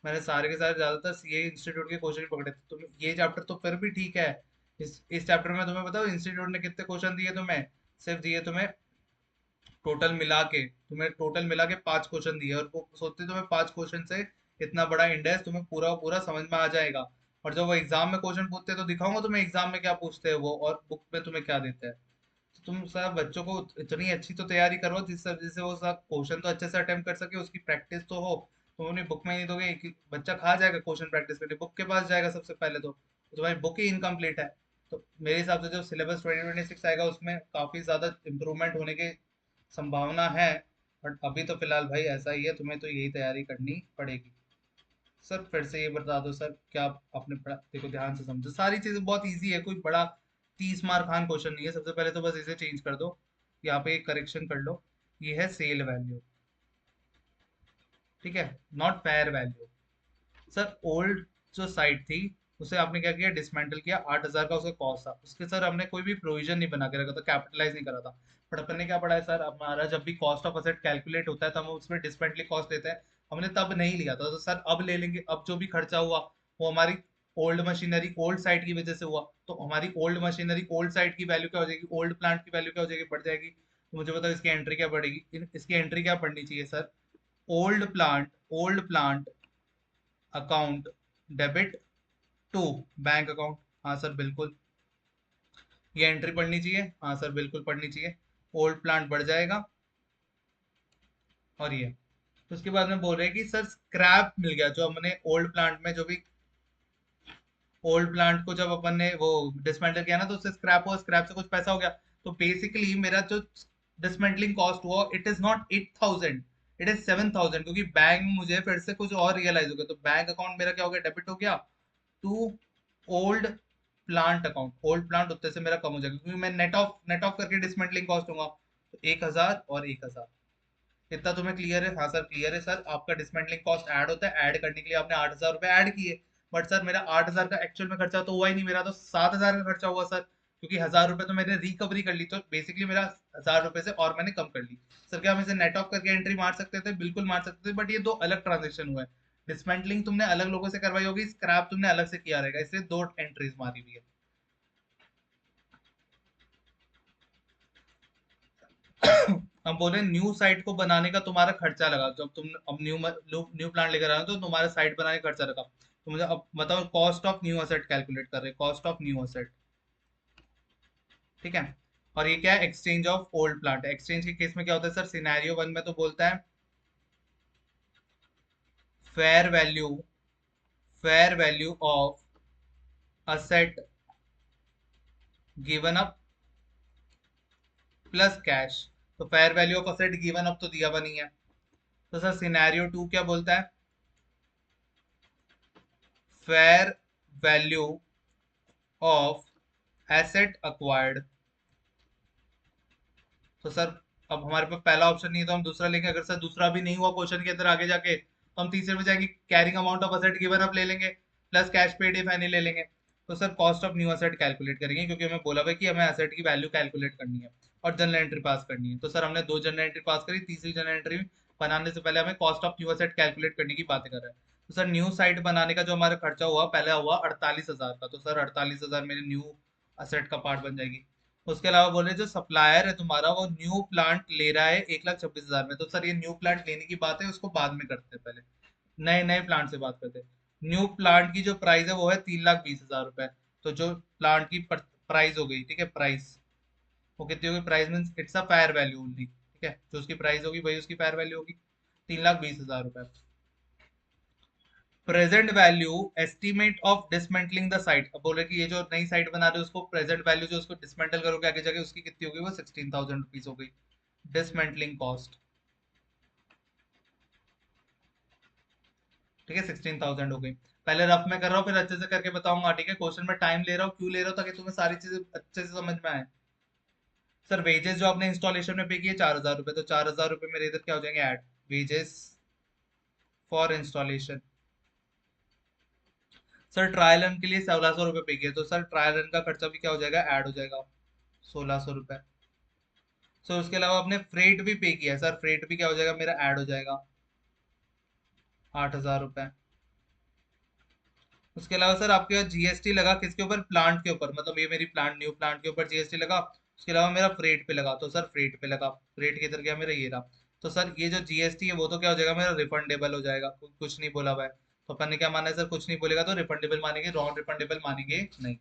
Speaker 1: मैंने सारे के सारे ज्यादातर सीए इंस्टीट्यूट के क्वेश्चन पकड़े थे। तुम ये चैप्टर तो फिर भी ठीक है। इस चैप्टर में तुम्हें बताओ इंस्टीट्यूट ने कितने क्वेश्चन दिए तुम्हें? सिर्फ दिए तुम्हें, टोटल मिला के 5 क्वेश्चन दिए, और वो सोचते तुम्हें 5 क्वेश्चन से इतना बड़ा इंडेक्स तुम्हें पूरा पूरा समझ में आ जाएगा। और जब वो एग्जाम में क्वेश्चन पूछते हैं तो दिखाऊंगा तुम्हें एग्जाम में क्या पूछते हैं वो और बुक में तुम्हें क्या देते हैं। तो तुम सब बच्चों को इतनी अच्छी तो तैयारी करो जिससे वो सब क्वेश्चन तो अच्छे से अटेम्प्ट कर सके, उसकी प्रैक्टिस तो हो। तुम अपनी बुक में नहीं दोगे, एक बच्चा खा जाएगा क्वेश्चन प्रैक्टिस करके, बुक के पास जाएगा सबसे पहले तो तुम्हारी बुक ही इनकम्प्लीट है। तो मेरे हिसाब से जो सिलेबस 2026 आएगा उसमें काफी ज्यादा इम्प्रूवमेंट होने की संभावना है। बट अभी तो फिलहाल भाई ऐसा ही है, तुम्हें तो यही तैयारी करनी पड़ेगी। सर फिर से ये बता दो सर, क्या आपने पढ़ा, देखो ध्यान से समझो, सारी चीजें बहुत इजी है, कोई बड़ा 30 मार्क खान क्वेश्चन नहीं है। सबसे पहले तो बस इसे चेंज कर दो, यहाँ पे एक करेक्शन कर लो। ये है सेल वैल्यू, ठीक है, not fair value. Sir old जो साइट थी उसे आपने क्या किया, डिसमेंटल किया, 8,000 का उसका कॉस्ट था, उसके सर हमने कोई भी प्रोविजन नहीं बना के रखा था, कैपिटलाइज नहीं करा था। बट अपन ने क्या पढ़ा है सर, हमारा जब भी कॉस्ट ऑफ असेट कैलकुलेट होता है तो हम उसमें डिसमेंटली कॉस्ट लेते हैं। हमने तब नहीं लिया था, तो सर अब ले लेंगे। अब जो भी खर्चा हुआ वो हमारी ओल्ड मशीनरी ओल्ड साइट की वजह से हुआ, तो हमारी ओल्ड मशीनरी ओल्ड साइट की वैल्यू क्या हो जाएगी, ओल्ड प्लांट की वैल्यू क्या हो जाएगी, बढ़ जाएगी। तो मुझे बताओ इसकी एंट्री क्या पड़ेगी, इसकी एंट्री क्या पड़नी चाहिए sir, old plant account debit to bank account. हाँ सर बिल्कुल, ये एंट्री पढ़नी चाहिए, हाँ सर बिल्कुल पढ़नी चाहिए। ओल्ड प्लांट बढ़ जाएगा, और ये तो उसके बाद में बोल रहे हैं कि सर स्क्रैप मिल गया, जो हमने ओल्ड प्लांट में जो भी ओल्ड प्लांट को जब अपन ने वो डिसमेंटल किया ना तो उससे स्क्रैप हुआ, स्क्रैप से कुछ पैसा हो गया। तो बेसिकली मेरा जो डिसमेंटलिंग कॉस्ट हुआ it is not 8,000, it is 7,000, क्योंकि बैंक में मुझे फिर से कुछ और रियलाइज हो गया, तो बैंक अकाउंट मेरा क्या हो गया, डेबिट हो गया to old plant account. Old plant उत्ते से मेरा कम हो जाएगा, क्योंकि मैं नेट ऑफ करके डिसमेंटलिंग कॉस्ट दूंगा। तो 1,000 और 1,000, इतना तुम्हें क्लियर है। हाँ सर क्लियर है सर, आपका डिसमेंटलिंग कॉस्ट ऐड होता है, ऐड करने के लिए आपने 8,000 रुपए ऐड किए। बट सर मेरा 8,000 का एक्चुअल में खर्चा तो हुआ ही नहीं, मेरा तो 7,000 का खर्चा हुआ सर, क्योंकि 1,000 रुपए तो मैंने रिकवरी कर ली, तो बेसिकली मेरा 1,000 रुपए से और मैंने कम कर ली। सर क्या हम इसे नेट ऑफ करके एंट्री मार सकते थे, बिल्कुल मार सकते थे, बट ये दो अलग ट्रांजेक्शन हुआ है। डिसमेंटलिंग तुमने अलग लोगों से करवाई होगी, स्क्रैप तुमने अलग से किया रहेगा, इसलिए दो एंट्रीज मारी हुई है। हम बोले न्यू साइट को बनाने का तुम्हारा खर्चा लगा, जब तुम अब न्यू प्लान लेकर आए हो तो तुम्हारा साइट बनाने का खर्चा लगा। तो मुझे अब बताओ, cost of new asset calculate कर रहे हैं, कॉस्ट ऑफ न्यू असेट, ठीक है। और ये क्या है, exchange of old plant. Exchange के केस में क्या होता है सर, सिनेरियो वन में तो बोलता है fair value, fair value of asset given up plus cash. तो fair value of asset given up तो दिया हुआ नहीं है। तो सर सिनेरियो टू क्या बोलता है, fair value of asset acquired. तो सर अब हमारे पास पहला ऑप्शन नहीं है तो हम दूसरा लेंगे, अगर सर दूसरा भी नहीं हुआ क्वेश्चन के अंदर आगे जाके तो हम तीसरे में जाएंगे, carrying amount of asset given up ले लेंगे, plus cash paid if any ले लेंगे। तो sir cost of new asset calculate करेंगे, क्योंकि हमें बोला हुआ है कि हमें असेट की वैल्यू कैलकुलेट करनी है और जनरल एंट्री पास करनी है। तो सर हमने दो जनरल एंट्री पास करी, तीसरी जनरल एंट्री बनाने से पहले हमें cost of new asset calculate करने की बातें कर रहे हैं। तो सर न्यू साइट बनाने का जो हमारा खर्चा हुआ, पहले हुआ 48,000 का, तो सर 48,000 मेरे न्यू असेट का पार्ट बन जाएगी। उसके अलावा बोले जो सप्लायर है तुम्हारा वो न्यू प्लांट ले रहा है 1,26,000 में, तो सर ये न्यू प्लांट लेने की बात है, उसको बाद में करते हैं, पहले नए नए प्लांट से बात करते हैं। न्यू प्लांट की जो प्राइस है वो है 3,20,000 रुपए। तो जो प्लांट की प्राइस हो गई, ठीक है, प्राइस वो कितनी होगी, price mean it's a fire value only, ठीक है, जो उसकी प्राइस होगी वही उसकी फायर वैल्यू होगी, 3,20,000 रुपए। Present value estimate of dismantling the site, अब बोले कि ये जो नई साइट बना रहे हो उसको प्रेजेंट वैल्यू जो उसको डिसमेंटल करोगे आगे जाके उसकी कितनी होगी, वो 16,000 रुपीज हो गई डिसमेंटलिंग कॉस्ट, ठीक है, 16,000 हो गई। पहले रफ में कर रहा हूँ फिर अच्छे से करके बताऊंगा, ठीक है, क्वेश्चन में टाइम ले रहा हूँ, क्यों ले रहा हूँ, ताकि तुम्हें सारी चीजें अच्छे से समझ में आए। सर वेजेस जो आपने इंस्टॉलेशन में पे किए 4,000 रुपए, तो 4,000 रुपए मेरे इधर क्या हो जाएंगे, add wages for installation. Sir trial run के लिए 1,600 रुपये पे किए, तो सर ट्रायल रन का खर्चा भी क्या हो जाएगा, ऐड हो जाएगा 1,600 रुपये। सर उसके अलावा आपने फ्रेट भी पे किया है, सर फ्रेट भी क्या हो जाएगा मेरा, ऐड हो जाएगा 8,000 रुपये। उसके अलावा सर आपके यहाँ जीएसटी लगा किसके ऊपर, प्लांट के ऊपर, मतलब ये मेरी प्लांट न्यू प्लांट के ऊपर जीएसटी लगा। उसके अलावा मेरा फ्रेट पे लगा, तो सर फ्रेट पे लगा, फ्रेट किधर गया मेरा, ये रहा। तो सर ये जो जीएसटी है वो तो क्या हो जाएगा मेरा, रिफंडेबल हो जाएगा, कुछ नहीं बोला हुआ है। तो अपन ने क्या माना है सर, कुछ नहीं बोलेगा तो रिफंडेबल मानेंगे, नॉन रिफंडेबल मानेंगे नहीं।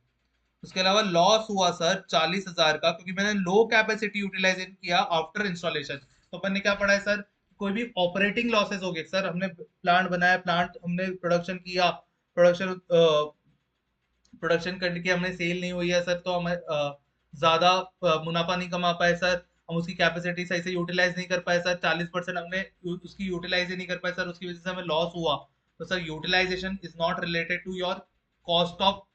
Speaker 1: उसके अलावा लॉस हुआ सर 40,000 का, क्योंकि मैंने लो कैपेसिटी यूटिलाइजेशन किया आफ्टर इंस्टॉलेशन। तो अपन ने क्या पढ़ा है सर, कोई भी ऑपरेटिंग लॉसेस हो गए सर, हमने प्लांट बनाया, प्लांट हमने प्रोडक्शन किया, प्रोडक्शन प्रोडक्शन करने की हमने सेल नहीं हुई है सर, तो हमें ज्यादा मुनाफा नहीं कमा पाए सर, हम उसकी कैपेसिटी सही से यूटिलाइज नहीं कर पाए सर, 40% हमने उसकी यूटिलाइज ही नहीं कर पाए सर, उसकी वजह से हमें लॉस हुआ। तो sir utilisation is not related to your cost of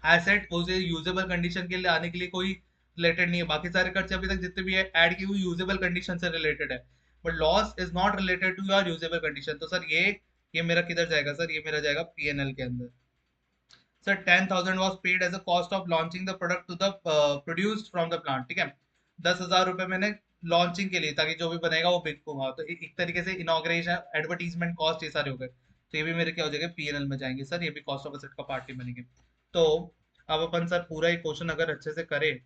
Speaker 1: asset, उसे यूजेबल कंडीशन के लिए आने के लिए कोई रिलेटेड नहीं है। बाकी सारे खर्चे अभी तक जितने भी है ऐड की हुई यूजेबल कंडीशन से रिलेटेड है, but loss is not related to your usable condition. तो सर ये मेरा किधर जाएगा सर, ये मेरा जाएगा पीएनएल के अंदर। Sir 10,000 was paid as a cost of launching the product to the produced from the plant, ठीक है। 10,000 रुपए मैंने लॉन्चिंग के लिए, ताकि जो भी बनेगा वो बिकूंगा, तो एक तरीके से इनॉग्रेशन एडवर्टीजमेंट कॉस्ट ये सारे हो गए, तो ये भी मेरे क्या हो जाएगा, पीएनएल में जाएंगे सर, ये भी कॉस्ट ऑफ एसेट का पार्ट ही बनेंगे। तो अब अपन सर पूरा ही क्वेश्चन अगर अच्छे से करें,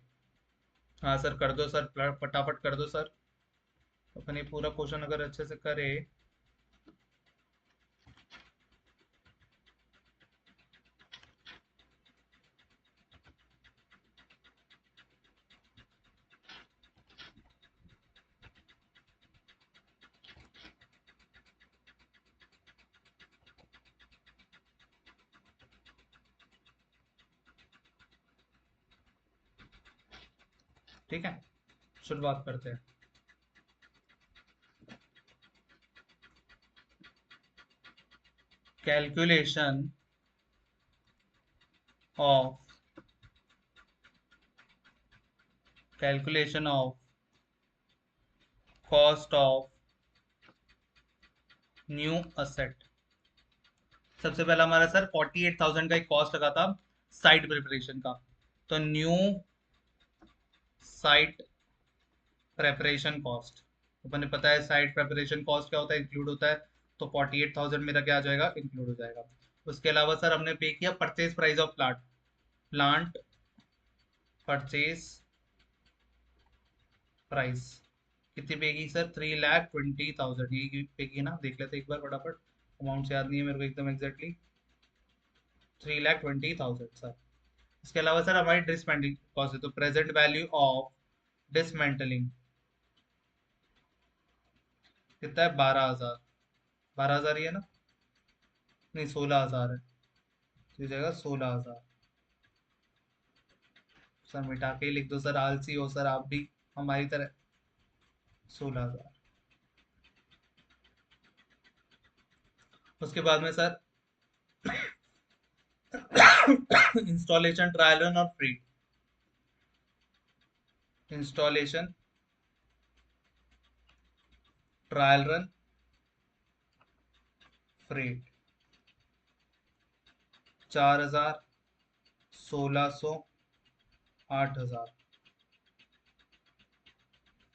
Speaker 1: हाँ सर कर दो सर, फटाफट कर दो सर, अपन ये पूरा क्वेश्चन अगर अच्छे से करें। ठीक है, शुरुआत करते हैं। Calculation of calculation of cost of new asset. सबसे पहला हमारा सर 48,000 का एक कॉस्ट लगा था साइट प्रिपरेशन का। तो न्यू साइट प्रेपरेशन कॉस्ट, अपन ने पता है साइट प्रेपरेशन कॉस्ट क्या होता है, इंक्लूड होता है, तो 48,000 मेरा क्या आ जाएगा, इंक्लूड हो जाएगा। उसके अलावा सर हमने पे किया purchase price of plant, plant purchase price कितनी पे की सर, 3,20,000, ये पे की ना, देख लेते एक बार फटाफट, अमाउंट याद नहीं है मेरे को एकदम एग्जैक्टली, 3,20,000 सर। इसके अलावा सर हमारी डिसमेंटलिंग कॉस्ट है, तो प्रेजेंट वैल्यू ऑफ डिसमेंटलिंग कितना है, 12,000, 12,000 ही है ना, नहीं 16,000 है, तो ये जाएगा 16,000। सर मिटा के ही लिख दो सर, आलसी हो सर आप भी हमारी तरह, 16,000। उसके बाद में सर इंस्टॉलेशन ट्रायल रन और free, installation trial run freight 4,000, 1,600, 8,000।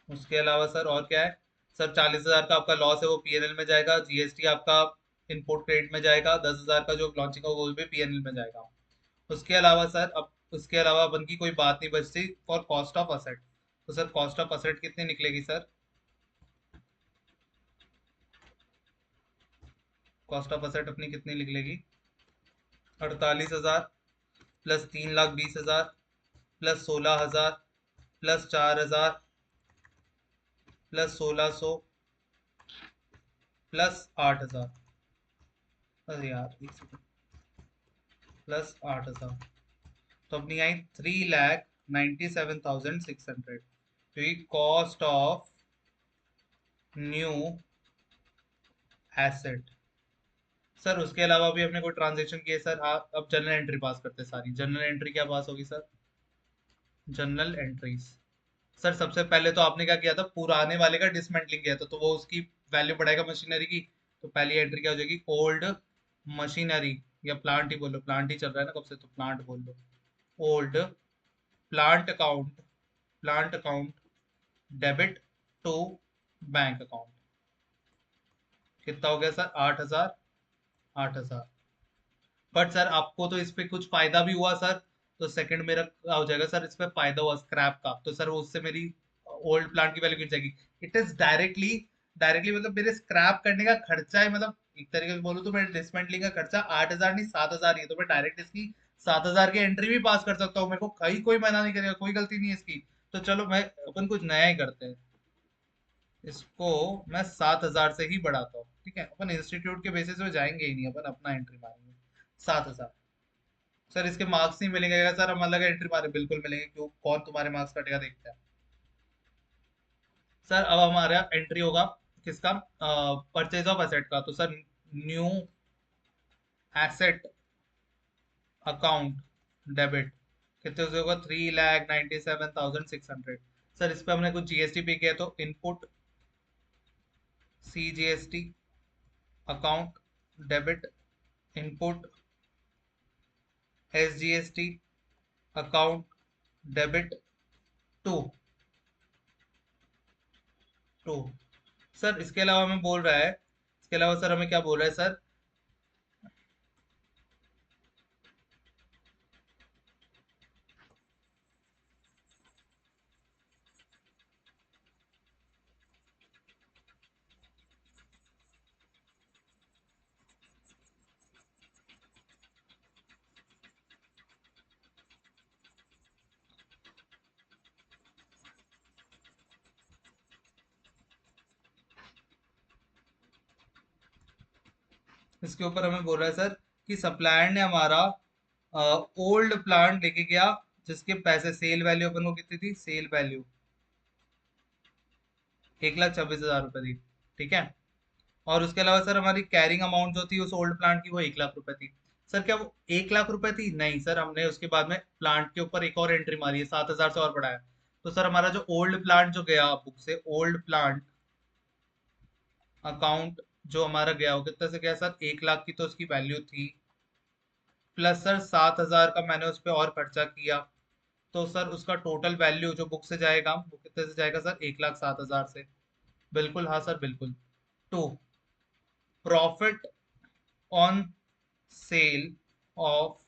Speaker 1: उसके अलावा सर और क्या है सर, 40,000 का आपका लॉस है वो पीएनएल में जाएगा, जीएसटी आपका इनपुट क्रेडिट में जाएगा, 10,000 का जो लॉन्चिंग का वो भी पीएनएल में जाएगा। उसके अलावा सर अब उसके अलावा अपन की कोई बात नहीं बचती फॉर कॉस्ट ऑफ असेट। तो सर कॉस्ट ऑफ असेट कितनी निकलेगी सर, कॉस्ट ऑफ असेट अपनी कितनी निकलेगी, 48,000 plus 3,20,000 plus 16,000 plus 4,000 plus 1,600 plus 8,000, अरे यार एक सेकंड, प्लस 8,000, तो अपनी आई 3,97,600, क्योंकि cost of new asset. Sir उसके अलावा भी हमने कोई ट्रांजेक्शन किए सर, आप अब जनरल एंट्री पास करते हैं, सारी जनरल एंट्री क्या पास होगी सर, जनरल एंट्रीज। सर सबसे पहले तो आपने क्या किया था, पुराने वाले का डिसमेंटलिंग किया था, तो वो उसकी वैल्यू बढ़ाएगा मशीनरी की, तो पहली एंट्री क्या हो जाएगी, ओल्ड मशीनरी, या प्लांट ही बोलो, प्लांट ही चल रहा है ना कब से, तो प्लांट बोल लो, old plant account, plant account debit to bank account, कितना हो गया सर, 8,000, 8,000। बट सर आपको तो इस पे कुछ फायदा भी हुआ सर, तो सेकंड मेरा क्या हो जाएगा सर, इस पे फायदा हुआ स्क्रैप का, तो सर वो उससे मेरी ओल्ड प्लांट की वैल्यू गिर जाएगी। इट इज डायरेक्टली, डायरेक्टली मतलब मेरे स्क्रैप करने का खर्चा है, मतलब एक तरीके से बोलूँ तो मेरे डिसमेंटलिंग का खर्चा 8,000 नहीं 7,000 ही है, तो मैं डायरेक्ट इसकी 7,000 की एंट्री भी पास कर सकता हूँ, मेरे को कहीं कोई मना नहीं करेगा, कोई गलती नहीं है इसकी। तो चलो मैं अपन कुछ नया ही करते हैं, इसको मैं 7,000 से ही बढ़ाता हूँ, ठीक है। अपन इंस्टीट्यूट के बेसिस पे जाएंगे ही नहीं, अपन अपना एंट्री मारेंगे 7,000। सर इसके मार्क्स नहीं मिलेंगे क्या? सर हम अलग एंट्री मारे, बिल्कुल मिलेंगे, क्यों, कौन तुम्हारे मार्क्स कटेगा देखते हैं। सर अब हमारा एंट्री होगा किसका, परचेज ऑफ एसेट का, तो sir new asset account debit, कितने से होगा, 3,97,600। सर इस पे हमने कुछ जीएसटी पे किया, तो input C GST account debit, input S GST account debit to to. Sir इसके अलावा हमें बोल रहा है, इसके अलावा सर हमें क्या बोल रहा है सर, इसके ऊपर हमें बोल रहा है सर कि सप्लायर ने हमारा ओल्ड प्लांट लेके गया, जिसके पैसे सेल वैल्यू अपन को कितनी थी, सेल वैल्यू 1,26,000 रुपए थी, ठीक है। और उसके अलावा सर हमारी कैरिंग अमाउंट जो थी उस ओल्ड प्लांट की, वो 1,00,000 रुपए थी। सर क्या वो 1,00,000 रुपए थी? नहीं सर, हमने उसके बाद में प्लांट के ऊपर एक और एंट्री मारी है, 7,000 से और बढ़ाया। तो सर हमारा जो ओल्ड प्लांट जो गया बुक से, ओल्ड प्लांट अकाउंट जो हमारा गया, वो कितने से गया सर, 1,00,000 की तो उसकी वैल्यू थी, प्लस सर 7,000 का मैंने उस पर और खर्चा किया, तो सर उसका टोटल वैल्यू जो बुक से जाएगा वो कितने से जाएगा सर, 1,07,000 से। बिल्कुल, हाँ सर बिल्कुल। To, profit on sale of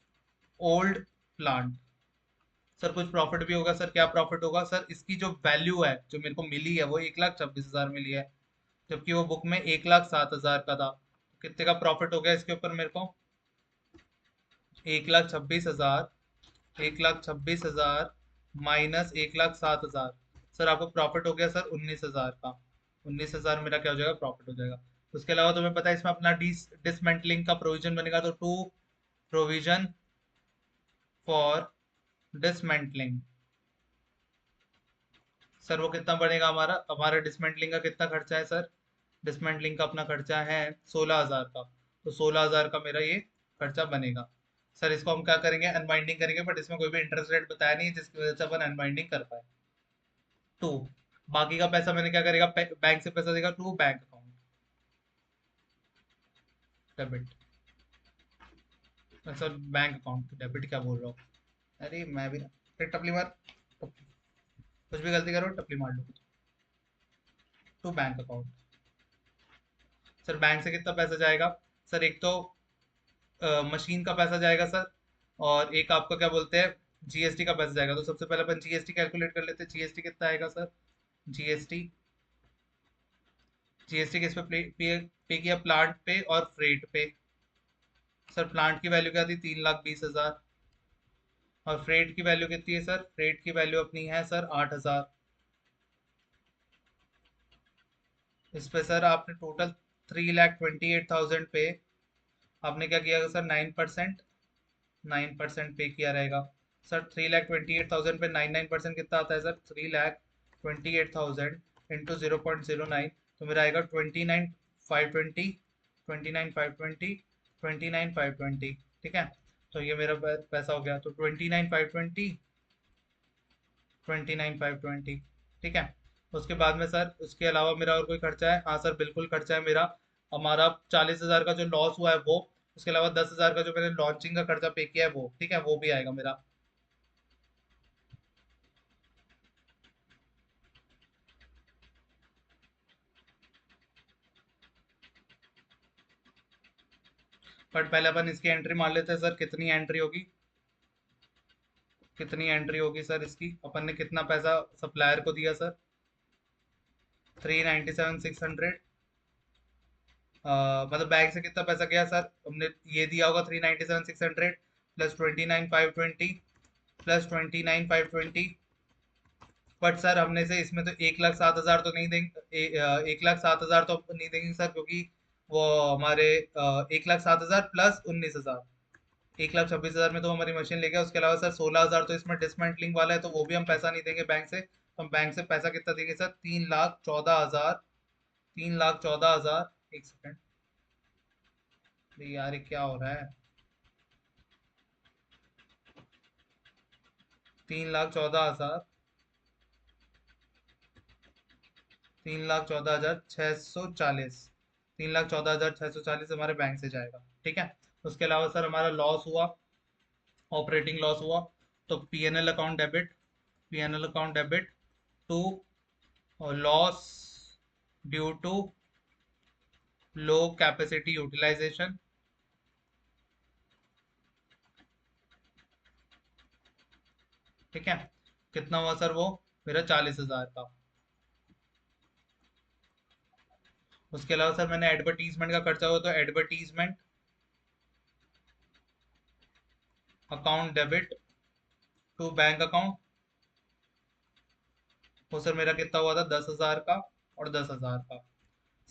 Speaker 1: old plant. Sir कुछ प्रॉफिट भी होगा, सर क्या प्रॉफिट होगा सर, इसकी जो वैल्यू है जो मेरे को मिली है वो 1,26,000 मिली है, जबकि वो बुक में 1,07,000 का था। कितने का प्रॉफिट हो गया इसके ऊपर मेरे को, 1,26,000, 1,26,000 माइनस 1,07,000। सर आपको प्रॉफिट हो गया सर 19,000 का, 19,000 मेरा क्या हो जाएगा, प्रॉफिट हो जाएगा। उसके अलावा तुम्हें पता है इसमें अपना डिसमेंटलिंग का प्रोविजन बनेगा, तो to, provision for dismantling. Sir वो कितना बनेगा, हमारा हमारा डिसमेंटलिंग का कितना खर्चा है सर, डिसमेंटलिंग का अपना खर्चा है 16,000 का, तो 16,000 का मेरा ये खर्चा बनेगा। सर इसको हम क्या करेंगे, अनबाइंडिंग करेंगे, बट इसमें कोई भी इंटरेस्ट रेट बताया नहीं है, जिसकी वजह से अपन अनबाइंडिंग कर पाए। टू, बाकी का पैसा मैंने क्या करेगा, बैंक से पैसा देगा, to bank account debit. Sir bank account debit क्या बोल रहा हूँ, अरे मैं भी ना, फिर टपली मार, टपली, कुछ भी गलती करो टपली मार लो। To bank account. Sir bank से कितना पैसा जाएगा, सर एक तो मशीन का पैसा जाएगा सर, और एक आपका क्या बोलते हैं, जीएसटी का पैसा जाएगा। तो सबसे पहले अपन जीएसटी कैलकुलेट कर लेते हैं, जीएसटी कितना आएगा सर, जीएसटी, जीएसटी किस पे पे किया, प्लांट पे और फ्रेट पे। सर प्लांट की वैल्यू क्या थी, 3,20,000, और फ्रेट की वैल्यू कितनी है सर, फ्रेट की वैल्यू अपनी है सर 8,000। इस पे सर आपने टोटल 3,28,000 पे आपने क्या किया सर, 9%, 9% पे किया रहेगा। सर 3,28,000 पे 99% कितना आता है सर, 3,28,000 इंटू 0.09, तो मेरा आएगा 29,520, 29,520, 29,520, ठीक है। तो ये मेरा पैसा हो गया, तो 29,520, 29,520, ठीक है। उसके बाद में सर उसके अलावा मेरा और कोई खर्चा है, हाँ सर बिल्कुल खर्चा है मेरा, हमारा 40,000 का जो लॉस हुआ है वो, उसके अलावा 10,000 का जो मैंने लॉन्चिंग का खर्चा पे किया है वो, ठीक है, वो भी आएगा मेरा। बट पहले अपन इसकी एंट्री मान लेते हैं सर, कितनी एंट्री होगी, कितनी एंट्री होगी सर इसकी, अपन ने कितना पैसा सप्लायर को दिया सर, 3,97,600, मतलब बैंक से कितना पैसा गया सर, हमने ये दिया होगा 397,600 प्लस 29,520 प्लस 29,520। बट सर हमने से इसमें तो 1,07,000 तो नहीं देंगे, 1,07,000 तो नहीं देंगे सर, क्योंकि वो हमारे 1,07,000 प्लस 19,000, 1,26,000 में तो हमारी मशीन ले गया। उसके अलावा सर 16,000 तो इसमें डिसमेंटलिंग वाला है, तो वो भी हम पैसा नहीं देंगे बैंक से। हम बैंक से पैसा कितना देंगे सर, 3,14,000, 3,14,000। एक सेकंड, अरे यार ये क्या हो रहा है, 3,14,000, 3,14,640, 3,14,640 हमारे बैंक से जाएगा। ठीक है। उसके अलावा सर हमारा लॉस हुआ, ऑपरेटिंग लॉस हुआ, तो PNL account debit, PNL account debit to loss due to low capacity utilisation. ठीक है। कितना हुआ सर वो, मेरा 40,000 का। उसके अलावा सर मैंने एडवर्टीजमेंट का खर्चा हुआ, तो advertisement account debit to bank account, वो सर मेरा कितना हुआ था, 10,000 का और 10,000 का।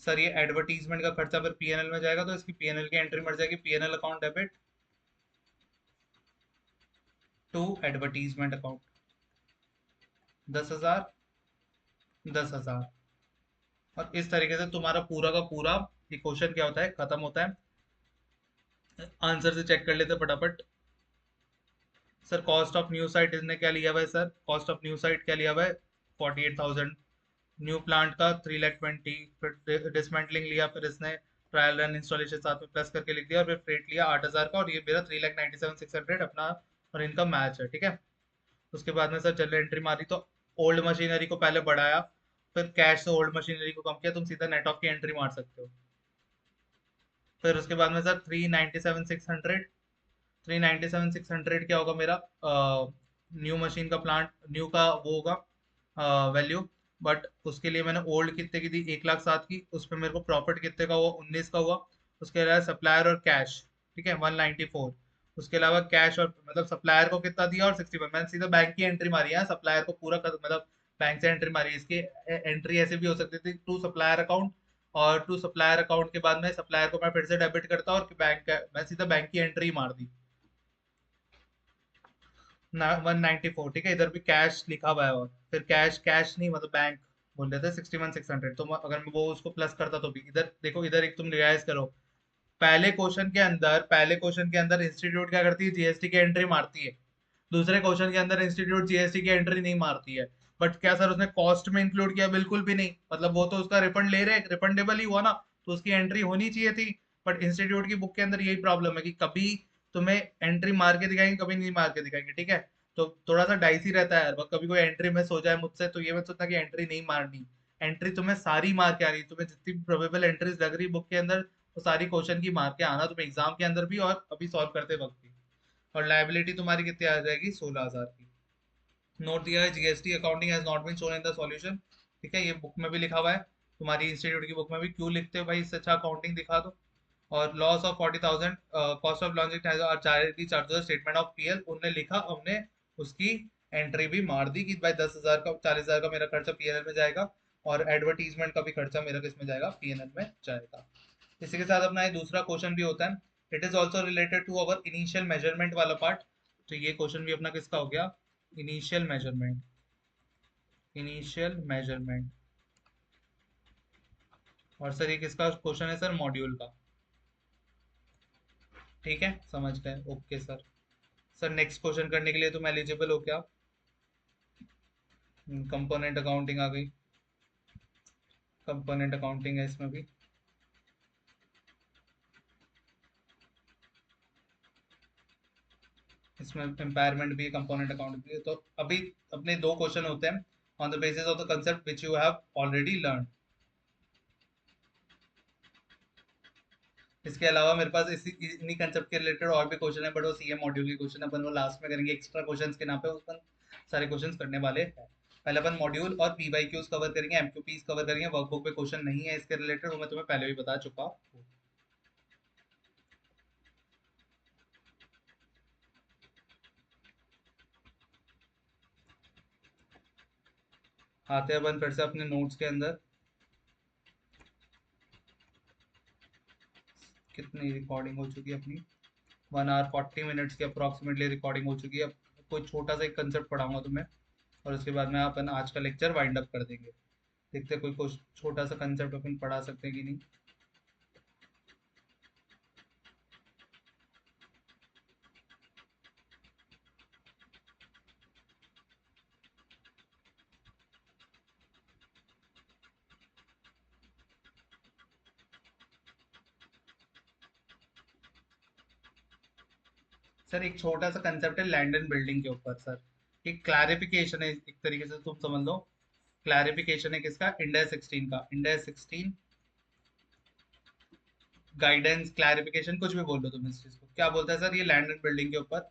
Speaker 1: सर ये एडवर्टीजमेंट का खर्चा फिर पीएनएल में जाएगा, तो इसकी पीएनएल की एंट्री मर जाएगी, PNL account debit to advertisement account, 10,000, 10,000। और इस तरीके से तुम्हारा पूरा का पूरा ये क्वेश्चन क्या होता है, खत्म होता है। आंसर से चेक कर लेते फटाफट। Sir cost of new site इसने क्या लिया हुआ है sir, cost of new site क्या लिया हुआ है, 48,000। न्यू प्लांट का 3,20,000, फिर डिसमेंटलिंग लिया, फिर इसने ट्रायल रन इंस्टॉलेशन साथ में प्लस करके लिख दिया, और फिर फ्रेट लिया 8,000 का, और ये मेरा 3,97,600 अपना और इनका मैच है। ठीक है। उसके बाद में सर जनरल एंट्री मारी, तो ओल्ड मशीनरी को पहले बढ़ाया, फिर कैश से ओल्ड मशीनरी को कम किया, तुम सीधा नेट ऑफ की एंट्री मार सकते हो। फिर उसके बाद में सर 397,600, 397,600 क्या होगा मेरा, न्यू मशीन का प्लांट, न्यू का वो होगा वैल्यू। बट उसके लिए मैंने ओल्ड कितने की दी, 1,07,000 की, उस पर मेरे को प्रॉफिट कितने का हुआ, 19 का हुआ। उसके अलावा सप्लायर और कैश, ठीक है, 194। उसके अलावा कैश और मतलब सप्लायर को कितना दिया और 61, मैंने सीधा बैंक की एंट्री मारी है, सप्लायर को पूरा मतलब बैंक से एंट्री मारी है। इसकी एंट्री ऐसे भी हो सकती थी, टू सप्लायर अकाउंट, और टू सप्लायर अकाउंट के बाद में सप्लायर को मैं फिर से डेबिट करता और बैंक मैं सीधा बैंक की एंट्री मार दी ना, 194। ठीक है, इधर भी कैश लिखा हुआ है, और फिर कैश, कैश नहीं मतलब बैंक बोल रहे थे 61,600, तो अगर मैं वो उसको प्लस करता तो भी इधर देखो, इधर एक तुम रिवाइज करो। पहले क्वेश्चन के अंदर इंस्टीट्यूट क्या करती है, जीएसटी की एंट्री मारती है। दूसरे क्वेश्चन के अंदर इंस्टीट्यूट जीएसटी की एंट्री नहीं मारती है। बट क्या सर उसने कॉस्ट में इंक्लूड किया, बिल्कुल भी नहीं, मतलब वो तो उसका रिफंड ले रहे, रिफंडेबल ही हुआ ना, तो उसकी एंट्री होनी चाहिए थी। बट इंस्टीट्यूट की बुक के अंदर यही प्रॉब्लम है कि कभी तुम्हें एंट्री मार के दिखाएंगे, कभी नहीं मार के दिखाएंगे। ठीक है। तो थोड़ा सा डाइसी रहता है यार, कभी कोई एंट्री मिस हो जाए मुझसे, तो ये मत सोचना कि एंट्री नहीं मारनी, एंट्री तुम्हें सारी मार के आ रही, तुम्हें जितनी प्रोबेबल एंट्रीज लग रही बुक के अंदर, वो सारी क्वेश्चन की मार के आना तुम्हें एग्जाम के अंदर भी और अभी सॉल्व करते वक्त भी। और लाइबिलिटी तुम्हारी कितनी आ जाएगी, 16,000 की। नोट दिया है, GST accounting has not been shown in the solution. ठीक है, ये बुक में भी लिखा हुआ है, तुम्हारी इंस्टीट्यूट की बुक में भी। क्यों लिखते हो भाई, इससे अच्छा अकाउंटिंग दिखा दो। और loss of 40,000, cost of launching charity charges statement of PL उनने लिखा, हमने उसकी एंट्री भी मार दी कि भाई 10,000 का, 40,000 का मेरा खर्चा पीएनएल में जाएगा, और एडवर्टीजमेंट का भी खर्चा मेरा किस में जाएगा, पीएनएल में जाएगा। इसी के साथ अपना ये दूसरा क्वेश्चन भी होता है, it is also related to our initial measurement वाला पार्ट। तो ये क्वेश्चन भी अपना किसका हो गया, इनिशियल मेजरमेंट, इनिशियल मेजरमेंट। और सर ये किसका क्वेश्चन है सर, मॉड्यूल का। ठीक है, समझ गए, okay sir. Sir next question करने के लिए तुम एलिजिबल हो क्या, कंपोनेंट अकाउंटिंग आ गई, कंपोनेंट अकाउंटिंग है इसमें भी। इसमें एम्पायरमेंट भी है, कंपोनेंट अकाउंट भी है। तो अभी अपने दो क्वेश्चन होते हैं on the basis of the concept which you have already learn. इसके अलावा मेरे पास इसी इन्हीं कंसेप्ट के रिलेटेड और भी क्वेश्चन है, बट वो सीएम मॉड्यूल के क्वेश्चन अपन वो लास्ट में करेंगे, एक्स्ट्रा क्वेश्चंस के नाम पे अपन सारे क्वेश्चंस करने वाले हैं। पहले अपन मॉड्यूल और पीवाईक्यूज कवर करेंगे, एमक्यूपीज कवर करेंगे, वर्कबुक पे क्वेश्चन नहीं है इसके रिलेटेड, वो मैं तुम्हें पहले भी बता चुका हूँ। आते हैं अपन फिर से अपने नोट्स के अंदर। कितनी रिकॉर्डिंग हो चुकी है अपनी? 1 hour 40 minutes की अप्रोक्सीमेटली रिकॉर्डिंग हो चुकी है। अब कोई छोटा सा एक कंसेप्ट पढ़ाऊंगा तुम्हें, और उसके बाद में अपन आज का लेक्चर वाइंड अप कर देंगे। देखते हैं कोई कुछ छोटा सा कंसेप्ट अपन पढ़ा सकते हैं कि नहीं। सर एक छोटा सा कंसेप्ट है लैंड एंड बिल्डिंग के ऊपर सर। एक क्लैरिफिकेशन है, एक तरीके से तुम समझ लो। क्लैरिफिकेशन है किसका? इंडेक्स 16 का। इंडेक्स 16 गाइडेंस क्लैरिफिकेशन कुछ भी बोल लो तुम इस चीज को। क्या बोलता है सर ये लैंड एंड बिल्डिंग के ऊपर?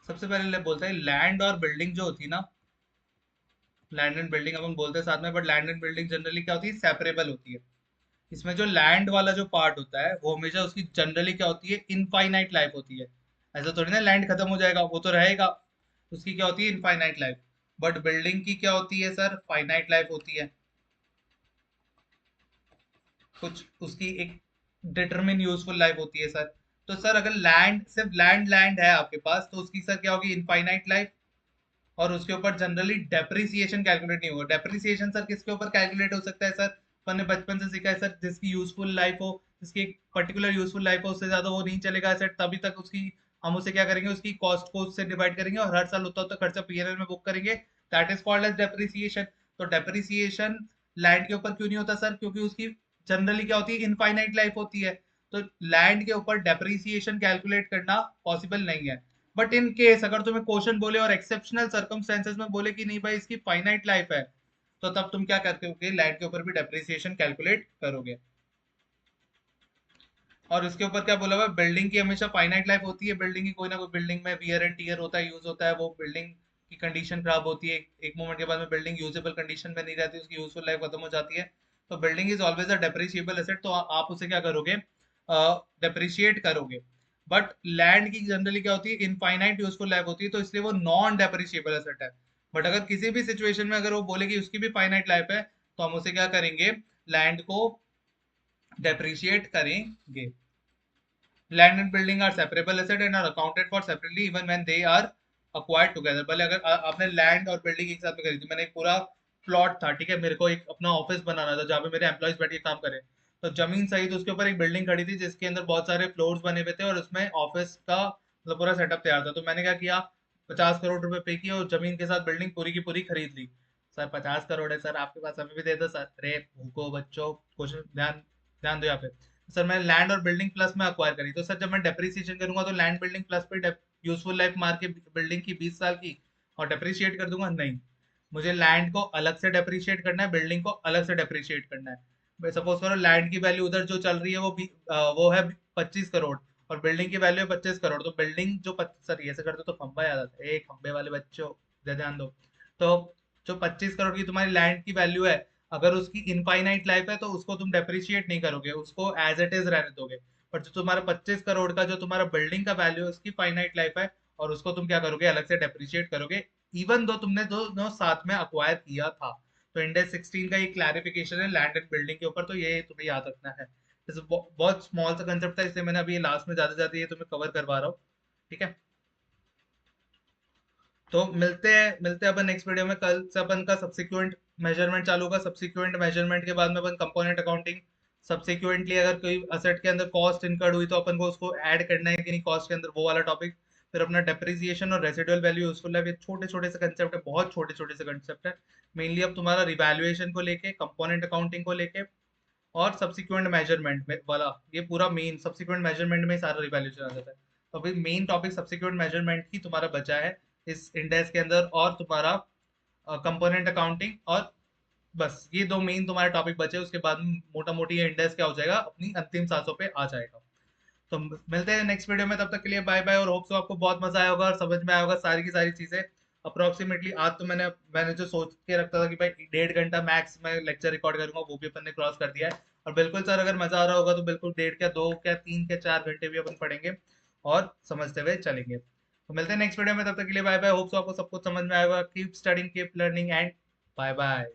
Speaker 1: सबसे पहले बोलता है लैंड और बिल्डिंग जो होती है ना, लैंड एंड बिल्डिंग अपन बोलते हैं साथ में, but land and building generally क्या होती है? सेपरेबल होती है। इसमें जो लैंड वाला जो पार्ट होता है वो हमेशा उसकी जनरली क्या होती है? इनफाइनाइट लाइफ होती है। ऐसा थोड़ी ना लैंड खत्म हो जाएगा, वो तो रहेगा। उसकी क्या होती है? Infinite life. बट बिल्डिंग की क्या होती है सर? फाइनाइट लाइफ होती है। कुछ उसकी एक डिटरमिन यूजफुल लाइफ होती है सर। तो सर अगर लैंड, सिर्फ लैंड लैंड है आपके पास, तो उसकी सर क्या होगी? Infinite life. और उसके ऊपर जनरली डेप्रिसिएशन कैलकुलेट नहीं होगा। डेप्रिसिएशन सर किसके ऊपर कैलकुलेट हो सकता है सर? अपन ने बचपन से सीखा है सर, जिसकी यूजफुल लाइफ हो, जिसकी एक पर्टिकुलर यूजफुल लाइफ हो, उससे ज्यादा वो नहीं चलेगा सर। तभी तक उसकी हम उसे क्या करेंगे? उसकी कॉस्ट को उससे डिवाइड करेंगे और हर साल उतना खर्चा पीएनएल में बुक करेंगे। That is called as depreciation. तो डेप्रिसिएशन लैंड के ऊपर क्यों नहीं होता सर? क्योंकि उसकी जनरली क्या होती है? इनफाइनाइट लाइफ होती है। तो लैंड के ऊपर डेप्रिसिएशन कैलकुलेट करना पॉसिबल नहीं है। बट इन केस अगर तुम्हें क्वेश्चन बोले और एक्सेप्शनल सर्कमस्टेंसेस में बोले कि नहीं भाई इसकी फाइनाइट लाइफ है, तो तब तुम क्या करते हो? लैंड के ऊपर भी डेप्रिसिएशन कैलकुलेट करोगे। और इसके ऊपर क्या बोला हुआ है? बिल्डिंग की हमेशा फाइनाइट लाइफ होती है। बिल्डिंग की कोई ना कोई बिल्डिंग में वियर एंड टीयर होता है, यूज होता है। वो बिल्डिंग की कंडीशन खराब होती है, एक मोमेंट के बाद में बिल्डिंग यूजेबल कंडीशन में नहीं रहती, उसकी यूजफुल लाइफ खत्म हो जाती है। तो building is always a depreciable asset, तो आप उसे क्या करोगे? डेप्रिशिएट करोगे। बट लैंड की जनरली क्या होती है? इनफाइनाइट यूजफुल लाइफ होती है, तो इसलिए वो नॉन डेप्रिशिएबल एसेट है। बट अगर किसी भी सिचुएशन में अगर वो बोले कि उसकी भी फाइनाइट लाइफ है, तो हम उसे क्या करेंगे? लैंड को डेप्रिशिएट करेंगे। Land and building are separable asset and are accounted for separately even when they are acquired together. भले अगर आपने लैंड और बिल्डिंग एक साथ में खरीदी, मैंने एक पूरा प्लॉट था, ठीक है, मेरे को एक अपना ऑफिस बनाना था जहाँ पे मेरे एम्प्लॉयज बैठ के काम करें। तो जमीन सहित उसके ऊपर एक बिल्डिंग खड़ी थी जिसके अंदर बहुत सारे फ्लोर्स बने हुए थे, और उसमें ऑफिस का मतलब पूरा सेटअप तैयार था। तो मैंने क्या किया? 50 करोड़ रुपए पे किए और जमीन के साथ बिल्डिंग पूरी की पूरी खरीद ली। सर 50 करोड़ है सर, आपके पास अभी भी दे दो सर। अरे भूखो बच्चों, कुछ ध्यान ध्यान दो यहाँ पे। सर मैंने लैंड और बिल्डिंग प्लस में अक्वायर करी, तो सर जब मैं डेप्रिसिएशन करूंगा तो लैंड बिल्डिंग प्लस पे यूजफुल लाइफ मार के बिल्डिंग की 20 साल की और डेप्रिशिएट कर दूंगा? नहीं, मुझे लैंड को अलग से डेप्रिशिएट करना है, बिल्डिंग को अलग से डेप्रिशिएट करना है। सपोज करो लैंड की वैल्यू उधर जो चल रही है वो है 25 करोड़, और बिल्डिंग की वैल्यू है 25 करोड़। तो बिल्डिंग जो सर ये से करते तो खंबा याद आता है, एक खंबे वाले बच्चों ध्यान दो। तो जो 25 करोड़ की तुम्हारी लैंड की वैल्यू है, अगर उसकी इनफाइनाइट लाइफ है तो उसको तुम डेप्रिशिएट नहीं करोगे, उसको एज इट इज रहने दोगे। पर जो तुम्हारा 25 करोड़ का जो तुम्हारा बिल्डिंग का वैल्यू है उसकी फाइनाइट लाइफ है, और उसको तुम क्या करोगे? अलग से डेप्रिशिएट करोगे, इवन दो तुमने दोनों साथ में अक्वायर किया था। तो इंडेक्स 16 का ये क्लैरिफिकेशन है लैंड एंड बिल्डिंग के ऊपर, तो ये तुम्हें याद रखना है। जैसे बहुत स्मॉल सा कंसेप्ट था, इसलिए मैंने अभी लास्ट में ज्यादा ज्यादा ये तुम्हें कवर करवा रहा हूँ। ठीक है, तो मिलते हैं अपन नेक्स्ट वीडियो में। कल से अपन का सब्सिक्वेंट मेजरमेंट चालू होगा। सब्सिक्वेंट मेजरमेंट के बाद में अपन कंपोनेंट अकाउंटिंग। सब्सिक्वेंटली अगर कोई असेट के अंदर कॉस्ट इनकर्ड हुई तो अपन को उसको ऐड करना है कि नहीं कॉस्ट के अंदर, वो वाला टॉपिक। फिर अपना डेप्रिसिएशन और रेसिडुअल वैल्यू यूजफुल है, ये छोटे छोटे से कंसेप्ट है, बहुत छोटे छोटे से कंसेप्ट है। मेनली अब तुम्हारा रिवैल्यूएशन को लेके, कंपोनेंट अकाउंटिंग को लेके और सब्सिक्वेंट मेजरमेंट में वाला, ये पूरा मेन सब्सिक्वेंट मेजरमेंट में सारा रिवैल्यूएशन आ जाता है। तो अभी मेन टॉपिक सब्सिक्वेंट मेजरमेंट ही तुम्हारा बचा है इस इंडेक्स के अंदर, और तुम्हारा कंपोनेंट अकाउंटिंग, और बस ये दो मेन तुम्हारे टॉपिक बचे। उसके बाद मोटा मोटी ये इंडेक्स क्या हो जाएगा? अपनी अंतिम सांसों पे आ जाएगा। तो मिलते हैं नेक्स्ट वीडियो में, तब तक के लिए बाय बाय। और होप सो आपको बहुत मजा आया होगा और समझ में आया होगा सारी की सारी चीजें। अप्रोक्सीमेटली आज तो मैंने जो सोच के रखता था कि भाई 1.5 घंटा मैक्स मैं लेक्चर रिकॉर्ड करूंगा, वो भी अपन ने क्रॉस कर दिया है। और बिल्कुल सर अगर मजा आ रहा होगा तो बिल्कुल 1.5 क्या 2 क्या 3 क्या 4 घंटे भी अपन पढ़ेंगे और समझते हुए चलेंगे। तो मिलते हैं नेक्स्ट वीडियो में, तब तक के लिए बाय बाय। होप्स आपको सब कुछ समझ में आएगा। Keep studying, keep learning and bye bye.